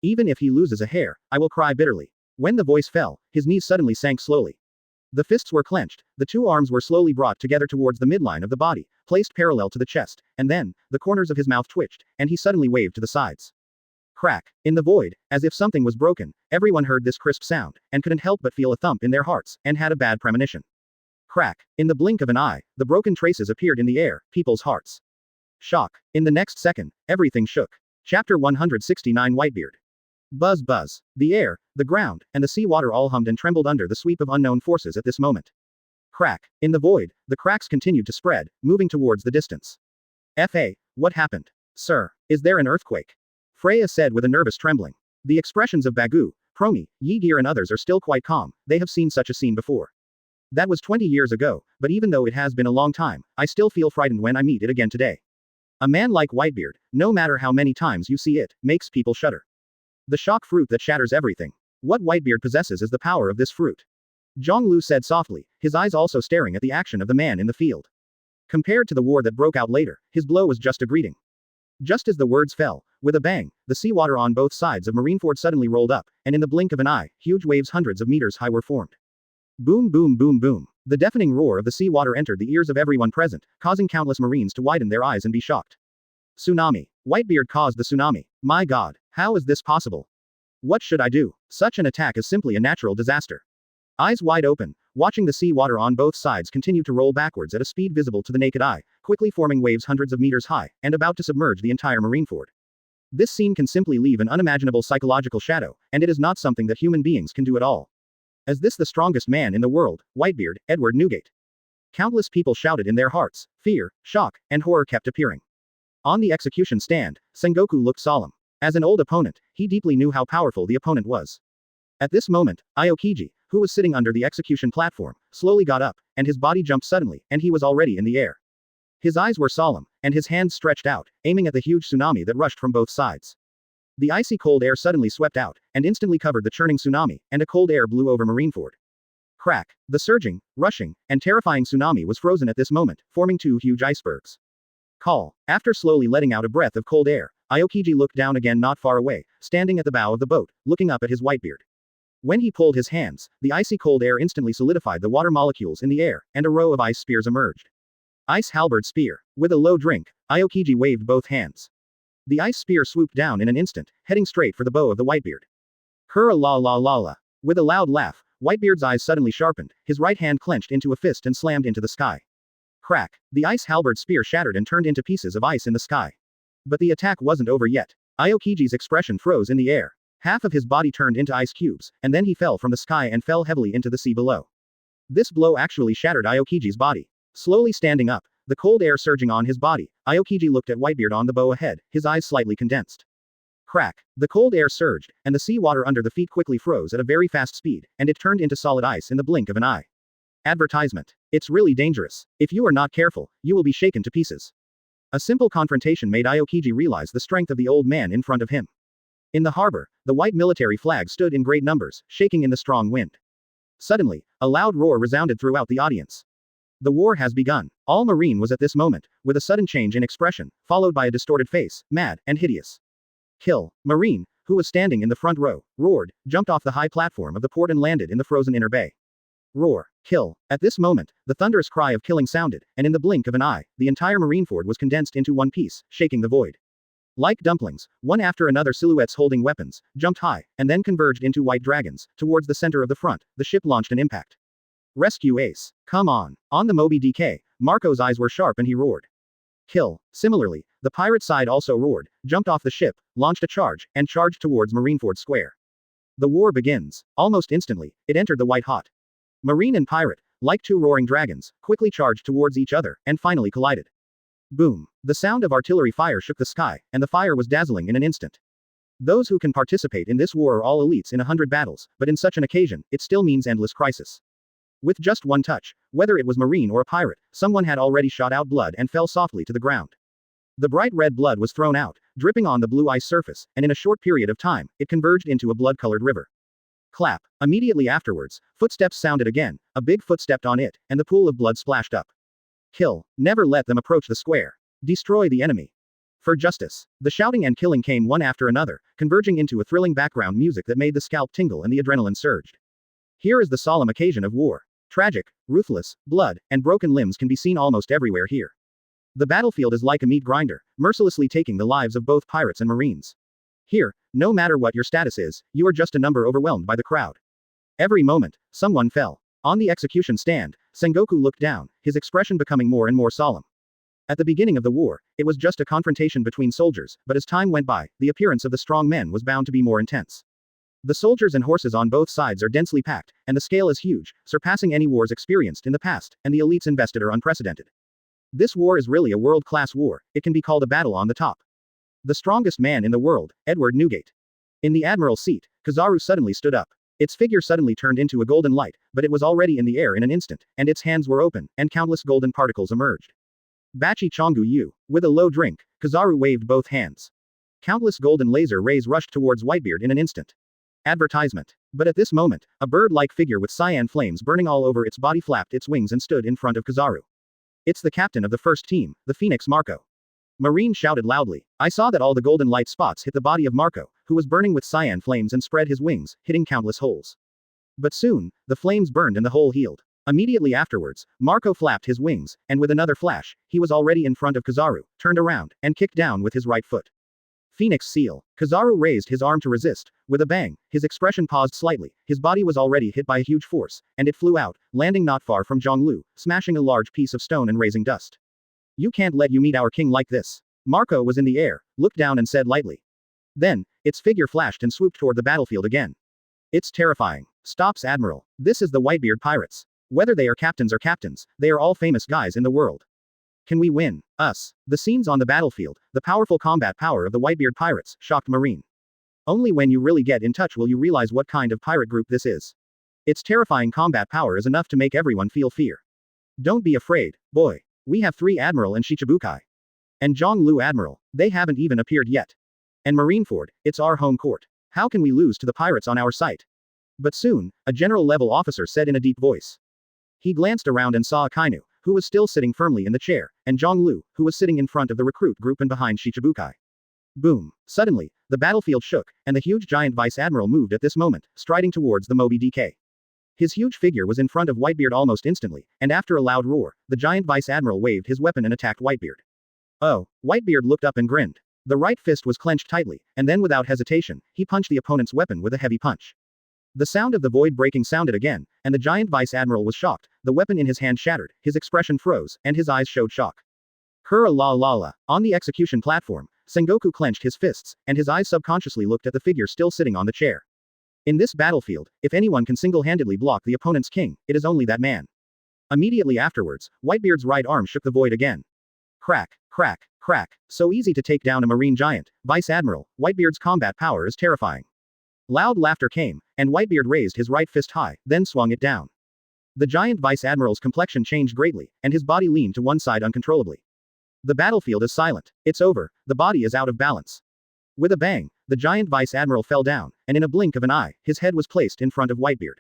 Even if he loses a hair, I will cry bitterly. When the voice fell, his knees suddenly sank slowly. The fists were clenched, the two arms were slowly brought together towards the midline of the body, placed parallel to the chest, and then, the corners of his mouth twitched, and he suddenly waved to the sides. Crack. In the void, as if something was broken, everyone heard this crisp sound, and couldn't help but feel a thump in their hearts, and had a bad premonition. Crack. In the blink of an eye, the broken traces appeared in the air, people's hearts. Shock. In the next second, everything shook. Chapter 169 Whitebeard. Buzz buzz. The air, the ground, and the seawater all hummed and trembled under the sweep of unknown forces at this moment. Crack. In the void, the cracks continued to spread, moving towards the distance. F.A., what happened? Sir, is there an earthquake? Freya said with a nervous trembling. The expressions of Bagu, Promi, Ygir and others are still quite calm, they have seen such a scene before. That was 20 years ago, but even though it has been a long time, I still feel frightened when I meet it again today. A man like Whitebeard, no matter how many times you see it, makes people shudder. The shock fruit that shatters everything. What Whitebeard possesses is the power of this fruit. Zhonglu said softly, his eyes also staring at the action of the man in the field. Compared to the war that broke out later, his blow was just a greeting. Just as the words fell, with a bang, the seawater on both sides of Marineford suddenly rolled up, and in the blink of an eye, huge waves hundreds of meters high were formed. Boom boom boom boom. The deafening roar of the seawater entered the ears of everyone present, causing countless Marines to widen their eyes and be shocked. Tsunami. Whitebeard caused the tsunami. My god, how is this possible? What should I do? Such an attack is simply a natural disaster. Eyes wide open, watching the seawater on both sides continue to roll backwards at a speed visible to the naked eye, quickly forming waves hundreds of meters high, and about to submerge the entire Marineford. This scene can simply leave an unimaginable psychological shadow, and it is not something that human beings can do at all. Is this the strongest man in the world, Whitebeard, Edward Newgate? Countless people shouted in their hearts, fear, shock, and horror kept appearing. On the execution stand, Sengoku looked solemn. As an old opponent, he deeply knew how powerful the opponent was. At this moment, Aokiji, who was sitting under the execution platform, slowly got up, and his body jumped suddenly, and he was already in the air. His eyes were solemn, and his hands stretched out, aiming at the huge tsunami that rushed from both sides. The icy cold air suddenly swept out, and instantly covered the churning tsunami, and a cold air blew over Marineford. Crack. The surging, rushing, and terrifying tsunami was frozen at this moment, forming two huge icebergs. Call. After slowly letting out a breath of cold air, Aokiji looked down again not far away, standing at the bow of the boat, looking up at his Whitebeard. When he pulled his hands, the icy cold air instantly solidified the water molecules in the air, and a row of ice spears emerged. Ice halberd spear. With a low drink, Aokiji waved both hands. The ice spear swooped down in an instant, heading straight for the bow of the Whitebeard. Hurrah la la la la. With a loud laugh, Whitebeard's eyes suddenly sharpened, his right hand clenched into a fist and slammed into the sky. Crack. The ice halberd spear shattered and turned into pieces of ice in the sky. But the attack wasn't over yet. Aokiji's expression froze in the air. Half of his body turned into ice cubes, and then he fell from the sky and fell heavily into the sea below. This blow actually shattered Aokiji's body. Slowly standing up, the cold air surging on his body, Aokiji looked at Whitebeard on the bow ahead, his eyes slightly condensed. Crack. The cold air surged, and the seawater under the feet quickly froze at a very fast speed, and it turned into solid ice in the blink of an eye. Advertisement. It's really dangerous. If you are not careful, you will be shaken to pieces. A simple confrontation made Aokiji realize the strength of the old man in front of him. In the harbor, the white military flag stood in great numbers, shaking in the strong wind. Suddenly, a loud roar resounded throughout the audience. The war has begun. All Marine was at this moment, with a sudden change in expression, followed by a distorted face, mad and hideous. Kill. Marine, who was standing in the front row, roared, jumped off the high platform of the port and landed in the frozen inner bay. Roar. Kill. At this moment, the thunderous cry of killing sounded, and in the blink of an eye, the entire Marineford was condensed into one piece, shaking the void. Like dumplings, one after another silhouettes holding weapons, jumped high, and then converged into white dragons. Towards the center of the front, the ship launched an impact. Rescue Ace. Come on. On the Moby DK, Marco's eyes were sharp and he roared. Kill. Similarly, the pirate side also roared, jumped off the ship, launched a charge, and charged towards Marineford Square. The war begins. Almost instantly, it entered the white hot. Marine and pirate, like two roaring dragons, quickly charged towards each other, and finally collided. Boom. The sound of artillery fire shook the sky, and the fire was dazzling in an instant. Those who can participate in this war are all elites in 100 battles, but in such an occasion, it still means endless crisis. With just one touch, whether it was Marine or a pirate, someone had already shot out blood and fell softly to the ground. The bright red blood was thrown out, dripping on the blue ice surface, and in a short period of time, it converged into a blood-colored river. Clap. Immediately afterwards, footsteps sounded again, a big foot stepped on it, and the pool of blood splashed up. Kill. Never let them approach the square. Destroy the enemy. For justice. The shouting and killing came one after another, converging into a thrilling background music that made the scalp tingle and the adrenaline surged. Here is the solemn occasion of war. Tragic, ruthless, blood, and broken limbs can be seen almost everywhere here. The battlefield is like a meat grinder, mercilessly taking the lives of both pirates and marines. Here, no matter what your status is, you are just a number overwhelmed by the crowd. Every moment, someone fell. On the execution stand, Sengoku looked down, his expression becoming more and more solemn. At the beginning of the war, it was just a confrontation between soldiers, but as time went by, the appearance of the strong men was bound to be more intense. The soldiers and horses on both sides are densely packed, and the scale is huge, surpassing any wars experienced in the past, and the elites invested are unprecedented. This war is really a world-class war, it can be called a battle on the top. The strongest man in the world, Edward Newgate. In the admiral's seat, Kizaru suddenly stood up. Its figure suddenly turned into a golden light, but it was already in the air in an instant, and its hands were open, and countless golden particles emerged. Bachi Chongu Yu. With a low drink, Kizaru waved both hands. Countless golden laser rays rushed towards Whitebeard in an instant. Advertisement. But at this moment, a bird-like figure with cyan flames burning all over its body flapped its wings and stood in front of Kizaru. It's the captain of the first team, the Phoenix Marco. Marine shouted loudly. I saw that all the golden light spots hit the body of Marco, who was burning with cyan flames and spread his wings, hitting countless holes. But soon, the flames burned and the hole healed. Immediately afterwards, Marco flapped his wings, and with another flash, he was already in front of Kizaru, turned around, and kicked down with his right foot. Phoenix Seal. Kizaru raised his arm to resist. With a bang, his expression paused slightly, his body was already hit by a huge force, and it flew out, landing not far from Zhonglu, smashing a large piece of stone and raising dust. You can't let you meet our king like this. Marco was in the air, looked down and said lightly. Then, its figure flashed and swooped toward the battlefield again. It's terrifying. Stops Admiral. This is the Whitebeard Pirates. Whether they are captains or captains, they are all famous guys in the world. Can we win? Us. The scenes on the battlefield, the powerful combat power of the Whitebeard Pirates, shocked Marine. Only when you really get in touch will you realize what kind of pirate group this is. Its terrifying combat power is enough to make everyone feel fear. Don't be afraid, boy. We have 3 Admiral and Shichibukai. And Zhonglu Admiral, they haven't even appeared yet. And Marineford, it's our home court. How can we lose to the pirates on our site? But soon, a general-level officer said in a deep voice. He glanced around and saw Akainu, who was still sitting firmly in the chair, and Zhonglu, who was sitting in front of the recruit group and behind Shichibukai. Boom. Suddenly, the battlefield shook, and the huge giant vice admiral moved at this moment, striding towards the Moby DK. His huge figure was in front of Whitebeard almost instantly, and after a loud roar, the giant vice admiral waved his weapon and attacked Whitebeard. Oh, Whitebeard looked up and grinned. The right fist was clenched tightly, and then without hesitation, he punched the opponent's weapon with a heavy punch. The sound of the void breaking sounded again, and the giant vice admiral was shocked, the weapon in his hand shattered, his expression froze, and his eyes showed shock. Hurrah la la la. On the execution platform, Sengoku clenched his fists, and his eyes subconsciously looked at the figure still sitting on the chair. In this battlefield, if anyone can single-handedly block the opponent's king, it is only that man. Immediately afterwards, Whitebeard's right arm shook the void again. Crack, crack, crack. So easy to take down a marine giant, Vice Admiral. Whitebeard's combat power is terrifying. Loud laughter came, and Whitebeard raised his right fist high, then swung it down. The giant Vice Admiral's complexion changed greatly, and his body leaned to one side uncontrollably. The battlefield is silent. It's over. The body is out of balance. With a bang, the giant Vice Admiral fell down, and in a blink of an eye, his head was placed in front of Whitebeard.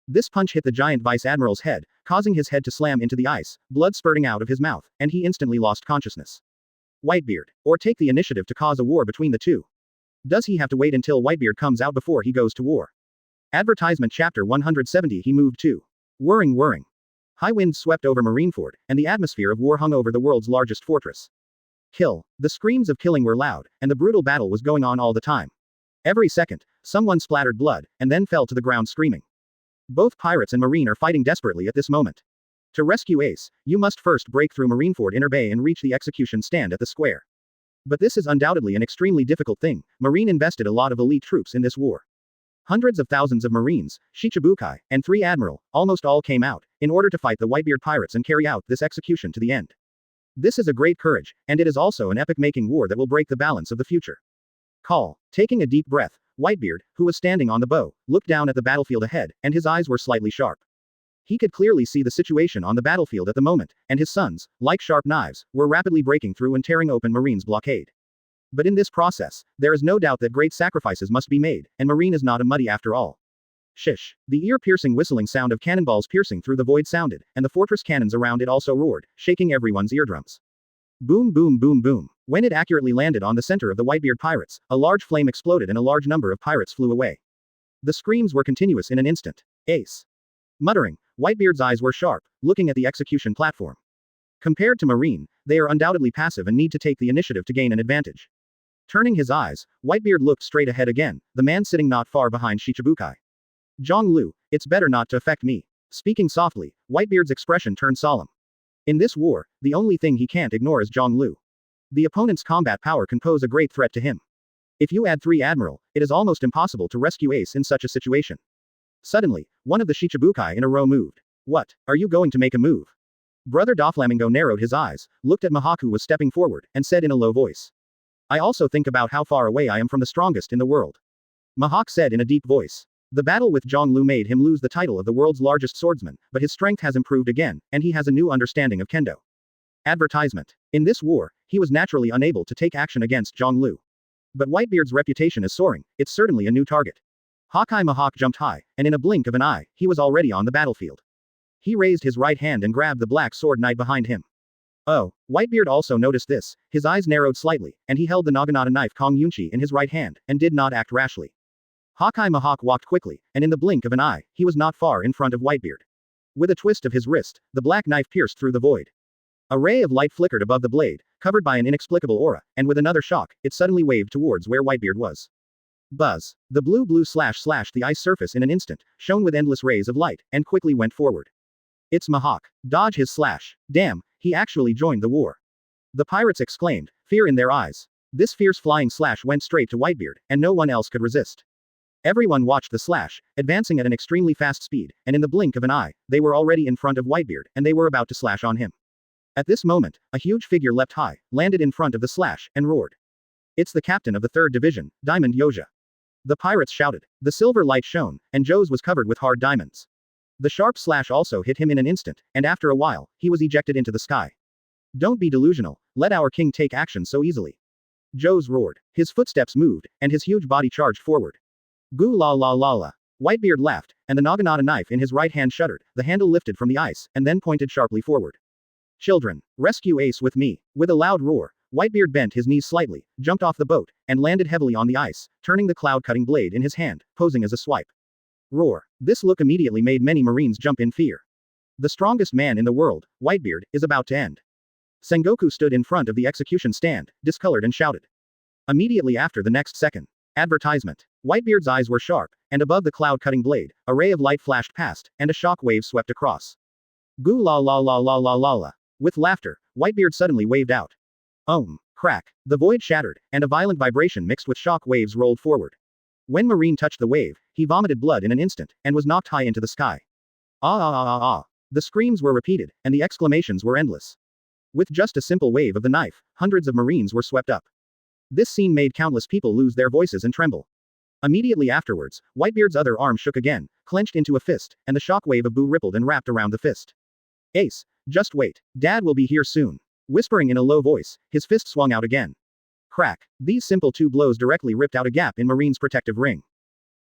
This punch hit the giant Vice Admiral's head, causing his head to slam into the ice, blood spurting out of his mouth, and he instantly lost consciousness. Whitebeard, or take the initiative to cause a war between the two. Does he have to wait until Whitebeard comes out before he goes to war? Advertisement Chapter 170. He moved too. Whirring, whirring. High winds swept over Marineford, and the atmosphere of war hung over the world's largest fortress. Kill. The screams of killing were loud, and the brutal battle was going on all the time. Every second, someone splattered blood, and then fell to the ground screaming. Both pirates and marine are fighting desperately at this moment. To rescue Ace, you must first break through Marineford Inner Bay and reach the execution stand at the square. But this is undoubtedly an extremely difficult thing. Marine invested a lot of elite troops in this war. Hundreds of thousands of Marines, Shichibukai, and 3 Admiral, almost all came out, in order to fight the Whitebeard Pirates and carry out this execution to the end. This is a great courage, and it is also an epic-making war that will break the balance of the future. Call. Taking a deep breath, Whitebeard, who was standing on the bow, looked down at the battlefield ahead, and his eyes were slightly sharp. He could clearly see the situation on the battlefield at the moment, and his sons, like sharp knives, were rapidly breaking through and tearing open Marine's blockade. But in this process, there is no doubt that great sacrifices must be made, and Marine is not a muddy after all. Shish. The ear-piercing whistling sound of cannonballs piercing through the void sounded, and the fortress cannons around it also roared, shaking everyone's eardrums. Boom boom boom boom. When it accurately landed on the center of the Whitebeard Pirates, a large flame exploded and a large number of pirates flew away. The screams were continuous in an instant. Ace. Muttering, Whitebeard's eyes were sharp, looking at the execution platform. Compared to Marine, they are undoubtedly passive and need to take the initiative to gain an advantage. Turning his eyes, Whitebeard looked straight ahead again, the man sitting not far behind Shichibukai. Zhonglu, it's better not to affect me. Speaking softly, Whitebeard's expression turned solemn. In this war, the only thing he can't ignore is Zhonglu. The opponent's combat power can pose a great threat to him. If you add 3 Admiral, it is almost impossible to rescue Ace in such a situation. Suddenly, one of the Shichibukai in a row moved. What, are you going to make a move? Brother Doflamingo narrowed his eyes, looked at Mahawk who was stepping forward, and said in a low voice. I also think about how far away I am from the strongest in the world. Mahawk said in a deep voice. The battle with Zhonglu made him lose the title of the world's largest swordsman, but his strength has improved again, and he has a new understanding of kendo. Advertisement. In this war, he was naturally unable to take action against Zhonglu. But Whitebeard's reputation is soaring, it's certainly a new target. Hawkeye Mahawk jumped high, and in a blink of an eye, he was already on the battlefield. He raised his right hand and grabbed the black sword knight behind him. Oh, Whitebeard also noticed this, his eyes narrowed slightly, and he held the Naginata knife Kong Yunchi in his right hand, and did not act rashly. Hawkeye Mahawk walked quickly, and in the blink of an eye, he was not far in front of Whitebeard. With a twist of his wrist, the black knife pierced through the void. A ray of light flickered above the blade, covered by an inexplicable aura, and with another shock, it suddenly waved towards where Whitebeard was. Buzz. The blue slashed the ice surface in an instant, shone with endless rays of light, and quickly went forward. It's Mahawk. Dodge his slash. Damn, he actually joined the war. The pirates exclaimed, fear in their eyes. This fierce flying slash went straight to Whitebeard, and no one else could resist. Everyone watched the slash, advancing at an extremely fast speed, and in the blink of an eye, they were already in front of Whitebeard, and they were about to slash on him. At this moment, a huge figure leapt high, landed in front of the slash, and roared. It's the captain of the 3rd Division, Diamond Yoja. The pirates shouted. The silver light shone, and Joe's was covered with hard diamonds. The sharp slash also hit him in an instant, and after a while, he was ejected into the sky. Don't be delusional, let our king take action so easily. Joe's roared. His footsteps moved, and his huge body charged forward. Goo la la la la. Whitebeard laughed, and the Naginata knife in his right hand shuddered, the handle lifted from the ice, and then pointed sharply forward. Children, rescue Ace with me. With a loud roar, Whitebeard bent his knees slightly, jumped off the boat, and landed heavily on the ice, turning the cloud-cutting blade in his hand, posing as a swipe. Roar. This look immediately made many Marines jump in fear. The strongest man in the world, Whitebeard, is about to end. Sengoku stood in front of the execution stand, discolored and shouted. Immediately after the next second. Advertisement. Whitebeard's eyes were sharp, and above the cloud-cutting blade, a ray of light flashed past, and a shock wave swept across. Goo la la la la la la la. With laughter, Whitebeard suddenly waved out. Crack. The void shattered, and a violent vibration mixed with shock waves rolled forward. When Marine touched the wave, he vomited blood in an instant, and was knocked high into the sky. Ah ah ah ah ah. The screams were repeated, and the exclamations were endless. With just a simple wave of the knife, hundreds of Marines were swept up. This scene made countless people lose their voices and tremble. Immediately afterwards, Whitebeard's other arm shook again, clenched into a fist, and the shockwave of boo rippled and wrapped around the fist. Ace, just wait. Dad will be here soon. Whispering in a low voice, his fist swung out again. Crack. These simple two blows directly ripped out a gap in Marine's protective ring.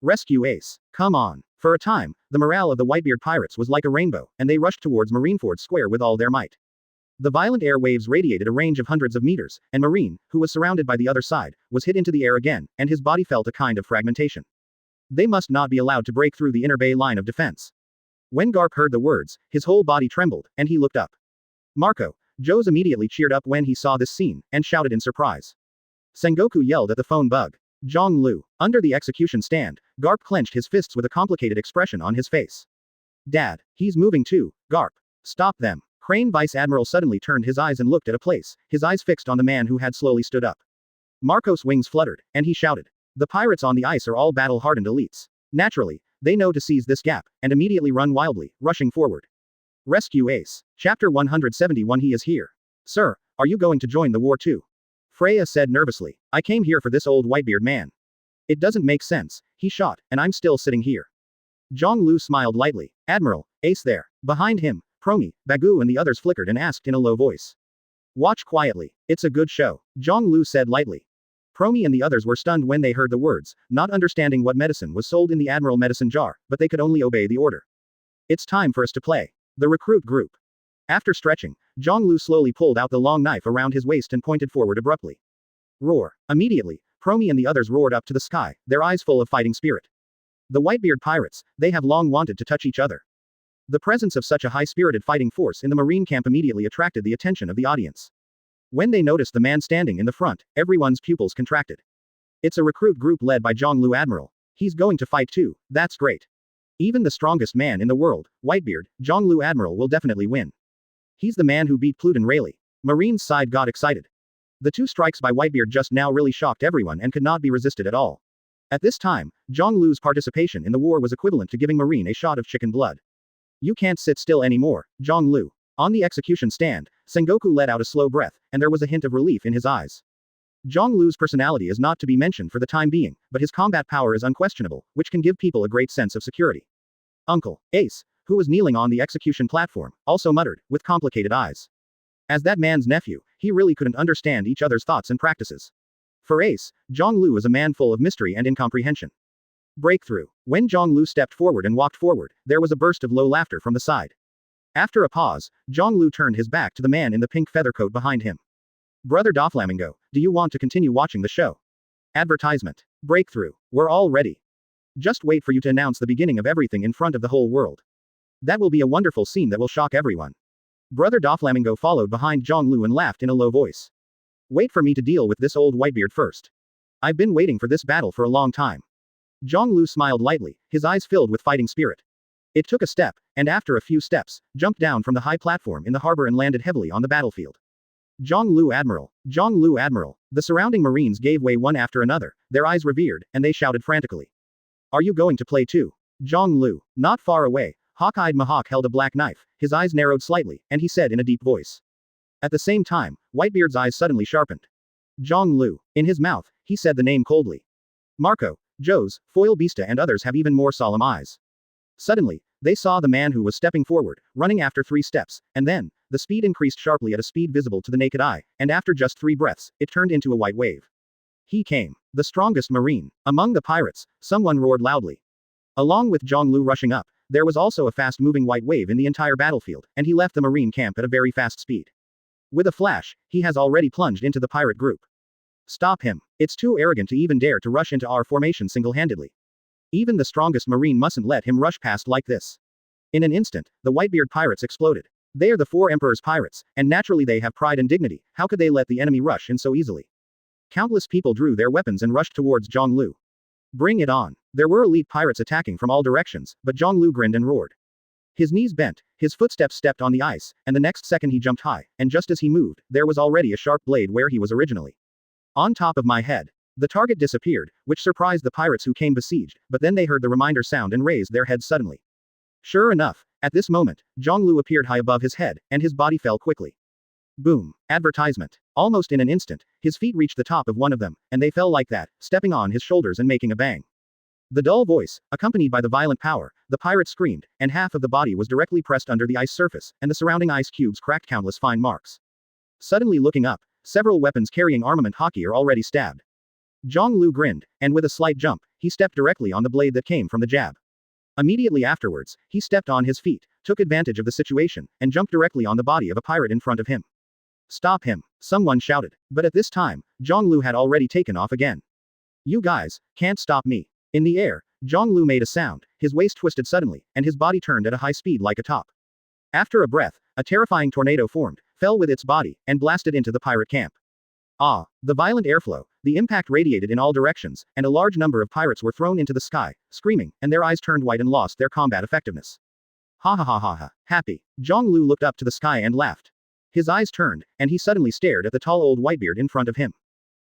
Rescue Ace. Come on. For a time, the morale of the Whitebeard Pirates was like a rainbow, and they rushed towards Marineford Square with all their might. The violent air waves radiated a range of hundreds of meters, and Marine, who was surrounded by the other side, was hit into the air again, and his body felt a kind of fragmentation. They must not be allowed to break through the inner bay line of defense. When Garp heard the words, his whole body trembled, and he looked up. Marco. Joes immediately cheered up when he saw this scene, and shouted in surprise. Sengoku yelled at the phone bug. Zhang Lu. Under the execution stand, Garp clenched his fists with a complicated expression on his face. Dad, he's moving too, Garp. Stop them. Crane Vice Admiral suddenly turned his eyes and looked at a place, his eyes fixed on the man who had slowly stood up. Marco's wings fluttered, and he shouted. The pirates on the ice are all battle-hardened elites. Naturally, they know to seize this gap, and immediately run wildly, rushing forward. Rescue Ace. Chapter 171. He is here. Sir, are you going to join the war too? Freya said nervously. I came here for this old Whitebeard man. It doesn't make sense. He shot, and I'm still sitting here. Zhang Lu smiled lightly. Admiral, Ace there. Behind him, Promi, Bagu and the others flickered and asked in a low voice. Watch quietly. It's a good show. Zhang Lu said lightly. Promi and the others were stunned when they heard the words, not understanding what medicine was sold in the Admiral medicine jar, but they could only obey the order. It's time for us to play. The recruit group. After stretching, Zhang Lu slowly pulled out the long knife around his waist and pointed forward abruptly. Roar. Immediately, Promi and the others roared up to the sky, their eyes full of fighting spirit. The Whitebeard Pirates, they have long wanted to touch each other. The presence of such a high-spirited fighting force in the Marine camp immediately attracted the attention of the audience. When they noticed the man standing in the front, everyone's pupils contracted. It's a recruit group led by Zhang Lu Admiral. He's going to fight too, that's great. Even the strongest man in the world, Whitebeard, Zhang Lu Admiral will definitely win. He's the man who beat Pluton Rayleigh. Marine's side got excited. The two strikes by Whitebeard just now really shocked everyone and could not be resisted at all. At this time, Zhang Lu's participation in the war was equivalent to giving Marine a shot of chicken blood. You can't sit still anymore, Zhang Lu. On the execution stand, Sengoku let out a slow breath, and there was a hint of relief in his eyes. Zhang Lu's personality is not to be mentioned for the time being, but his combat power is unquestionable, which can give people a great sense of security. Uncle, Ace, who was kneeling on the execution platform, also muttered, with complicated eyes. As that man's nephew, he really couldn't understand each other's thoughts and practices. For Ace, Zhang Lu is a man full of mystery and incomprehension. Breakthrough. When Zhang Lu stepped forward and walked forward, there was a burst of low laughter from the side. After a pause, Zhang Lu turned his back to the man in the pink feather coat behind him. Brother Doflamingo, do you want to continue watching the show? Advertisement. Breakthrough. We're all ready. Just wait for you to announce the beginning of everything in front of the whole world. That will be a wonderful scene that will shock everyone. Brother Doflamingo followed behind Zhang Lu and laughed in a low voice. Wait for me to deal with this old Whitebeard first. I've been waiting for this battle for a long time. Zhang Lu smiled lightly, his eyes filled with fighting spirit. It took a step, and after a few steps, jumped down from the high platform in the harbor and landed heavily on the battlefield. Zhang Lu Admiral. Zhang Lu Admiral. The surrounding Marines gave way one after another, their eyes revered, and they shouted frantically. Are you going to play too? Zhang Lu. Not far away, hawk-eyed Mahawk held a black knife, his eyes narrowed slightly, and he said in a deep voice. At the same time, Whitebeard's eyes suddenly sharpened. Zhang Lu. In his mouth, he said the name coldly. Marco, Joes, Foil Beasta and others have even more solemn eyes. Suddenly, they saw the man who was stepping forward, running after 3 steps, and then, the speed increased sharply at a speed visible to the naked eye, and after just 3 breaths, it turned into a white wave. He came. The strongest Marine. Among the pirates, someone roared loudly. Along with Zhang Lu rushing up, there was also a fast-moving white wave in the entire battlefield, and he left the Marine camp at a very fast speed. With a flash, he has already plunged into the pirate group. Stop him. It's too arrogant to even dare to rush into our formation single-handedly. Even the strongest Marine mustn't let him rush past like this. In an instant, the Whitebeard Pirates exploded. They are the 4 Emperor's pirates, and naturally they have pride and dignity. How could they let the enemy rush in so easily? Countless people drew their weapons and rushed towards Zhang Lu. Bring it on. There were elite pirates attacking from all directions, but Zhang Lu grinned and roared. His knees bent, his footsteps stepped on the ice, and the next second he jumped high, and just as he moved, there was already a sharp blade where he was originally. On top of my head. The target disappeared, which surprised the pirates who came besieged, but then they heard the reminder sound and raised their heads suddenly. Sure enough, at this moment, Zhonglu appeared high above his head, and his body fell quickly. Boom. Advertisement. Almost in an instant, his feet reached the top of one of them, and they fell like that, stepping on his shoulders and making a bang. The dull voice, accompanied by the violent power, the pirate screamed, and half of the body was directly pressed under the ice surface, and the surrounding ice cubes cracked countless fine marks. Suddenly looking up, several weapons carrying armament hockey are already stabbed. Zhong Lu grinned, and with a slight jump, he stepped directly on the blade that came from the jab. Immediately afterwards, he stepped on his feet, took advantage of the situation, and jumped directly on the body of a pirate in front of him. Stop him, someone shouted, but at this time, Zhong Lu had already taken off again. You guys can't stop me. In the air, Zhong Lu made a sound, his waist twisted suddenly, and his body turned at a high speed like a top. After a breath, a terrifying tornado formed, fell with its body, and blasted into the pirate camp. Ah! The violent airflow, the impact radiated in all directions, and a large number of pirates were thrown into the sky, screaming, and their eyes turned white and lost their combat effectiveness. Ha ha ha ha ha. Happy. Zhong Lu looked up to the sky and laughed. His eyes turned, and he suddenly stared at the tall old Whitebeard in front of him.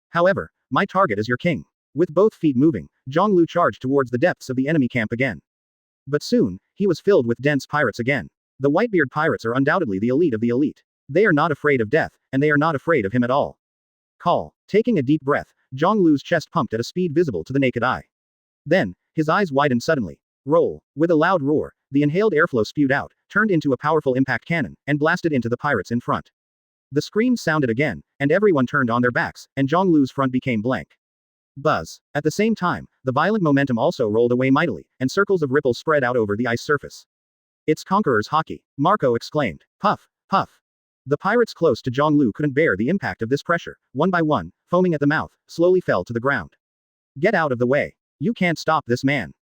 However, my target is your king. With both feet moving, Zhong Lu charged towards the depths of the enemy camp again. But soon, he was filled with dense pirates again. The Whitebeard Pirates are undoubtedly the elite of the elite. They are not afraid of death, and they are not afraid of him at all. Call. Taking a deep breath, Zhong Lu's chest pumped at a speed visible to the naked eye. Then, his eyes widened suddenly. Roll. With a loud roar, the inhaled airflow spewed out, turned into a powerful impact cannon, and blasted into the pirates in front. The screams sounded again, and everyone turned on their backs, and Zhong Lu's front became blank. Buzz. At the same time, the violent momentum also rolled away mightily, and circles of ripples spread out over the ice surface. It's Conqueror's hockey, Marco exclaimed. Puff, puff. The pirates close to Zhong Lu couldn't bear the impact of this pressure, one by one, foaming at the mouth, slowly fell to the ground. Get out of the way. You can't stop this man.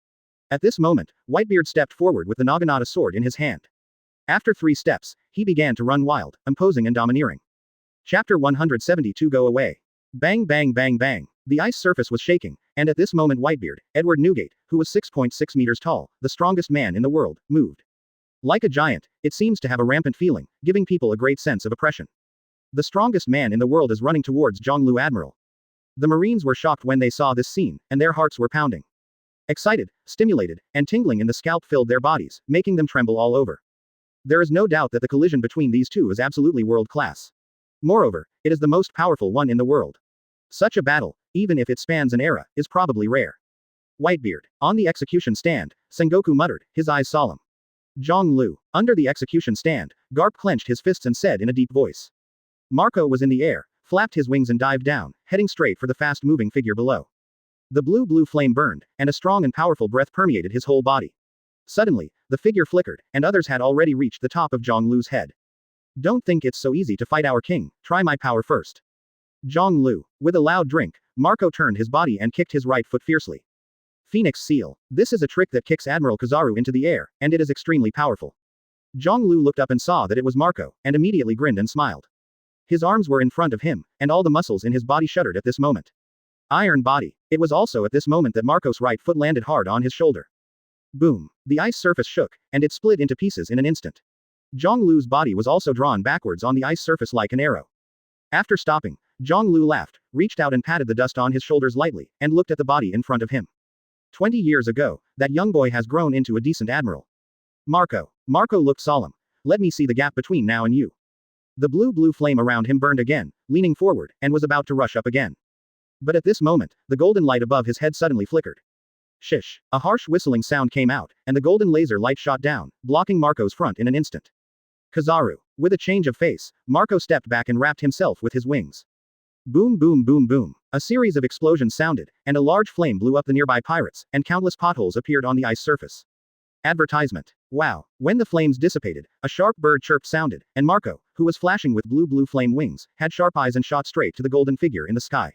At this moment, Whitebeard stepped forward with the Naginata sword in his hand. After 3 steps, he began to run wild, imposing and domineering. Chapter 172 Go away. Bang bang bang bang. The ice surface was shaking, and at this moment Whitebeard, Edward Newgate, who was 6.6 meters tall, the strongest man in the world, moved. Like a giant, it seems to have a rampant feeling, giving people a great sense of oppression. The strongest man in the world is running towards Zhong Lu Admiral. The Marines were shocked when they saw this scene, and their hearts were pounding. Excited, stimulated, and tingling in the scalp filled their bodies, making them tremble all over. There is no doubt that the collision between these two is absolutely world-class. Moreover, it is the most powerful one in the world. Such a battle, even if it spans an era, is probably rare. Whitebeard. On the execution stand, Sengoku muttered, his eyes solemn. Zhong Lu. Under the execution stand, Garp clenched his fists and said in a deep voice. Marco was in the air, flapped his wings and dived down, heading straight for the fast-moving figure below. The blue flame burned, and a strong and powerful breath permeated his whole body. Suddenly, the figure flickered, and others had already reached the top of Zhong Lu's head. Don't think it's so easy to fight our king, try my power first. Zhong Lu. With a loud drink, Marco turned his body and kicked his right foot fiercely. Phoenix Seal. This is a trick that kicks Admiral Kizaru into the air, and it is extremely powerful. Zhong Lu looked up and saw that it was Marco, and immediately grinned and smiled. His arms were in front of him, and all the muscles in his body shuddered at this moment. Iron body. It was also at this moment that Marco's right foot landed hard on his shoulder. Boom. The ice surface shook, and it split into pieces in an instant. Zhong Lu's body was also drawn backwards on the ice surface like an arrow. After stopping, Zhong Lu laughed, reached out and patted the dust on his shoulders lightly, and looked at the body in front of him. 20 years ago, that young boy has grown into a decent admiral. Marco. Marco looked solemn. Let me see the gap between now and you. The blue flame around him burned again, leaning forward, and was about to rush up again. But at this moment, the golden light above his head suddenly flickered. Shish. A harsh whistling sound came out, and the golden laser light shot down, blocking Marco's front in an instant. Kizaru. With a change of face, Marco stepped back and wrapped himself with his wings. Boom boom boom boom. A series of explosions sounded, and a large flame blew up the nearby pirates, and countless potholes appeared on the ice surface. Advertisement. Wow. When the flames dissipated, a sharp bird chirp sounded, and Marco, who was flashing with blue flame wings, had sharp eyes and shot straight to the golden figure in the sky.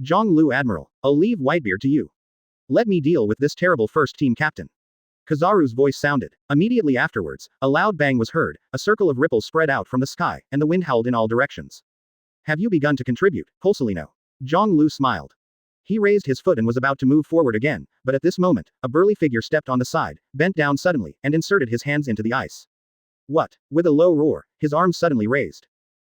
Zhong Lu Admiral. I'll leave Whitebeard to you. Let me deal with this terrible first-team captain. Kizaru's voice sounded. Immediately afterwards, a loud bang was heard, a circle of ripples spread out from the sky, and the wind howled in all directions. Have you begun to contribute, Pulsalino? Zhong Lu smiled. He raised his foot and was about to move forward again, but at this moment, a burly figure stepped on the side, bent down suddenly, and inserted his hands into the ice. What? With a low roar, his arms suddenly raised.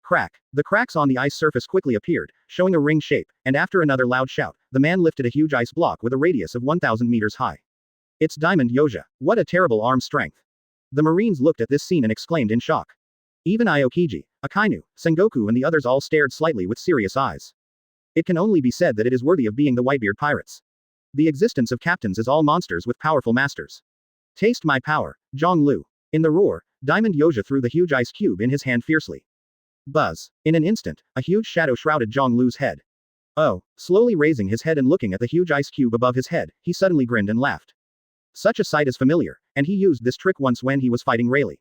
Crack. The cracks on the ice surface quickly appeared, showing a ring shape, and after another loud shout, the man lifted a huge ice block with a radius of 1,000 meters high. It's Diamond Yoja. What a terrible arm strength. The Marines looked at this scene and exclaimed in shock. Even Aokiji, Akainu, Sengoku and the others all stared slightly with serious eyes. It can only be said that it is worthy of being the Whitebeard Pirates. The existence of captains is all monsters with powerful masters. Taste my power, Zhonglu. In the roar, Diamond Yoja threw the huge ice cube in his hand fiercely. Buzz. In an instant, a huge shadow shrouded Zhonglu's head. Oh, slowly raising his head and looking at the huge ice cube above his head, he suddenly grinned and laughed. Such a sight is familiar, and he used this trick once when he was fighting Rayleigh.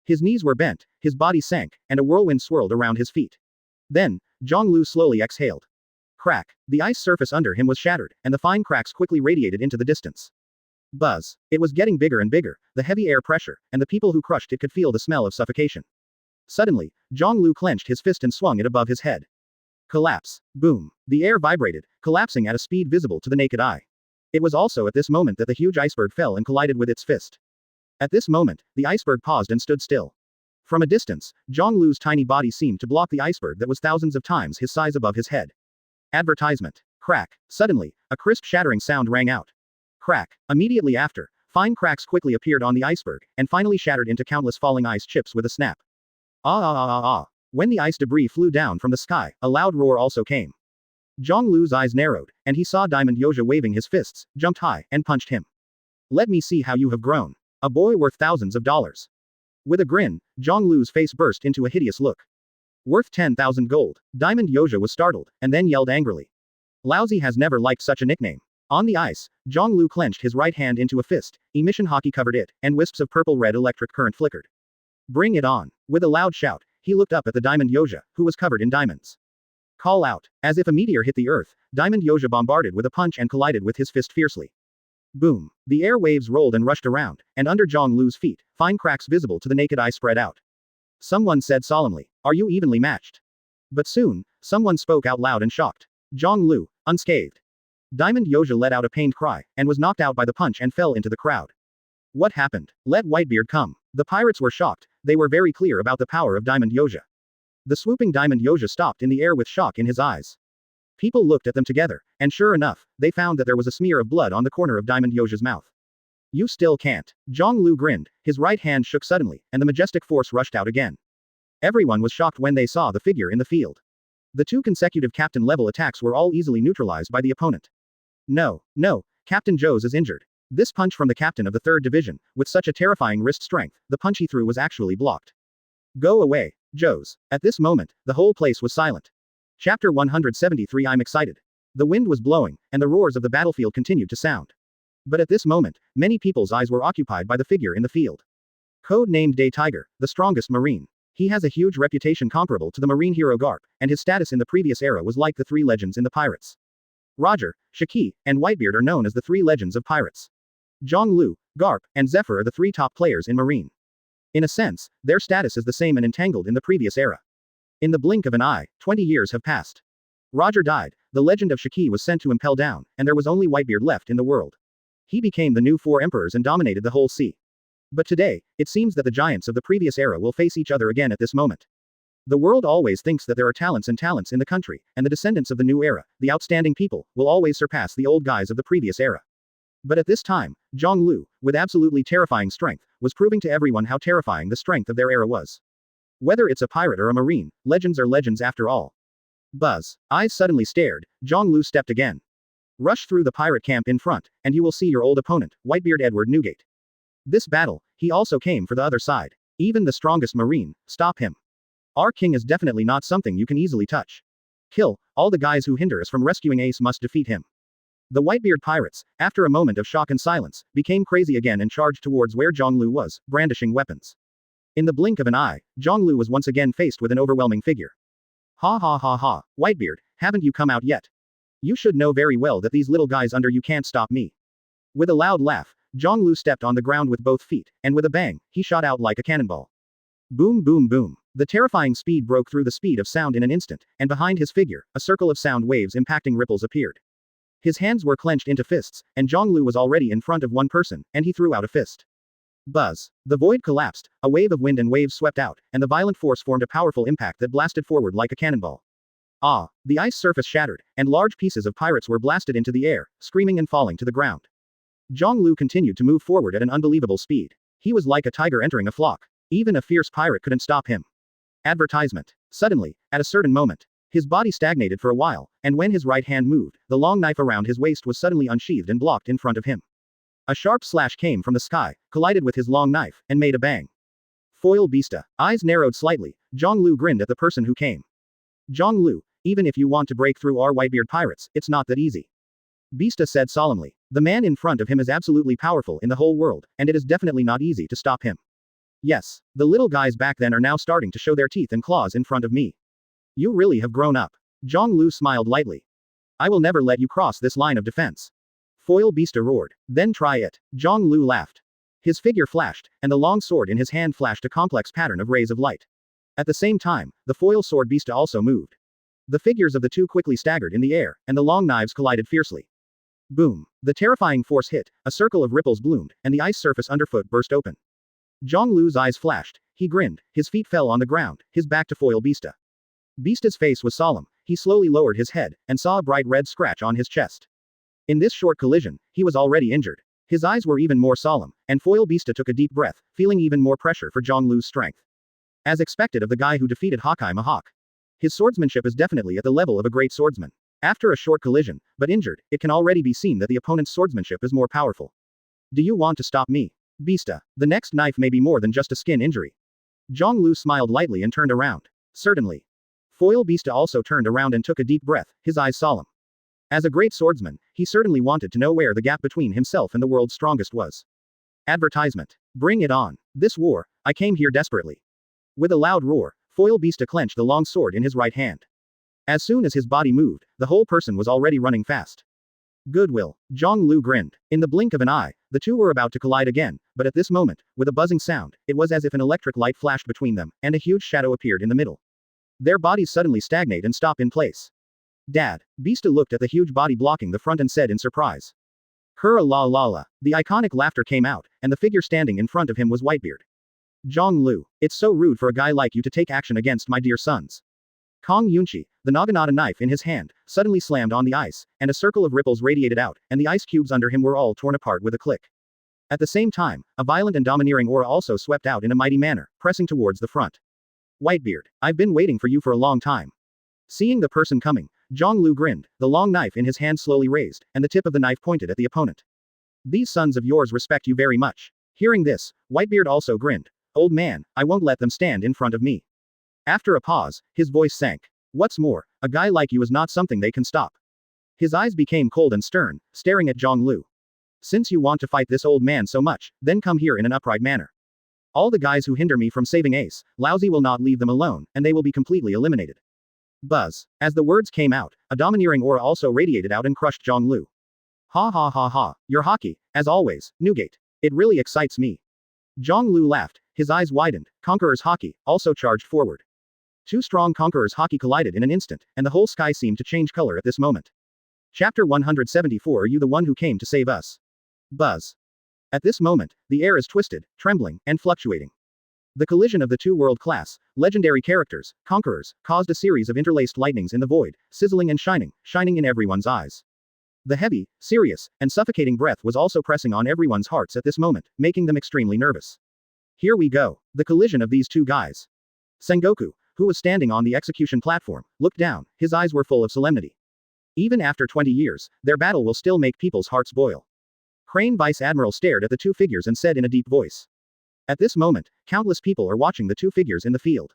His knees were bent, his body sank, and a whirlwind swirled around his feet. Then, Zhonglu slowly exhaled. Crack. The ice surface under him was shattered, and the fine cracks quickly radiated into the distance. Buzz. It was getting bigger and bigger, the heavy air pressure, and the people who crushed it could feel the smell of suffocation. Suddenly, Zhonglu clenched his fist and swung it above his head. Collapse. Boom. The air vibrated, collapsing at a speed visible to the naked eye. It was also at this moment that the huge iceberg fell and collided with its fist. At this moment, the iceberg paused and stood still. From a distance, Zhonglu's tiny body seemed to block the iceberg that was thousands of times his size above his head. Advertisement. Crack. Suddenly, a crisp shattering sound rang out. Crack. Immediately after, fine cracks quickly appeared on the iceberg, and finally shattered into countless falling ice chips with a snap. Ah ah ah ah ah. When the ice debris flew down from the sky, a loud roar also came. Zhonglu's eyes narrowed, and he saw Diamond Yoja waving his fists, jumped high, and punched him. Let me see how you have grown. A boy worth thousands of dollars. With a grin, Zhonglu's face burst into a hideous look. Worth 10,000 gold. Diamond Yoja was startled, and then yelled angrily. Lousy has never liked such a nickname. On the ice, Zhonglu clenched his right hand into a fist, emission hockey covered it, and wisps of purple-red electric current flickered. Bring it on. With a loud shout, he looked up at the Diamond Yoja, who was covered in diamonds. Call out. As if a meteor hit the earth, Diamond Yoja bombarded with a punch and collided with his fist fiercely. Boom. The air waves rolled and rushed around, and under Zhonglu's feet, fine cracks visible to the naked eye spread out. Someone said solemnly, are you evenly matched? But soon, someone spoke out loud and shocked. Zhonglu, unscathed. Diamond Yoja let out a pained cry, and was knocked out by the punch and fell into the crowd. What happened? Let Whitebeard come. The pirates were shocked, they were very clear about the power of Diamond Yoja. The swooping Diamond Yoja stopped in the air with shock in his eyes. People looked at them together, and sure enough, they found that there was a smear of blood on the corner of Diamond Yoja's mouth. You still can't. Zhonglu grinned, his right hand shook suddenly, and the majestic force rushed out again. Everyone was shocked when they saw the figure in the field. The two consecutive captain-level attacks were all easily neutralized by the opponent. No, Captain Joe's is injured. This punch from the captain of the 3rd Division, with such a terrifying wrist strength, the punch he threw was actually blocked. Go away, Joe's. At this moment, the whole place was silent. Chapter 173 I'm excited. The wind was blowing, and the roars of the battlefield continued to sound. But at this moment, many people's eyes were occupied by the figure in the field. Code-named Day Tiger, the strongest Marine. He has a huge reputation comparable to the Marine hero Garp, and his status in the previous era was like the 3 legends in the Pirates. Roger, Shiki, and Whitebeard are known as the 3 legends of pirates. Zhonglu, Garp, and Zephyr are the 3 top players in Marine. In a sense, their status is the same and entangled in the previous era. In the blink of an eye, 20 years have passed. Roger died, the legend of Shiki was sent to impel down, and there was only Whitebeard left in the world. He became the new 4 emperors and dominated the whole sea. But today, it seems that the giants of the previous era will face each other again at this moment. The world always thinks that there are talents in the country, and the descendants of the new era, the outstanding people, will always surpass the old guys of the previous era. But at this time, Zhonglu, with absolutely terrifying strength, was proving to everyone how terrifying the strength of their era was. Whether it's a pirate or a marine, legends are legends after all. Buzz. Eyes suddenly stared, Zhonglu stepped again. Rush through the pirate camp in front, and you will see your old opponent, Whitebeard Edward Newgate. This battle, he also came for the other side. Even the strongest marine, stop him. Our king is definitely not something you can easily touch. Kill, all the guys who hinder us from rescuing Ace must defeat him. The Whitebeard Pirates, after a moment of shock and silence, became crazy again and charged towards where Zhonglu was, brandishing weapons. In the blink of an eye, Zhonglu was once again faced with an overwhelming figure. Ha ha ha ha, Whitebeard, haven't you come out yet? You should know very well that these little guys under you can't stop me. With a loud laugh, Zhonglu stepped on the ground with both feet, and with a bang, he shot out like a cannonball. Boom boom boom. The terrifying speed broke through the speed of sound in an instant, and behind his figure, a circle of sound waves impacting ripples appeared. His hands were clenched into fists, and Zhonglu was already in front of one person, and he threw out a fist. Buzz. The void collapsed, a wave of wind and waves swept out, and the violent force formed a powerful impact that blasted forward like a cannonball. Ah! The ice surface shattered, and large pieces of pirates were blasted into the air, screaming and falling to the ground. Zhonglu continued to move forward at an unbelievable speed. He was like a tiger entering a flock. Even a fierce pirate couldn't stop him. Advertisement. Suddenly, at a certain moment, his body stagnated for a while, and when his right hand moved, the long knife around his waist was suddenly unsheathed and blocked in front of him. A sharp slash came from the sky, collided with his long knife, and made a bang. Foil Beasta. Eyes narrowed slightly, Zhonglu grinned at the person who came. Zhonglu, even if you want to break through our Whitebeard Pirates, it's not that easy. Beasta said solemnly. The man in front of him is absolutely powerful in the whole world, and it is definitely not easy to stop him. Yes, the little guys back then are now starting to show their teeth and claws in front of me. You really have grown up. Zhonglu smiled lightly. I will never let you cross this line of defense. Foil Beasta roared. Then try it. Zhonglu laughed. His figure flashed, and the long sword in his hand flashed a complex pattern of rays of light. At the same time, the foil sword Beasta also moved. The figures of the two quickly staggered in the air, and the long knives collided fiercely. Boom! The terrifying force hit, a circle of ripples bloomed, and the ice surface underfoot burst open. Zhonglu's eyes flashed. He grinned, his feet fell on the ground, his back to Foil Beasta. Beasta's face was solemn. He slowly lowered his head, and saw a bright red scratch on his chest. In this short collision, he was already injured. His eyes were even more solemn, and Foil Beasta took a deep breath, feeling even more pressure for Zhonglu's strength. As expected of the guy who defeated Hawkeye Mahawk. His swordsmanship is definitely at the level of a great swordsman. After a short collision, but injured, it can already be seen that the opponent's swordsmanship is more powerful. Do you want to stop me? Beasta, the next knife may be more than just a skin injury. Zhonglu smiled lightly and turned around. Certainly. Foil Beasta also turned around and took a deep breath, his eyes solemn. As a great swordsman, he certainly wanted to know where the gap between himself and the world's strongest was. Advertisement. Bring it on. This war, I came here desperately. With a loud roar, Foil Beasta clenched the long sword in his right hand. As soon as his body moved, the whole person was already running fast. Goodwill. Zhonglu grinned. In the blink of an eye, the two were about to collide again, but at this moment, with a buzzing sound, it was as if an electric light flashed between them, and a huge shadow appeared in the middle. Their bodies suddenly stagnate and stop in place. Dad. Beasta looked at the huge body blocking the front and said in surprise. Hurrah la la la. The iconic laughter came out, and the figure standing in front of him was Whitebeard. Zhonglu. It's so rude for a guy like you to take action against my dear sons. Kong Yunchi, the naginata knife in his hand, suddenly slammed on the ice, and a circle of ripples radiated out, and the ice cubes under him were all torn apart with a click. At the same time, a violent and domineering aura also swept out in a mighty manner, pressing towards the front. Whitebeard, I've been waiting for you for a long time. Seeing the person coming, Zhonglu grinned, the long knife in his hand slowly raised, and the tip of the knife pointed at the opponent. These sons of yours respect you very much. Hearing this, Whitebeard also grinned. Old man, I won't let them stand in front of me. After a pause, his voice sank. What's more, a guy like you is not something they can stop. His eyes became cold and stern, staring at Zhonglu. Since you want to fight this old man so much, then come here in an upright manner. All the guys who hinder me from saving Ace, Lousy will not leave them alone, and they will be completely eliminated. Buzz. As the words came out, a domineering aura also radiated out and crushed Zhonglu. Ha ha ha ha, your hockey, as always, Newgate. It really excites me. Zhonglu laughed, his eyes widened. Conqueror's hockey also charged forward. Two strong Conqueror's hockey collided in an instant, and the whole sky seemed to change color at this moment. Chapter 174. Are you the one who came to save us? Buzz. At this moment, the air is twisted, trembling, and fluctuating. The collision of the two world-class, legendary characters, Conquerors, caused a series of interlaced lightnings in the void, sizzling and shining in everyone's eyes. The heavy, serious, and suffocating breath was also pressing on everyone's hearts at this moment, making them extremely nervous. Here we go. The collision of these two guys. Sengoku, who was standing on the execution platform, looked down, his eyes were full of solemnity. Even after 20 years, their battle will still make people's hearts boil. Crane Vice Admiral stared at the two figures and said in a deep voice. At this moment, countless people are watching the two figures in the field.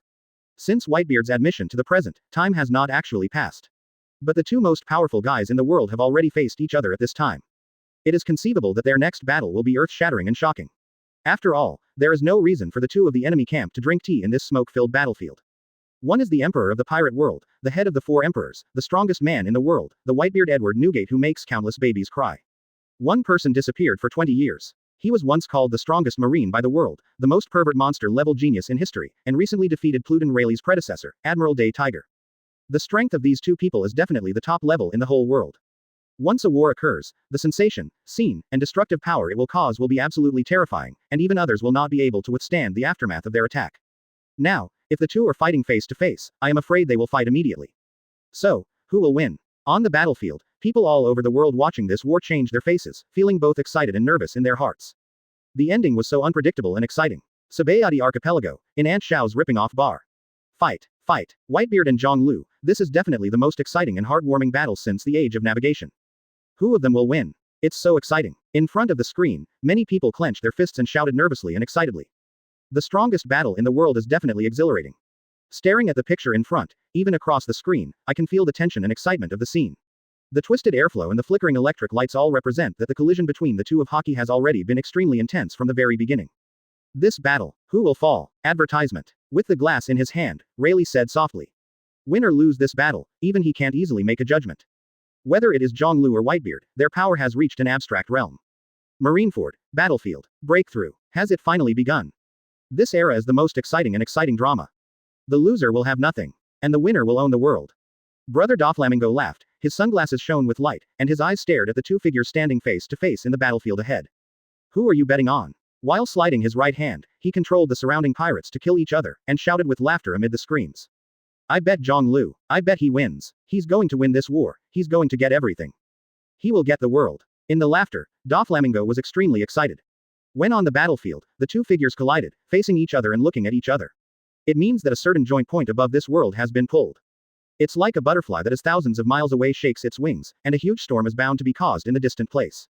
Since Whitebeard's admission to the present, time has not actually passed. But the two most powerful guys in the world have already faced each other at this time. It is conceivable that their next battle will be earth-shattering and shocking. After all, there is no reason for the two of the enemy camp to drink tea in this smoke-filled battlefield. One is the Emperor of the Pirate World, the head of the four emperors, the strongest man in the world, the Whitebeard Edward Newgate who makes countless babies cry. One person disappeared for 20 years. He was once called the strongest marine by the world, the most pervert monster-level genius in history, and recently defeated Pluton Rayleigh's predecessor, Admiral Day Tiger. The strength of these two people is definitely the top level in the whole world. Once a war occurs, the sensation, scene, and destructive power it will cause will be absolutely terrifying, and even others will not be able to withstand the aftermath of their attack. Now, if the two are fighting face to face, I am afraid they will fight immediately. So, who will win? On the battlefield, people all over the world watching this war change their faces, feeling both excited and nervous in their hearts. The ending was so unpredictable and exciting. Sabayati Archipelago, in Aunt Xiao's ripping off bar. Fight, fight, Whitebeard and Zhonglu, this is definitely the most exciting and heartwarming battle since the age of navigation. Who of them will win? It's so exciting. In front of the screen, many people clenched their fists and shouted nervously and excitedly. The strongest battle in the world is definitely exhilarating. Staring at the picture in front, even across the screen, I can feel the tension and excitement of the scene. The twisted airflow and the flickering electric lights all represent that the collision between the two of hockey has already been extremely intense from the very beginning. This battle, who will fall? Advertisement. With the glass in his hand, Rayleigh said softly. Win or lose this battle, even he can't easily make a judgment. Whether it is Zhonglu or Whitebeard, their power has reached an abstract realm. Marineford, battlefield, breakthrough, has it finally begun? This era is the most exciting and exciting drama. The loser will have nothing, and the winner will own the world. Brother Doflamingo laughed, his sunglasses shone with light, and his eyes stared at the two figures standing face to face in the battlefield ahead. Who are you betting on? While sliding his right hand, he controlled the surrounding pirates to kill each other, and shouted with laughter amid the screams. I bet Zhonglu. I bet he wins. He's going to win this war. He's going to get everything. He will get the world. In the laughter, Doflamingo was extremely excited. When on the battlefield, the two figures collided, facing each other and looking at each other. It means that a certain joint point above this world has been pulled. It's like a butterfly that is thousands of miles away shakes its wings, and a huge storm is bound to be caused in the distant place.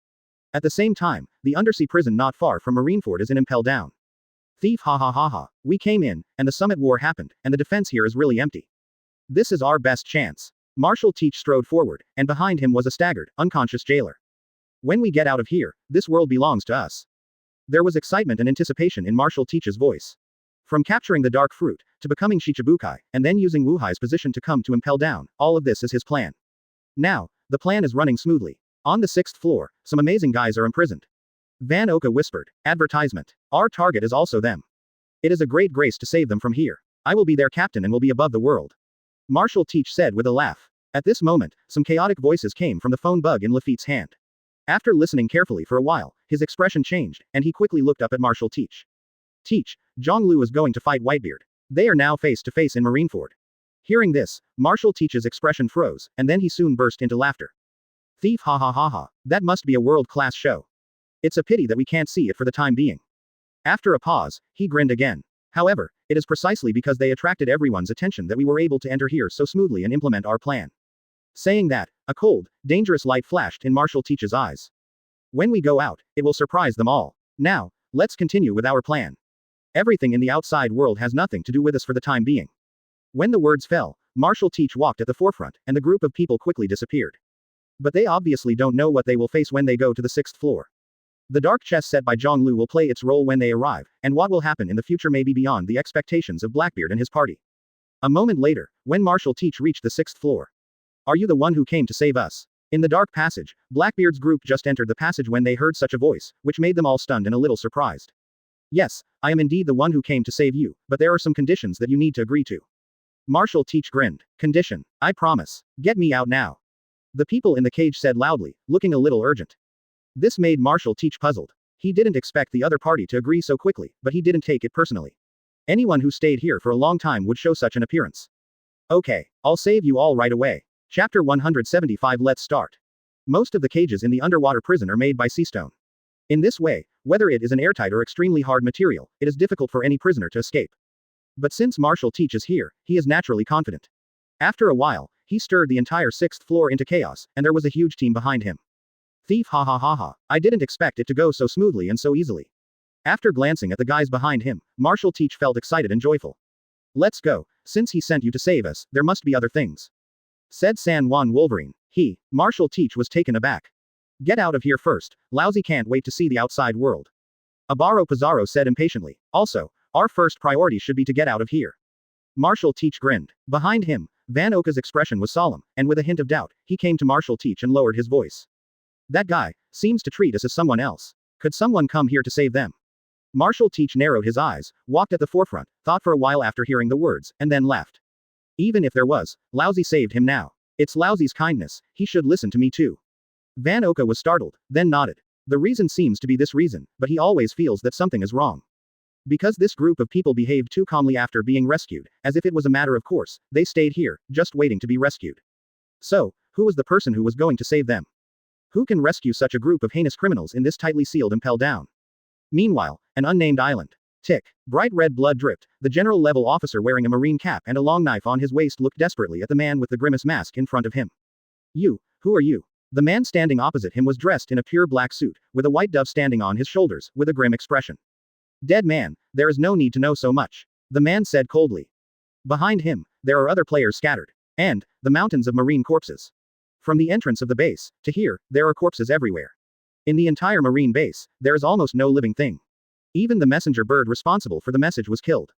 At the same time, the undersea prison not far from Marineford is in impel down. Thief ha ha ha ha. We came in, and the summit war happened, and the defense here is really empty. This is our best chance. Marshal Teach strode forward, and behind him was a staggered, unconscious jailer. When we get out of here, this world belongs to us. There was excitement and anticipation in Marshal Teach's voice. From capturing the dark fruit, to becoming Shichibukai, and then using Wuhai's position to come to impel down, all of this is his plan. Now, the plan is running smoothly. On the 6th floor, some amazing guys are imprisoned. Van Oka whispered, advertisement. Our target is also them. It is a great grace to save them from here. I will be their captain and will be above the world. Marshal Teach said with a laugh. At this moment, some chaotic voices came from the phone bug in Lafitte's hand. After listening carefully for a while, his expression changed, and he quickly looked up at Marshal Teach. Teach, Zhonglu is going to fight Whitebeard. They are now face to face in Marineford. Hearing this, Marshal Teach's expression froze, and then he soon burst into laughter. Thief ha ha ha ha, that must be a world-class show. It's a pity that we can't see it for the time being. After a pause, he grinned again. However, it is precisely because they attracted everyone's attention that we were able to enter here so smoothly and implement our plan. Saying that, a cold, dangerous light flashed in Marshal Teach's eyes. When we go out, it will surprise them all. Now, let's continue with our plan. Everything in the outside world has nothing to do with us for the time being. When the words fell, Marshal Teach walked at the forefront, and the group of people quickly disappeared. But they obviously don't know what they will face when they go to the 6th floor. The dark chess set by Zhonglu will play its role when they arrive, and what will happen in the future may be beyond the expectations of Blackbeard and his party. A moment later, when Marshal Teach reached the 6th floor. Are you the one who came to save us? In the dark passage, Blackbeard's group just entered the passage when they heard such a voice, which made them all stunned and a little surprised. Yes, I am indeed the one who came to save you, but there are some conditions that you need to agree to. Marshal Teach grinned. Condition. I promise. Get me out now. The people in the cage said loudly, looking a little urgent. This made Marshal Teach puzzled. He didn't expect the other party to agree so quickly, but he didn't take it personally. Anyone who stayed here for a long time would show such an appearance. Okay, I'll save you all right away. Chapter 175. Let's start. Most of the cages in the underwater prison are made by sea stone. In this way, whether it is an airtight or extremely hard material, it is difficult for any prisoner to escape. But since Marshal Teach is here, he is naturally confident. After a while, he stirred the entire 6th floor into chaos, and there was a huge team behind him. Thief ha ha ha ha, I didn't expect it to go so smoothly and so easily. After glancing at the guys behind him, Marshal Teach felt excited and joyful. Let's go, since he sent you to save us, there must be other things. Said San Juan Wolverine. Marshal Teach was taken aback. Get out of here first, lousy can't wait to see the outside world. Abaro Pizarro said impatiently. Also, our first priority should be to get out of here. Marshal Teach grinned. Behind him, Van Oka's expression was solemn, and with a hint of doubt, he came to Marshal Teach and lowered his voice. That guy seems to treat us as someone else. Could someone come here to save them? Marshal Teach narrowed his eyes, walked at the forefront, thought for a while after hearing the words, and then laughed. Even if there was, Lousy saved him now. It's Lousy's kindness, he should listen to me too. Van Oka was startled, then nodded. The reason seems to be this reason, but he always feels that something is wrong. Because this group of people behaved too calmly after being rescued, as if it was a matter of course, they stayed here, just waiting to be rescued. So, who was the person who was going to save them? Who can rescue such a group of heinous criminals in this tightly sealed impel down? Meanwhile, an unnamed island. Tick. Bright red blood dripped. The general-level officer wearing a marine cap and a long knife on his waist looked desperately at the man with the grimace mask in front of him. You, who are you? The man standing opposite him was dressed in a pure black suit, with a white dove standing on his shoulders, with a grim expression. Dead man, there is no need to know so much. The man said coldly. Behind him, there are other players scattered. And, the mountains of marine corpses. From the entrance of the base, to here, there are corpses everywhere. In the entire marine base, there is almost no living thing. Even the messenger bird responsible for the message was killed.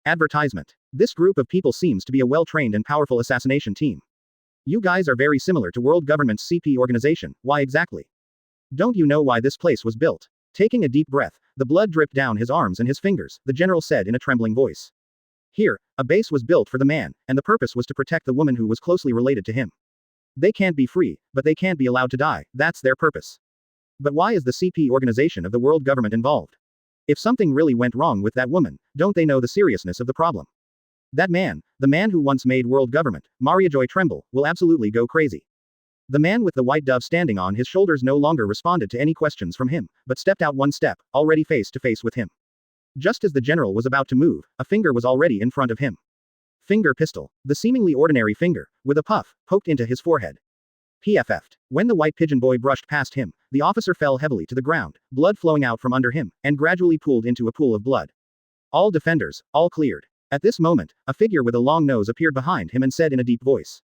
Advertisement. This group of people seems to be a well-trained and powerful assassination team. You guys are very similar to world government's CP organization, why exactly? Don't you know why this place was built? Taking a deep breath, the blood dripped down his arms and his fingers, the general said in a trembling voice. Here, a base was built for the man, and the purpose was to protect the woman who was closely related to him. They can't be free, but they can't be allowed to die, that's their purpose. But why is the CP organization of the world government involved? If something really went wrong with that woman, don't they know the seriousness of the problem? That man, the man who once made world government, Mariajoy tremble, will absolutely go crazy. The man with the white dove standing on his shoulders no longer responded to any questions from him, but stepped out one step, already face to face with him. Just as the general was about to move, a finger was already in front of him. Finger pistol. The seemingly ordinary finger, with a puff, poked into his forehead. PFF'd. When the white pigeon boy brushed past him, the officer fell heavily to the ground, blood flowing out from under him, and gradually pooled into a pool of blood. All defenders, all cleared. At this moment, a figure with a long nose appeared behind him and said in a deep voice.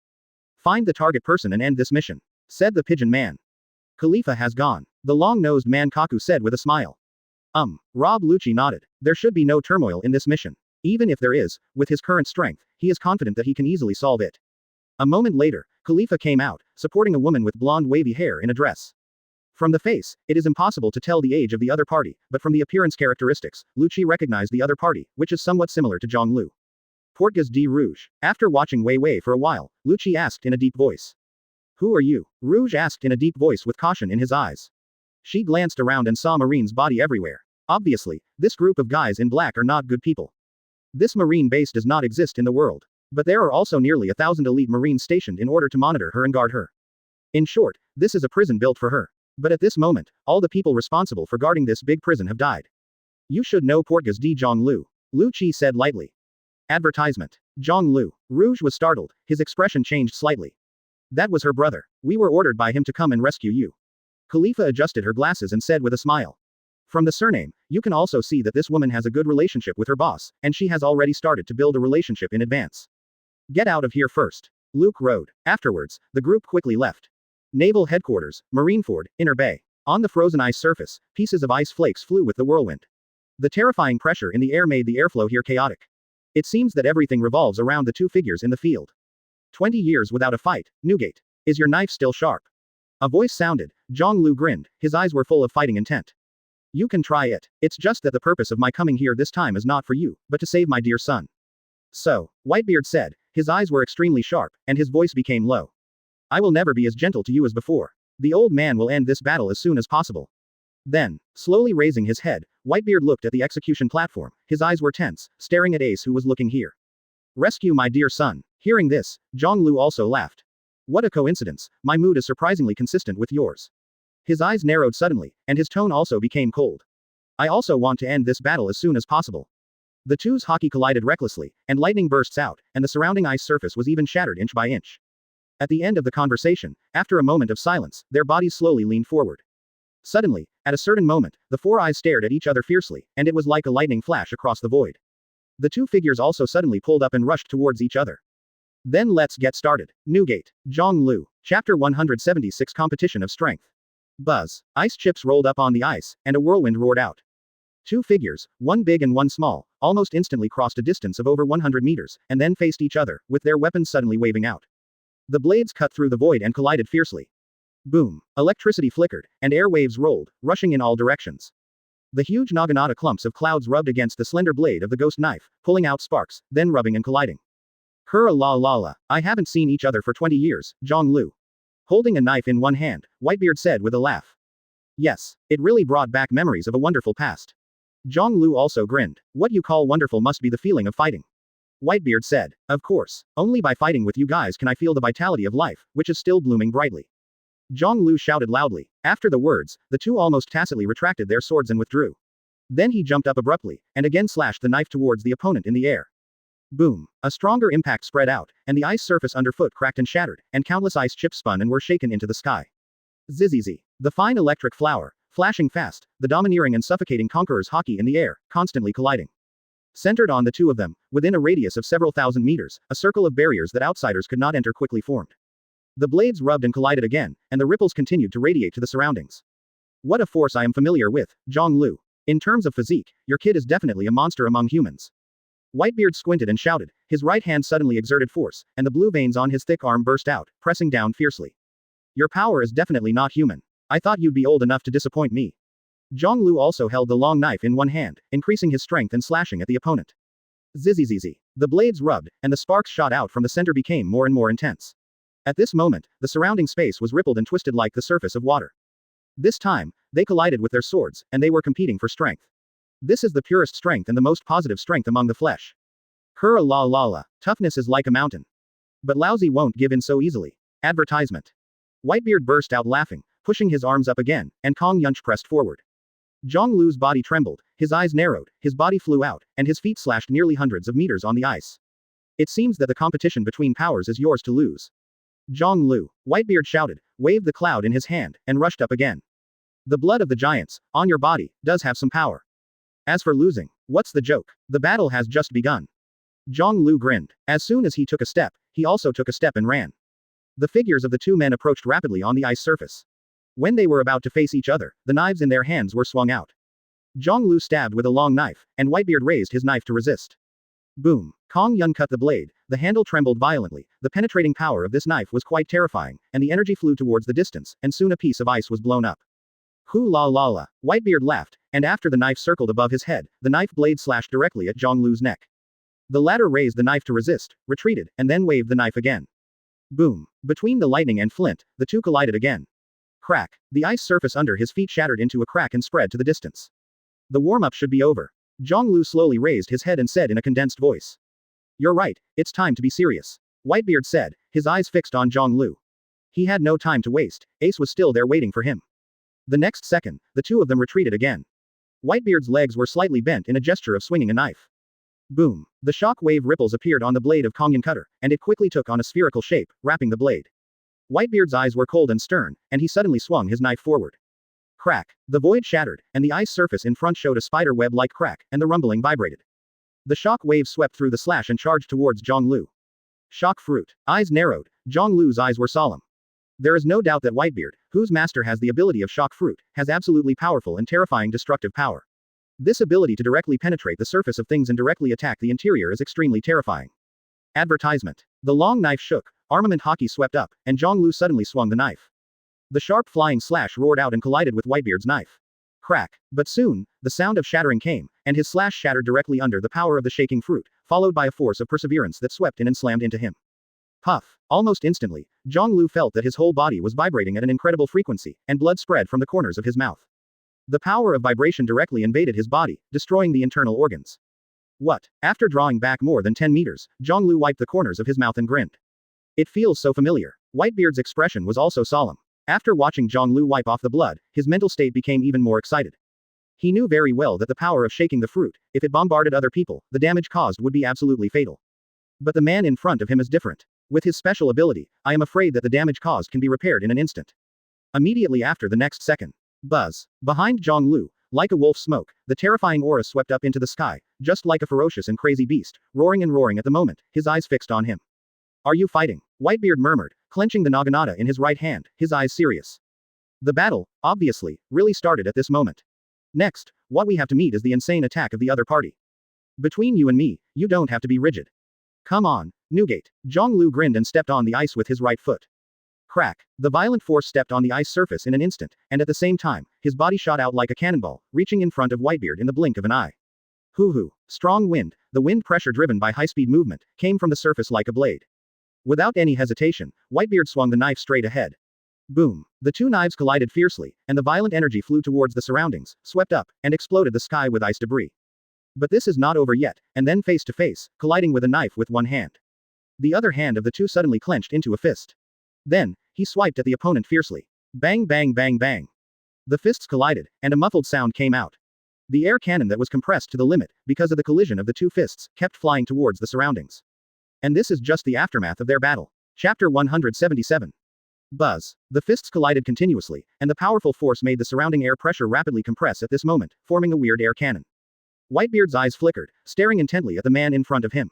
Find the target person and end this mission. Said the pigeon man. Khalifa has gone. The long-nosed man Kaku said with a smile. Rob Lucci nodded. There should be no turmoil in this mission. Even if there is, with his current strength, he is confident that he can easily solve it. A moment later, Khalifa came out, supporting a woman with blonde wavy hair in a dress. From the face, it is impossible to tell the age of the other party, but from the appearance characteristics, Lucci recognized the other party, which is somewhat similar to Zhonglu. Portgas de Rouge. After watching Wei Wei for a while, Lucci asked in a deep voice. Who are you? Rouge asked in a deep voice with caution in his eyes. She glanced around and saw Marine's body everywhere. Obviously, this group of guys in black are not good people. This marine base does not exist in the world. But there are also nearly 1,000 elite marines stationed in order to monitor her and guard her. In short, this is a prison built for her. But at this moment, all the people responsible for guarding this big prison have died. You should know Portgas de Zhonglu. Lu Chi said lightly. Advertisement. Zhonglu. Rouge was startled, his expression changed slightly. That was her brother. We were ordered by him to come and rescue you. Khalifa adjusted her glasses and said with a smile. From the surname, you can also see that this woman has a good relationship with her boss, and she has already started to build a relationship in advance. Get out of here first. Luke rode. Afterwards, the group quickly left. Naval Headquarters, Marineford, Inner Bay. On the frozen ice surface, pieces of ice flakes flew with the whirlwind. The terrifying pressure in the air made the airflow here chaotic. It seems that everything revolves around the two figures in the field. 20 years without a fight, Newgate. Is your knife still sharp? A voice sounded. Zhonglu grinned, his eyes were full of fighting intent. You can try it. It's just that the purpose of my coming here this time is not for you, but to save my dear son. So, Whitebeard said. His eyes were extremely sharp, and his voice became low. I will never be as gentle to you as before. The old man will end this battle as soon as possible. Then, slowly raising his head, Whitebeard looked at the execution platform, his eyes were tense, staring at Ace who was looking here. Rescue my dear son. Hearing this, Zhonglu also laughed. What a coincidence, my mood is surprisingly consistent with yours. His eyes narrowed suddenly, and his tone also became cold. I also want to end this battle as soon as possible. The two's hockey collided recklessly, and lightning bursts out, and the surrounding ice surface was even shattered inch by inch. At the end of the conversation, after a moment of silence, their bodies slowly leaned forward. Suddenly, at a certain moment, the four eyes stared at each other fiercely, and it was like a lightning flash across the void. The two figures also suddenly pulled up and rushed towards each other. Then let's get started. Newgate. Zhonglu. Chapter 176 Competition of Strength. Buzz. Ice chips rolled up on the ice, and a whirlwind roared out. Two figures, one big and one small, almost instantly crossed a distance of over 100 meters, and then faced each other, with their weapons suddenly waving out. The blades cut through the void and collided fiercely. Boom. Electricity flickered, and air waves rolled, rushing in all directions. The huge naginata clumps of clouds rubbed against the slender blade of the ghost knife, pulling out sparks, then rubbing and colliding. Kura la la la. I haven't seen each other for 20 years, Zhonglu. Holding a knife in one hand, Whitebeard said with a laugh. Yes, it really brought back memories of a wonderful past. Zhang Lu also grinned. What you call wonderful must be the feeling of fighting. Whitebeard said. Of course, only by fighting with you guys can I feel the vitality of life, which is still blooming brightly. Zhang Lu shouted loudly. After the words, the two almost tacitly retracted their swords and withdrew. Then he jumped up abruptly, and again slashed the knife towards the opponent in the air. Boom! A stronger impact spread out, and the ice surface underfoot cracked and shattered, and countless ice chips spun and were shaken into the sky. Zzzz. The fine electric flower, flashing fast, the domineering and suffocating conquerors hockey in the air, constantly colliding. Centered on the two of them, within a radius of several thousand meters, a circle of barriers that outsiders could not enter quickly formed. The blades rubbed and collided again, and the ripples continued to radiate to the surroundings. What a force I am familiar with, Zhang Lu. In terms of physique, your kid is definitely a monster among humans. Whitebeard squinted and shouted, his right hand suddenly exerted force, and the blue veins on his thick arm burst out, pressing down fiercely. Your power is definitely not human. I thought you'd be old enough to disappoint me. Zhang Lu also held the long knife in one hand, increasing his strength and slashing at the opponent. Zzzz. The blades rubbed, and the sparks shot out from the center became more and more intense. At this moment, the surrounding space was rippled and twisted like the surface of water. This time, they collided with their swords, and they were competing for strength. This is the purest strength and the most positive strength among the flesh. Hurrah la la la, toughness is like a mountain. But Lousy won't give in so easily. Advertisement. Whitebeard burst out laughing, pushing his arms up again, and Kong Yunch pressed forward. Zhang Lu's body trembled, his eyes narrowed, his body flew out, and his feet slashed nearly hundreds of meters on the ice. It seems that the competition between powers is yours to lose. Zhang Lu, Whitebeard shouted, waved the cloud in his hand, and rushed up again. The blood of the giants, on your body, does have some power. As for losing, what's the joke? The battle has just begun. Zhang Lu grinned. As soon as he took a step, he also took a step and ran. The figures of the two men approached rapidly on the ice surface. When they were about to face each other, the knives in their hands were swung out. Zhang Lu stabbed with a long knife, and Whitebeard raised his knife to resist. Boom! Kong Yun cut the blade, the handle trembled violently, the penetrating power of this knife was quite terrifying, and the energy flew towards the distance, and soon a piece of ice was blown up. Hoo la la la, Whitebeard laughed, and after the knife circled above his head, the knife blade slashed directly at Zhang Lu's neck. The latter raised the knife to resist, retreated, and then waved the knife again. Boom! Between the lightning and flint, the two collided again. Crack! The ice surface under his feet shattered into a crack and spread to the distance. The warm-up should be over. Zhang Lu slowly raised his head and said in a condensed voice. You're right, it's time to be serious. Whitebeard said, his eyes fixed on Zhang Lu. He had no time to waste, Ace was still there waiting for him. The next second, the two of them retreated again. Whitebeard's legs were slightly bent in a gesture of swinging a knife. Boom! The shock wave ripples appeared on the blade of Kongyan cutter, and it quickly took on a spherical shape, wrapping the blade. Whitebeard's eyes were cold and stern, and he suddenly swung his knife forward. Crack! The void shattered, and the ice surface in front showed a spider web-like crack, and the rumbling vibrated. The shock wave swept through the slash and charged towards Zhang Lu. Shock fruit. Eyes narrowed, Zhang Lu's eyes were solemn. There is no doubt that Whitebeard, whose master has the ability of shock fruit, has absolutely powerful and terrifying destructive power. This ability to directly penetrate the surface of things and directly attack the interior is extremely terrifying. Advertisement. The long knife shook, armament hockey swept up, and Zhang Lu suddenly swung the knife. The sharp flying slash roared out and collided with Whitebeard's knife. Crack! But soon, the sound of shattering came, and his slash shattered directly under the power of the shaking fruit, followed by a force of perseverance that swept in and slammed into him. Puff! Almost instantly, Zhang Lu felt that his whole body was vibrating at an incredible frequency, and blood spread from the corners of his mouth. The power of vibration directly invaded his body, destroying the internal organs. What? After drawing back more than 10 meters, Zhang Lu wiped the corners of his mouth and grinned. It feels so familiar. Whitebeard's expression was also solemn. After watching Zhang Lu wipe off the blood, his mental state became even more excited. He knew very well that the power of shaking the fruit, if it bombarded other people, the damage caused would be absolutely fatal. But the man in front of him is different. With his special ability, I am afraid that the damage caused can be repaired in an instant. Immediately after the next second. Buzz. Behind Zhang Lu, like a wolf smoke, the terrifying aura swept up into the sky, just like a ferocious and crazy beast, roaring and roaring at the moment, his eyes fixed on him. Are you fighting? Whitebeard murmured, clenching the naginata in his right hand, his eyes serious. The battle, obviously, really started at this moment. Next, what we have to meet is the insane attack of the other party. Between you and me, you don't have to be rigid. Come on, Newgate. Zhang Lu grinned and stepped on the ice with his right foot. Crack! The violent force stepped on the ice surface in an instant, and at the same time, his body shot out like a cannonball, reaching in front of Whitebeard in the blink of an eye. Hoo-hoo! Strong wind, the wind pressure driven by high-speed movement, came from the surface like a blade. Without any hesitation, Whitebeard swung the knife straight ahead. Boom. The two knives collided fiercely, and the violent energy flew towards the surroundings, swept up, and exploded the sky with ice debris. But this is not over yet, and then face to face, colliding with a knife with one hand. The other hand of the two suddenly clenched into a fist. Then, he swiped at the opponent fiercely. Bang bang bang bang. The fists collided, and a muffled sound came out. The air cannon that was compressed to the limit, because of the collision of the two fists, kept flying towards the surroundings. And this is just the aftermath of their battle. Chapter 177. Buzz. The fists collided continuously, and the powerful force made the surrounding air pressure rapidly compress at this moment, forming a weird air cannon. Whitebeard's eyes flickered, staring intently at the man in front of him.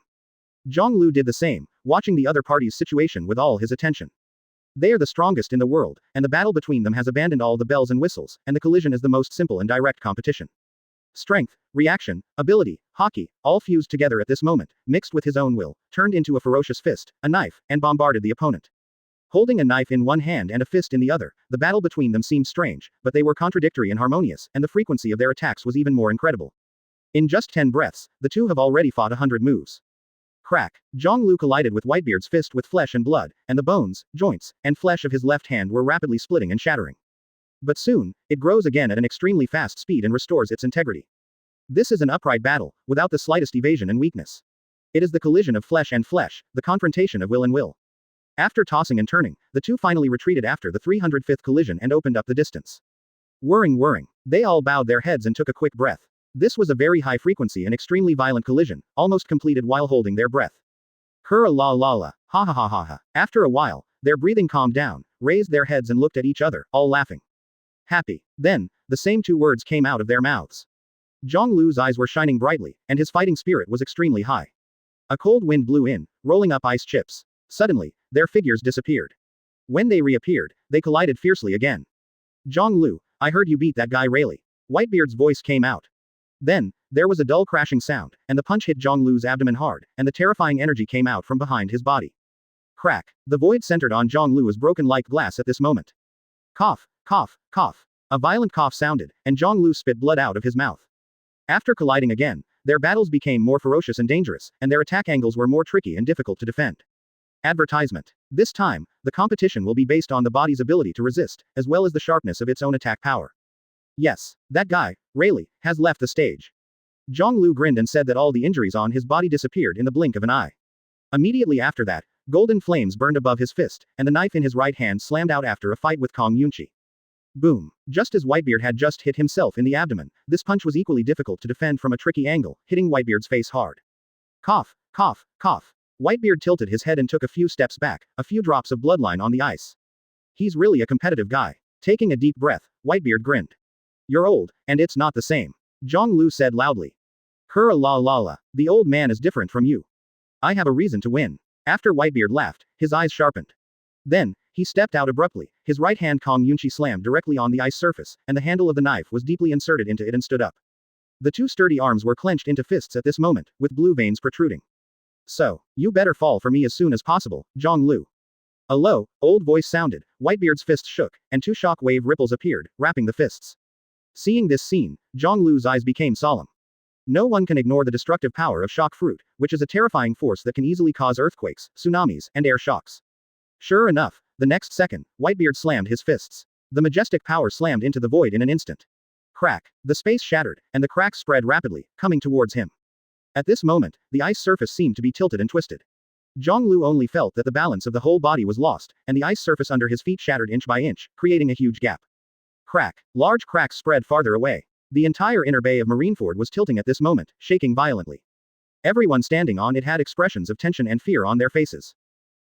Zhonglu did the same, watching the other party's situation with all his attention. They are the strongest in the world, and the battle between them has abandoned all the bells and whistles, and the collision is the most simple and direct competition. Strength, reaction, ability, hockey, all fused together at this moment, mixed with his own will, turned into a ferocious fist, a knife, and bombarded the opponent. Holding a knife in one hand and a fist in the other, the battle between them seemed strange, but they were contradictory and harmonious, and the frequency of their attacks was even more incredible. In just 10 breaths, the two have already fought 100 moves. Crack. Zhonglu collided with Whitebeard's fist with flesh and blood, and the bones, joints, and flesh of his left hand were rapidly splitting and shattering. But soon, it grows again at an extremely fast speed and restores its integrity. This is an upright battle, without the slightest evasion and weakness. It is the collision of flesh and flesh, the confrontation of will and will. After tossing and turning, the two finally retreated after the 305th collision and opened up the distance. Whirring. They all bowed their heads and took a quick breath. This was a very high frequency and extremely violent collision, almost completed while holding their breath. Hurrah la la la, ha ha ha ha ha. After a while, their breathing calmed down, raised their heads and looked at each other, all laughing. Happy. Then, the same two words came out of their mouths. Zhonglu's eyes were shining brightly, and his fighting spirit was extremely high. A cold wind blew in, rolling up ice chips. Suddenly, their figures disappeared. When they reappeared, they collided fiercely again. Zhonglu, I heard you beat that guy Rayleigh. Whitebeard's voice came out. Then, there was a dull crashing sound, and the punch hit Zhonglu's abdomen hard, and the terrifying energy came out from behind his body. Crack. The void centered on Zhonglu was broken like glass at this moment. Cough, cough, cough. A violent cough sounded, and Zhonglu spit blood out of his mouth. After colliding again, their battles became more ferocious and dangerous, and their attack angles were more tricky and difficult to defend. Advertisement. This time, the competition will be based on the body's ability to resist, as well as the sharpness of its own attack power. Yes, that guy, Rayleigh, has left the stage. Zhonglu grinned and said that all the injuries on his body disappeared in the blink of an eye. Immediately after that, golden flames burned above his fist, and the knife in his right hand slammed out after a fight with Kong Yunchi. Boom. Just as Whitebeard had just hit himself in the abdomen, this punch was equally difficult to defend from a tricky angle, hitting Whitebeard's face hard. Cough, cough, cough. Whitebeard tilted his head and took a few steps back, a few drops of bloodline on the ice. He's really a competitive guy. Taking a deep breath, Whitebeard grinned. You're old, and it's not the same. Zhonglu said loudly. Hurrah la la la, the old man is different from you. I have a reason to win. After Whitebeard laughed, his eyes sharpened. Then, he stepped out abruptly, his right hand Kong Yunchi slammed directly on the ice surface, and the handle of the knife was deeply inserted into it and stood up. The two sturdy arms were clenched into fists at this moment, with blue veins protruding. So, you better fall for me as soon as possible, Zhonglu. A low, old voice sounded, Whitebeard's fists shook, and two shock wave ripples appeared, wrapping the fists. Seeing this scene, Zhonglu's eyes became solemn. No one can ignore the destructive power of shock fruit, which is a terrifying force that can easily cause earthquakes, tsunamis, and air shocks. Sure enough, the next second, Whitebeard slammed his fists. The majestic power slammed into the void in an instant. Crack. The space shattered, and the cracks spread rapidly, coming towards him. At this moment, the ice surface seemed to be tilted and twisted. Zhonglu only felt that the balance of the whole body was lost, and the ice surface under his feet shattered inch by inch, creating a huge gap. Crack. Large cracks spread farther away. The entire inner bay of Marineford was tilting at this moment, shaking violently. Everyone standing on it had expressions of tension and fear on their faces.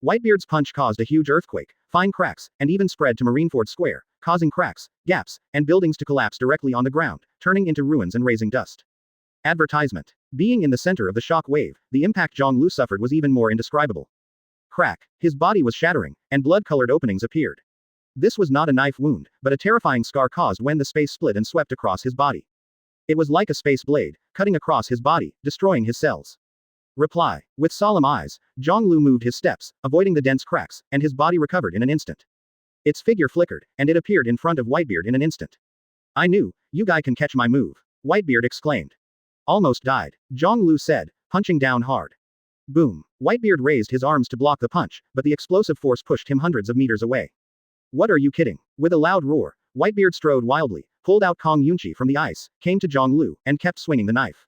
Whitebeard's punch caused a huge earthquake, fine cracks, and even spread to Marineford Square, causing cracks, gaps, and buildings to collapse directly on the ground, turning into ruins and raising dust. Advertisement. Being in the center of the shock wave, the impact Zhonglu suffered was even more indescribable. Crack. His body was shattering, and blood-colored openings appeared. This was not a knife wound, but a terrifying scar caused when the space split and swept across his body. It was like a space blade, cutting across his body, destroying his cells. Reply. With solemn eyes, Zhonglu moved his steps, avoiding the dense cracks, and his body recovered in an instant. Its figure flickered, and it appeared in front of Whitebeard in an instant. I knew, you guy can catch my move, Whitebeard exclaimed. Almost died, Zhonglu said, punching down hard. Boom. Whitebeard raised his arms to block the punch, but the explosive force pushed him hundreds of meters away. What are you kidding? With a loud roar, Whitebeard strode wildly, pulled out Kong Yunchi from the ice, came to Zhonglu, and kept swinging the knife.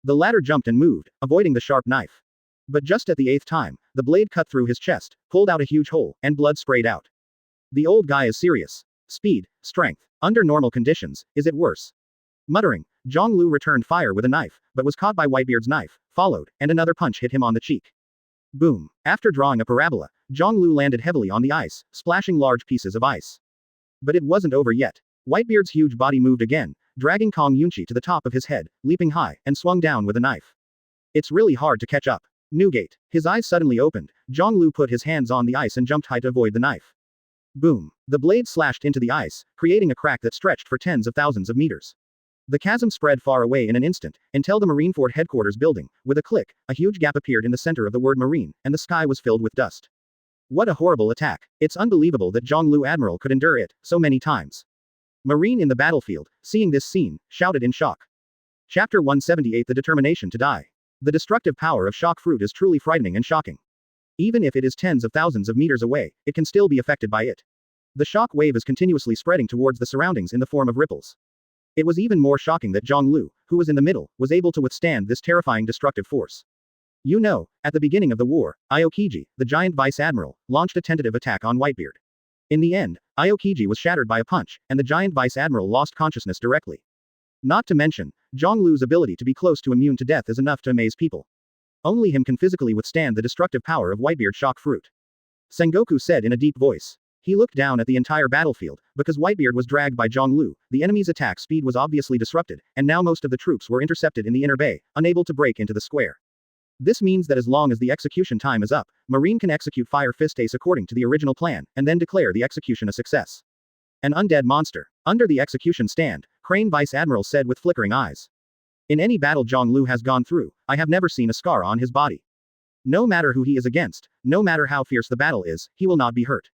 The latter jumped and moved, avoiding the sharp knife. But just at the 8th time, the blade cut through his chest, pulled out a huge hole, and blood sprayed out. The old guy is serious. Speed, strength, under normal conditions, is it worse? Muttering, Zhonglu returned fire with a knife, but was caught by Whitebeard's knife, followed, and another punch hit him on the cheek. Boom. After drawing a parabola, Zhonglu landed heavily on the ice, splashing large pieces of ice. But it wasn't over yet. Whitebeard's huge body moved again, dragging Kong Yunchi to the top of his head, leaping high, and swung down with a knife. It's really hard to catch up. Newgate. His eyes suddenly opened. Zhonglu put his hands on the ice and jumped high to avoid the knife. Boom. The blade slashed into the ice, creating a crack that stretched for tens of thousands of meters. The chasm spread far away in an instant, until the Marineford headquarters building. With a click, a huge gap appeared in the center of the word Marine, and the sky was filled with dust. What a horrible attack. It's unbelievable that Zhonglu Admiral could endure it so many times. Marine in the battlefield, seeing this scene, shouted in shock. Chapter 178 The Determination to Die. The destructive power of shock fruit is truly frightening and shocking. Even if it is tens of thousands of meters away, it can still be affected by it. The shock wave is continuously spreading towards the surroundings in the form of ripples. It was even more shocking that Zhonglu, who was in the middle, was able to withstand this terrifying destructive force. You know, at the beginning of the war, Aokiji, the giant vice admiral, launched a tentative attack on Whitebeard. In the end, Aokiji was shattered by a punch, and the giant vice admiral lost consciousness directly. Not to mention, Zhonglu's ability to be close to immune to death is enough to amaze people. Only him can physically withstand the destructive power of Whitebeard shock fruit. Sengoku said in a deep voice. He looked down at the entire battlefield, because Whitebeard was dragged by Zhonglu, the enemy's attack speed was obviously disrupted, and now most of the troops were intercepted in the inner bay, unable to break into the square. This means that as long as the execution time is up, Marine can execute Fire Fist Ace according to the original plan, and then declare the execution a success. An undead monster. Under the execution stand, Crane Vice Admiral said with flickering eyes. In any battle Zhonglu has gone through, I have never seen a scar on his body. No matter who he is against, no matter how fierce the battle is, he will not be hurt.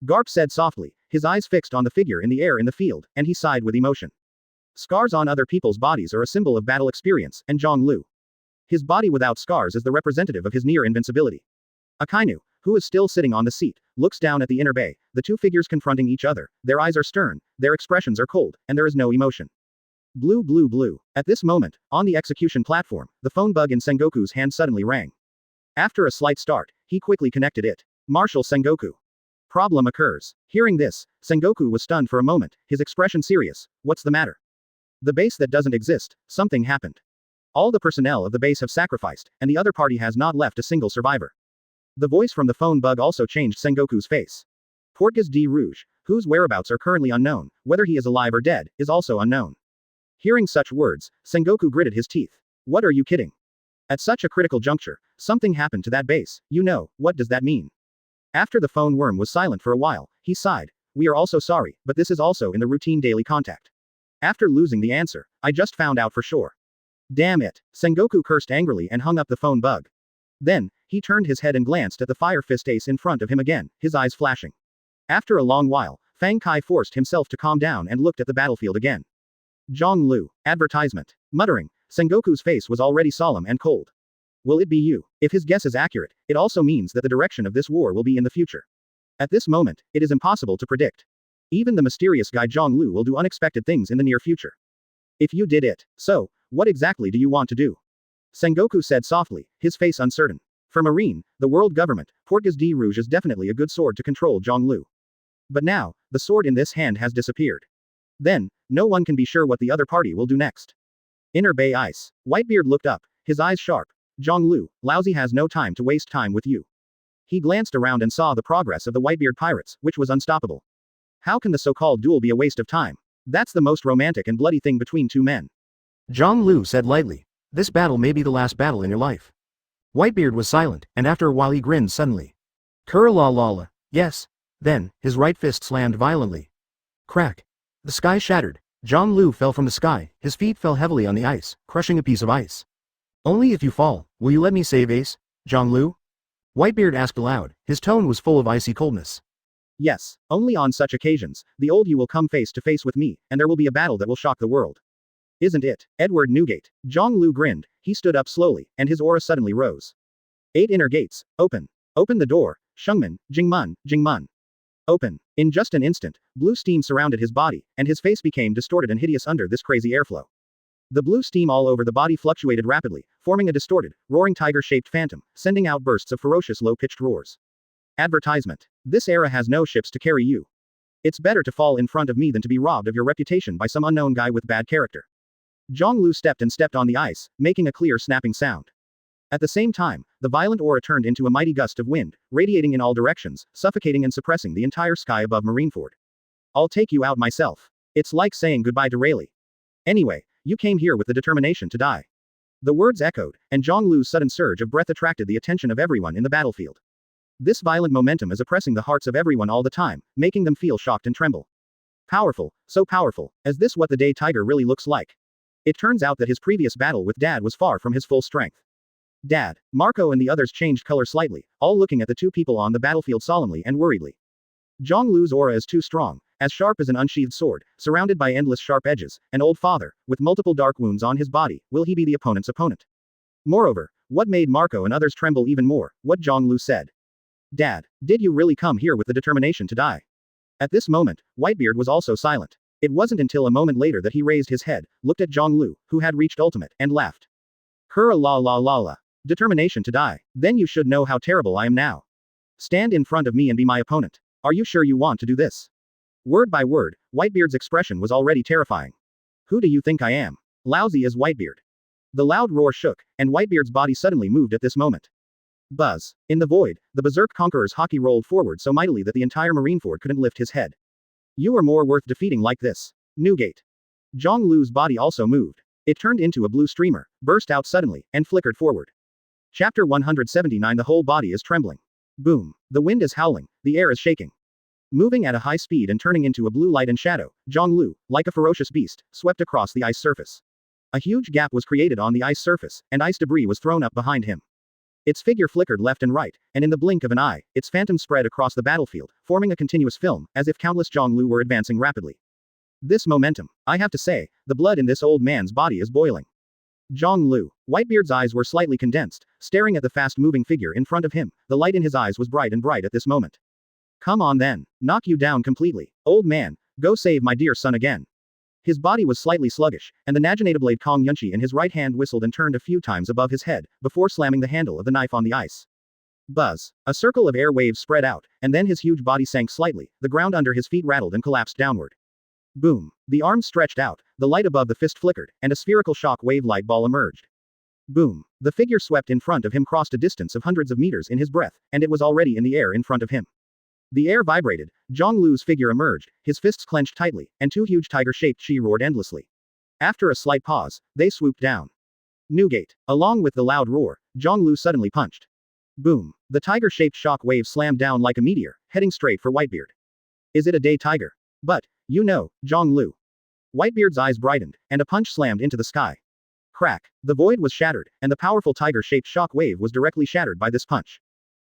Garp said softly, his eyes fixed on the figure in the air in the field, and he sighed with emotion. Scars on other people's bodies are a symbol of battle experience, and Zhonglu. His body without scars is the representative of his near invincibility. Akainu, who is still sitting on the seat, looks down at the inner bay, the two figures confronting each other, their eyes are stern, their expressions are cold, and there is no emotion. Blue blue blue. At this moment, on the execution platform, the phone bug in Sengoku's hand suddenly rang. After a slight start, he quickly connected it. Marshal Sengoku. Problem occurs. Hearing this, Sengoku was stunned for a moment, his expression serious. What's the matter? The base that doesn't exist, something happened. All the personnel of the base have sacrificed, and the other party has not left a single survivor. The voice from the phone bug also changed Sengoku's face. Portgas D. Rouge, whose whereabouts are currently unknown, whether he is alive or dead, is also unknown. Hearing such words, Sengoku gritted his teeth. What are you kidding? At such a critical juncture, something happened to that base, you know, what does that mean? After the phone worm was silent for a while, he sighed. We are also sorry, but this is also in the routine daily contact. After losing the answer, I just found out for sure. Damn it. Sengoku cursed angrily and hung up the phone bug. Then, he turned his head and glanced at the Fire Fist Ace in front of him again, his eyes flashing. After a long while, Fang Kai forced himself to calm down and looked at the battlefield again. Zhonglu. Advertisement. Muttering, Sengoku's face was already solemn and cold. Will it be you? If his guess is accurate, it also means that the direction of this war will be in the future. At this moment, it is impossible to predict. Even the mysterious guy Zhonglu will do unexpected things in the near future. If you did it, so, what exactly do you want to do? Sengoku said softly, his face uncertain. For Marine, the world government, Portgas D. Rouge is definitely a good sword to control Zhonglu. But now, the sword in this hand has disappeared. Then, no one can be sure what the other party will do next. Inner Bay Ice. Whitebeard looked up, his eyes sharp. Zhonglu, Lousy has no time to waste time with you. He glanced around and saw the progress of the Whitebeard Pirates, which was unstoppable. How can the so-called duel be a waste of time? That's the most romantic and bloody thing between two men. Zhonglu said lightly. This battle may be the last battle in your life. Whitebeard was silent, and after a while he grinned suddenly. Kurlalala, yes. Then, his right fist slammed violently. Crack. The sky shattered. Zhonglu fell from the sky, his feet fell heavily on the ice, crushing a piece of ice. Only if you fall, will you let me save Ace, Zhonglu? Whitebeard asked aloud, his tone was full of icy coldness. Yes, only on such occasions, the old you will come face to face with me, and there will be a battle that will shock the world. Isn't it, Edward Newgate? Zhonglu grinned, he stood up slowly, and his aura suddenly rose. 8 inner gates, open. Open the door, Shungman, Jingmun, Jingmun. Open. In just an instant, blue steam surrounded his body, and his face became distorted and hideous under this crazy airflow. The blue steam all over the body fluctuated rapidly, forming a distorted, roaring tiger-shaped phantom, sending out bursts of ferocious low-pitched roars. Advertisement. This era has no ships to carry you. It's better to fall in front of me than to be robbed of your reputation by some unknown guy with bad character. Zhonglu stepped on the ice, making a clear snapping sound. At the same time, the violent aura turned into a mighty gust of wind, radiating in all directions, suffocating and suppressing the entire sky above Marineford. I'll take you out myself. It's like saying goodbye to Rayleigh. Anyway, you came here with the determination to die. The words echoed, and Zhonglu's sudden surge of breath attracted the attention of everyone in the battlefield. This violent momentum is oppressing the hearts of everyone all the time, making them feel shocked and tremble. Powerful, so powerful. Is this what the day tiger really looks like? It turns out that his previous battle with Dad was far from his full strength. Dad, Marco and the others changed color slightly, all looking at the two people on the battlefield solemnly and worriedly. Zhonglu's aura is too strong, as sharp as an unsheathed sword, surrounded by endless sharp edges, an old father, with multiple dark wounds on his body. Will he be the opponent's opponent? Moreover, what made Marco and others tremble even more, what Zhonglu said. Dad, did you really come here with the determination to die? At this moment, Whitebeard was also silent. It wasn't until a moment later that he raised his head, looked at Zhonglu, who had reached ultimate, and laughed. Hurrah la la la la. Determination to die. Then you should know how terrible I am now. Stand in front of me and be my opponent. Are you sure you want to do this? Word by word, Whitebeard's expression was already terrifying. Who do you think I am? Lousy as Whitebeard. The loud roar shook, and Whitebeard's body suddenly moved at this moment. Buzz. In the void, the berserk conqueror's hockey rolled forward so mightily that the entire Marineford couldn't lift his head. You are more worth defeating like this. Newgate. Zhonglu's body also moved. It turned into a blue streamer, burst out suddenly, and flickered forward. Chapter 179. The whole body is trembling. Boom. The wind is howling, the air is shaking. Moving at a high speed and turning into a blue light and shadow, Zhonglu, like a ferocious beast, swept across the ice surface. A huge gap was created on the ice surface, and ice debris was thrown up behind him. Its figure flickered left and right, and in the blink of an eye, its phantom spread across the battlefield, forming a continuous film, as if countless Zhonglu were advancing rapidly. This momentum, I have to say, the blood in this old man's body is boiling. Zhonglu. Whitebeard's eyes were slightly condensed, staring at the fast-moving figure in front of him. The light in his eyes was bright and bright at this moment. Come on then. Knock you down completely. Old man, go save my dear son again. His body was slightly sluggish, and the Naginata blade Kong Yunchi in his right hand whistled and turned a few times above his head, before slamming the handle of the knife on the ice. Buzz. A circle of air waves spread out, and then his huge body sank slightly, the ground under his feet rattled and collapsed downward. Boom. The arms stretched out, the light above the fist flickered, and a spherical shock wave light ball emerged. Boom. The figure swept in front of him, crossed a distance of hundreds of meters in his breath, and it was already in the air in front of him. The air vibrated, Zhonglu's figure emerged, his fists clenched tightly, and two huge tiger-shaped chi roared endlessly. After a slight pause, they swooped down. Newgate. Along with the loud roar, Zhonglu suddenly punched. Boom. The tiger-shaped shock wave slammed down like a meteor, heading straight for Whitebeard. Is it a day tiger? But, you know, Zhonglu. Whitebeard's eyes brightened, and a punch slammed into the sky. Crack. The void was shattered, and the powerful tiger-shaped shock wave was directly shattered by this punch.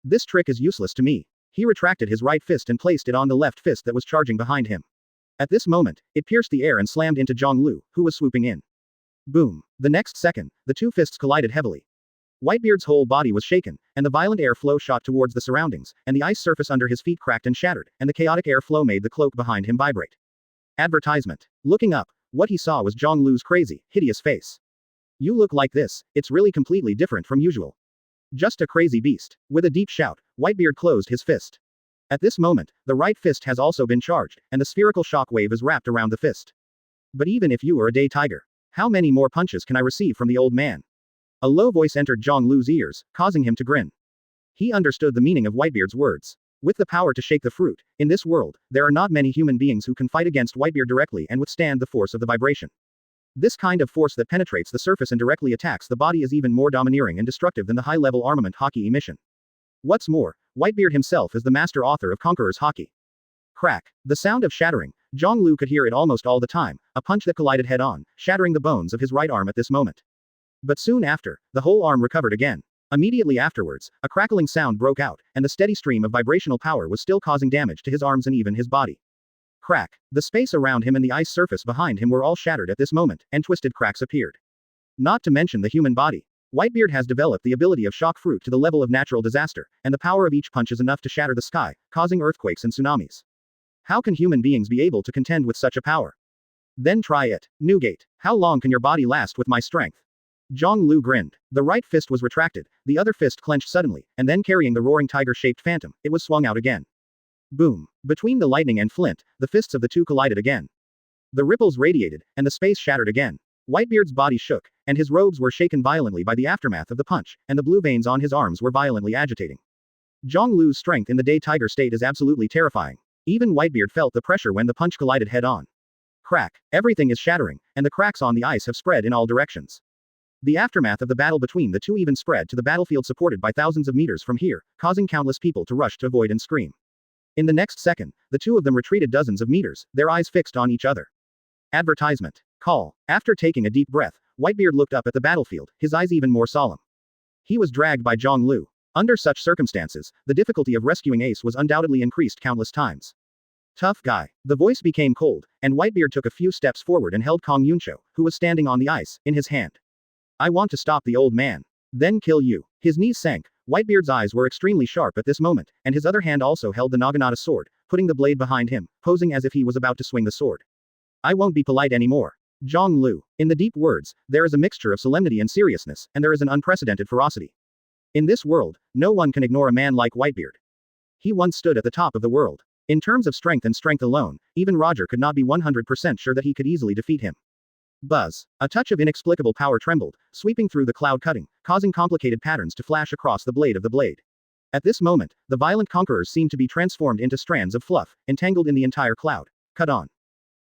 This trick is useless to me. He retracted his right fist and placed it on the left fist that was charging behind him. At this moment, it pierced the air and slammed into Zhonglu, who was swooping in. Boom. The next second, the two fists collided heavily. Whitebeard's whole body was shaken, and the violent air flow shot towards the surroundings, and the ice surface under his feet cracked and shattered, and the chaotic air flow made the cloak behind him vibrate. Advertisement. Looking up, what he saw was Zhonglu's crazy, hideous face. You look like this, it's really completely different from usual. Just a crazy beast. With a deep shout, Whitebeard closed his fist. At this moment, the right fist has also been charged, and the spherical shock wave is wrapped around the fist. But even if you are a day tiger, how many more punches can I receive from the old man? A low voice entered Zhonglu's ears, causing him to grin. He understood the meaning of Whitebeard's words. With the power to shake the fruit, in this world, there are not many human beings who can fight against Whitebeard directly and withstand the force of the vibration. This kind of force that penetrates the surface and directly attacks the body is even more domineering and destructive than the high-level armament Haki emission. What's more, Whitebeard himself is the master author of Conqueror's Haki. Crack. The sound of shattering, Zhonglu could hear it almost all the time, a punch that collided head-on, shattering the bones of his right arm at this moment. But soon after, the whole arm recovered again. Immediately afterwards, a crackling sound broke out, and the steady stream of vibrational power was still causing damage to his arms and even his body. Crack. The space around him and the ice surface behind him were all shattered at this moment, and twisted cracks appeared. Not to mention the human body. Whitebeard has developed the ability of shock fruit to the level of natural disaster, and the power of each punch is enough to shatter the sky, causing earthquakes and tsunamis. How can human beings be able to contend with such a power? Then try it. Newgate. How long can your body last with my strength? Zhonglu grinned. The right fist was retracted, the other fist clenched suddenly, and then carrying the roaring tiger-shaped phantom, it was swung out again. Boom. Between the lightning and flint, the fists of the two collided again. The ripples radiated, and the space shattered again. Whitebeard's body shook, and his robes were shaken violently by the aftermath of the punch, and the blue veins on his arms were violently agitating. Zhonglu's strength in the day tiger state is absolutely terrifying. Even Whitebeard felt the pressure when the punch collided head-on. Crack. Everything is shattering, and the cracks on the ice have spread in all directions. The aftermath of the battle between the two even spread to the battlefield supported by thousands of meters from here, causing countless people to rush to avoid and scream. In the next second, the two of them retreated dozens of meters, their eyes fixed on each other. Advertisement. Call. After taking a deep breath, Whitebeard looked up at the battlefield, his eyes even more solemn. He was dragged by Zhonglu. Under such circumstances, the difficulty of rescuing Ace was undoubtedly increased countless times. Tough guy. The voice became cold, and Whitebeard took a few steps forward and held Kong Yuncho, who was standing on the ice, in his hand. I want to stop the old man. Then kill you. His knees sank. Whitebeard's eyes were extremely sharp at this moment, and his other hand also held the Naginata sword, putting the blade behind him, posing as if he was about to swing the sword. I won't be polite anymore. Zhonglu. In the deep words, there is a mixture of solemnity and seriousness, and there is an unprecedented ferocity. In this world, no one can ignore a man like Whitebeard. He once stood at the top of the world. In terms of strength and strength alone, even Roger could not be 100% sure that he could easily defeat him. Buzz. A touch of inexplicable power trembled, sweeping through the cloud cutting, causing complicated patterns to flash across the blade of the blade. At this moment, the violent conquerors seemed to be transformed into strands of fluff, entangled in the entire cloud. Cut on.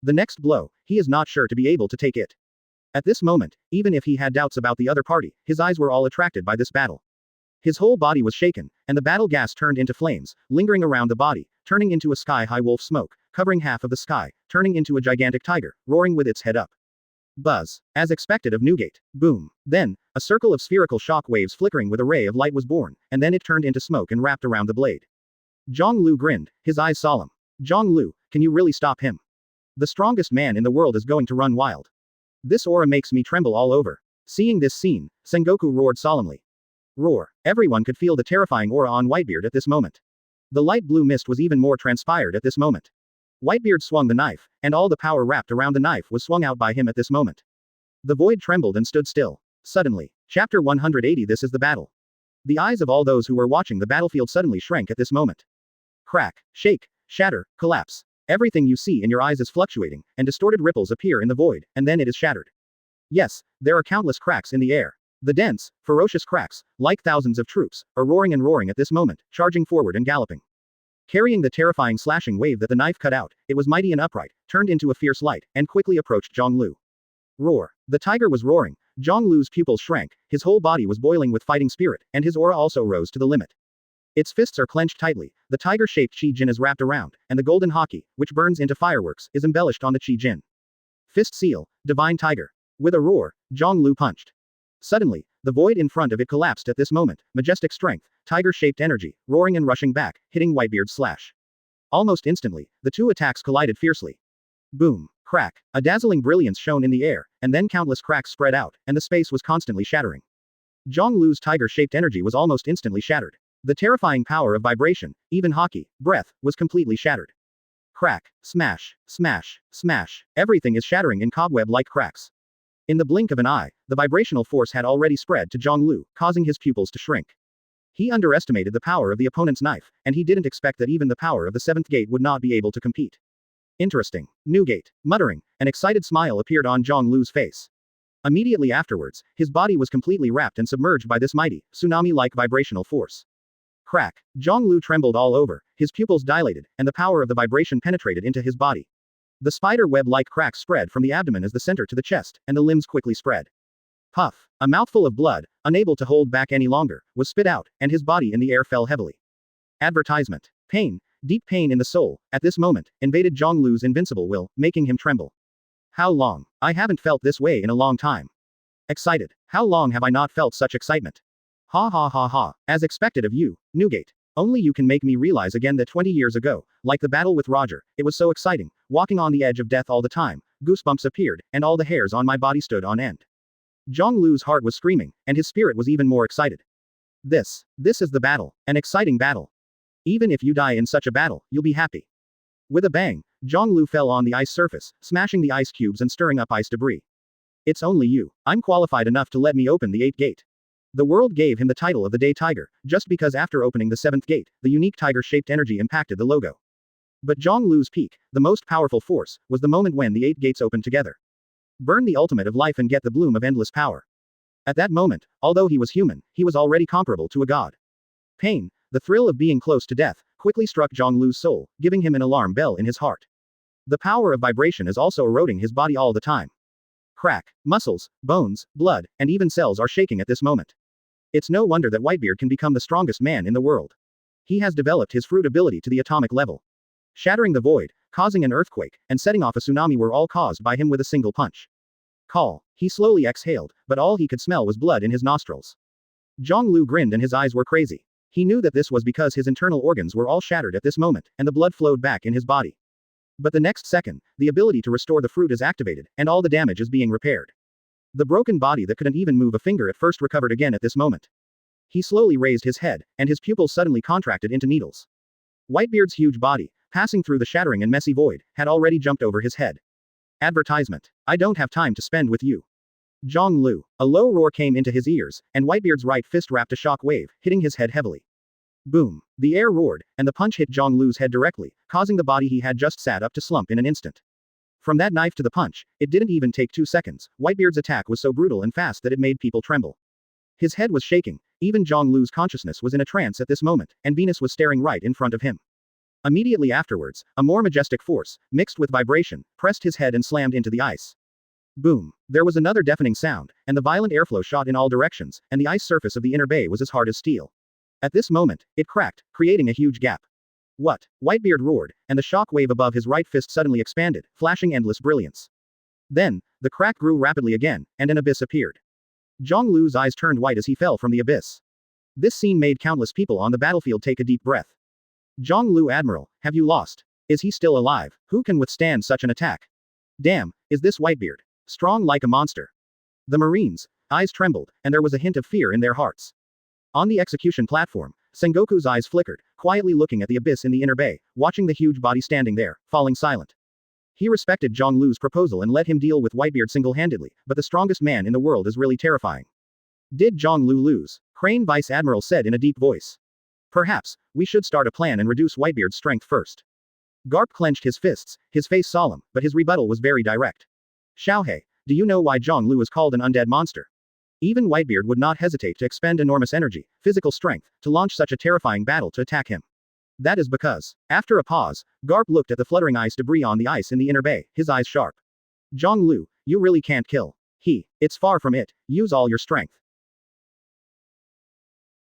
The next blow, he is not sure to be able to take it. At this moment, even if he had doubts about the other party, his eyes were all attracted by this battle. His whole body was shaken, and the battle gas turned into flames, lingering around the body, turning into a sky-high wolf smoke, covering half of the sky, turning into a gigantic tiger, roaring with its head up. Buzz. As expected of Newgate. Boom. Then, a circle of spherical shock waves flickering with a ray of light was born, and then it turned into smoke and wrapped around the blade. Zhonglu grinned, his eyes solemn. Zhonglu, can you really stop him? The strongest man in the world is going to run wild. This aura makes me tremble all over. Seeing this scene, Sengoku roared solemnly. Roar. Everyone could feel the terrifying aura on Whitebeard at this moment. The light blue mist was even more transpired at this moment. Whitebeard swung the knife, and all the power wrapped around the knife was swung out by him at this moment. The void trembled and stood still. Suddenly. Chapter 180. This is the battle. The eyes of all those who were watching the battlefield suddenly shrank at this moment. Crack, shake, shatter, collapse. Everything you see in your eyes is fluctuating, and distorted ripples appear in the void, and then it is shattered. Yes, there are countless cracks in the air. The dense, ferocious cracks, like thousands of troops, are roaring and roaring at this moment, charging forward and galloping. Carrying the terrifying slashing wave that the knife cut out, it was mighty and upright, turned into a fierce light, and quickly approached Zhonglu. Roar. The tiger was roaring. Zhonglu's pupils shrank, his whole body was boiling with fighting spirit, and his aura also rose to the limit. Its fists are clenched tightly, the tiger-shaped Qi Jin is wrapped around, and the golden haki, which burns into fireworks, is embellished on the Qi Jin. Fist seal, divine tiger. With a roar, Zhonglu punched. Suddenly, the void in front of it collapsed at this moment, majestic strength, tiger-shaped energy, roaring and rushing back, hitting Whitebeard's slash. Almost instantly, the two attacks collided fiercely. Boom. Crack. A dazzling brilliance shone in the air, and then countless cracks spread out, and the space was constantly shattering. Zhonglu's tiger-shaped energy was almost instantly shattered. The terrifying power of vibration, even haki, breath, was completely shattered. Crack. Smash. Smash. Smash. Everything is shattering in cobweb-like cracks. In the blink of an eye, the vibrational force had already spread to Zhonglu, causing his pupils to shrink. He underestimated the power of the opponent's knife, and he didn't expect that even the power of the seventh gate would not be able to compete. Interesting. Newgate. Muttering, an excited smile appeared on Zhonglu's face. Immediately afterwards, his body was completely wrapped and submerged by this mighty, tsunami-like vibrational force. Crack. Zhonglu trembled all over, his pupils dilated, and the power of the vibration penetrated into his body. The spider web-like cracks spread from the abdomen as the center to the chest, and the limbs quickly spread. Puff. A mouthful of blood, unable to hold back any longer, was spit out, and his body in the air fell heavily. Advertisement. Pain, deep pain in the soul, at this moment, invaded Zhonglu's invincible will, making him tremble. How long? I haven't felt this way in a long time. Excited. How long have I not felt such excitement? Ha ha ha ha. As expected of you, Newgate. Only you can make me realize again that 20 years ago, like the battle with Roger, it was so exciting, walking on the edge of death all the time, goosebumps appeared, and all the hairs on my body stood on end. Zhang Lu's heart was screaming, and his spirit was even more excited. This is the battle, an exciting battle. Even if you die in such a battle, you'll be happy. With a bang, Zhang Lu fell on the ice surface, smashing the ice cubes and stirring up ice debris. It's only you. I'm qualified enough to let me open the 8th gate. The world gave him the title of the Day Tiger, just because after opening the 7th gate, the unique tiger-shaped energy impacted the logo. But Zhang Lu's peak, the most powerful force, was the moment when the 8 gates opened together. Burn the ultimate of life and get the bloom of endless power. At that moment, although he was human, he was already comparable to a god. Pain, the thrill of being close to death, quickly struck Zhang Lu's soul, giving him an alarm bell in his heart. The power of vibration is also eroding his body all the time. Crack, muscles, bones, blood, and even cells are shaking at this moment. It's no wonder that Whitebeard can become the strongest man in the world. He has developed his fruit ability to the atomic level. Shattering the void, causing an earthquake, and setting off a tsunami were all caused by him with a single punch. Call. He slowly exhaled, but all he could smell was blood in his nostrils. Zhang Lu grinned and his eyes were crazy. He knew that this was because his internal organs were all shattered at this moment, and the blood flowed back in his body. But the next second, the ability to restore the fruit is activated, and all the damage is being repaired. The broken body that couldn't even move a finger at first recovered again at this moment. He slowly raised his head, and his pupils suddenly contracted into needles. Whitebeard's huge body, passing through the shattering and messy void, had already jumped over his head. Advertisement. I don't have time to spend with you. Zhang Lu. A low roar came into his ears, and Whitebeard's right fist wrapped a shock wave, hitting his head heavily. Boom. The air roared, and the punch hit Zhang Lu's head directly, causing the body he had just sat up to slump in an instant. From that knife to the punch, it didn't even take 2 seconds. Whitebeard's attack was so brutal and fast that it made people tremble. His head was shaking, even Zhang Lu's consciousness was in a trance at this moment, and Venus was staring right in front of him. Immediately afterwards, a more majestic force, mixed with vibration, pressed his head and slammed into the ice. Boom. There was another deafening sound, and the violent airflow shot in all directions, and the ice surface of the inner bay was as hard as steel. At this moment, it cracked, creating a huge gap. What? Whitebeard roared, and the shock wave above his right fist suddenly expanded, flashing endless brilliance. Then, the crack grew rapidly again, and an abyss appeared. Zhang Lu's eyes turned white as he fell from the abyss. This scene made countless people on the battlefield take a deep breath. Zhang Lu, Admiral, have you lost? Is he still alive? Who can withstand such an attack? Damn, is this Whitebeard? Strong like a monster. The Marines' eyes trembled, and there was a hint of fear in their hearts. On the execution platform, Sengoku's eyes flickered, quietly looking at the abyss in the inner bay, watching the huge body standing there, falling silent. He respected Zhang Lu's proposal and let him deal with Whitebeard single-handedly, but the strongest man in the world is really terrifying. Did Zhang Lu lose? Crane Vice Admiral said in a deep voice. Perhaps, we should start a plan and reduce Whitebeard's strength first. Garp clenched his fists, his face solemn, but his rebuttal was very direct. Xiaohei, do you know why Zhang Lu is called an undead monster? Even Whitebeard would not hesitate to expend enormous energy, physical strength, to launch such a terrifying battle to attack him. That is because, after a pause, Garp looked at the fluttering ice debris on the ice in the inner bay, his eyes sharp. Zhang Lu, you really can't kill. It's far from it, use all your strength.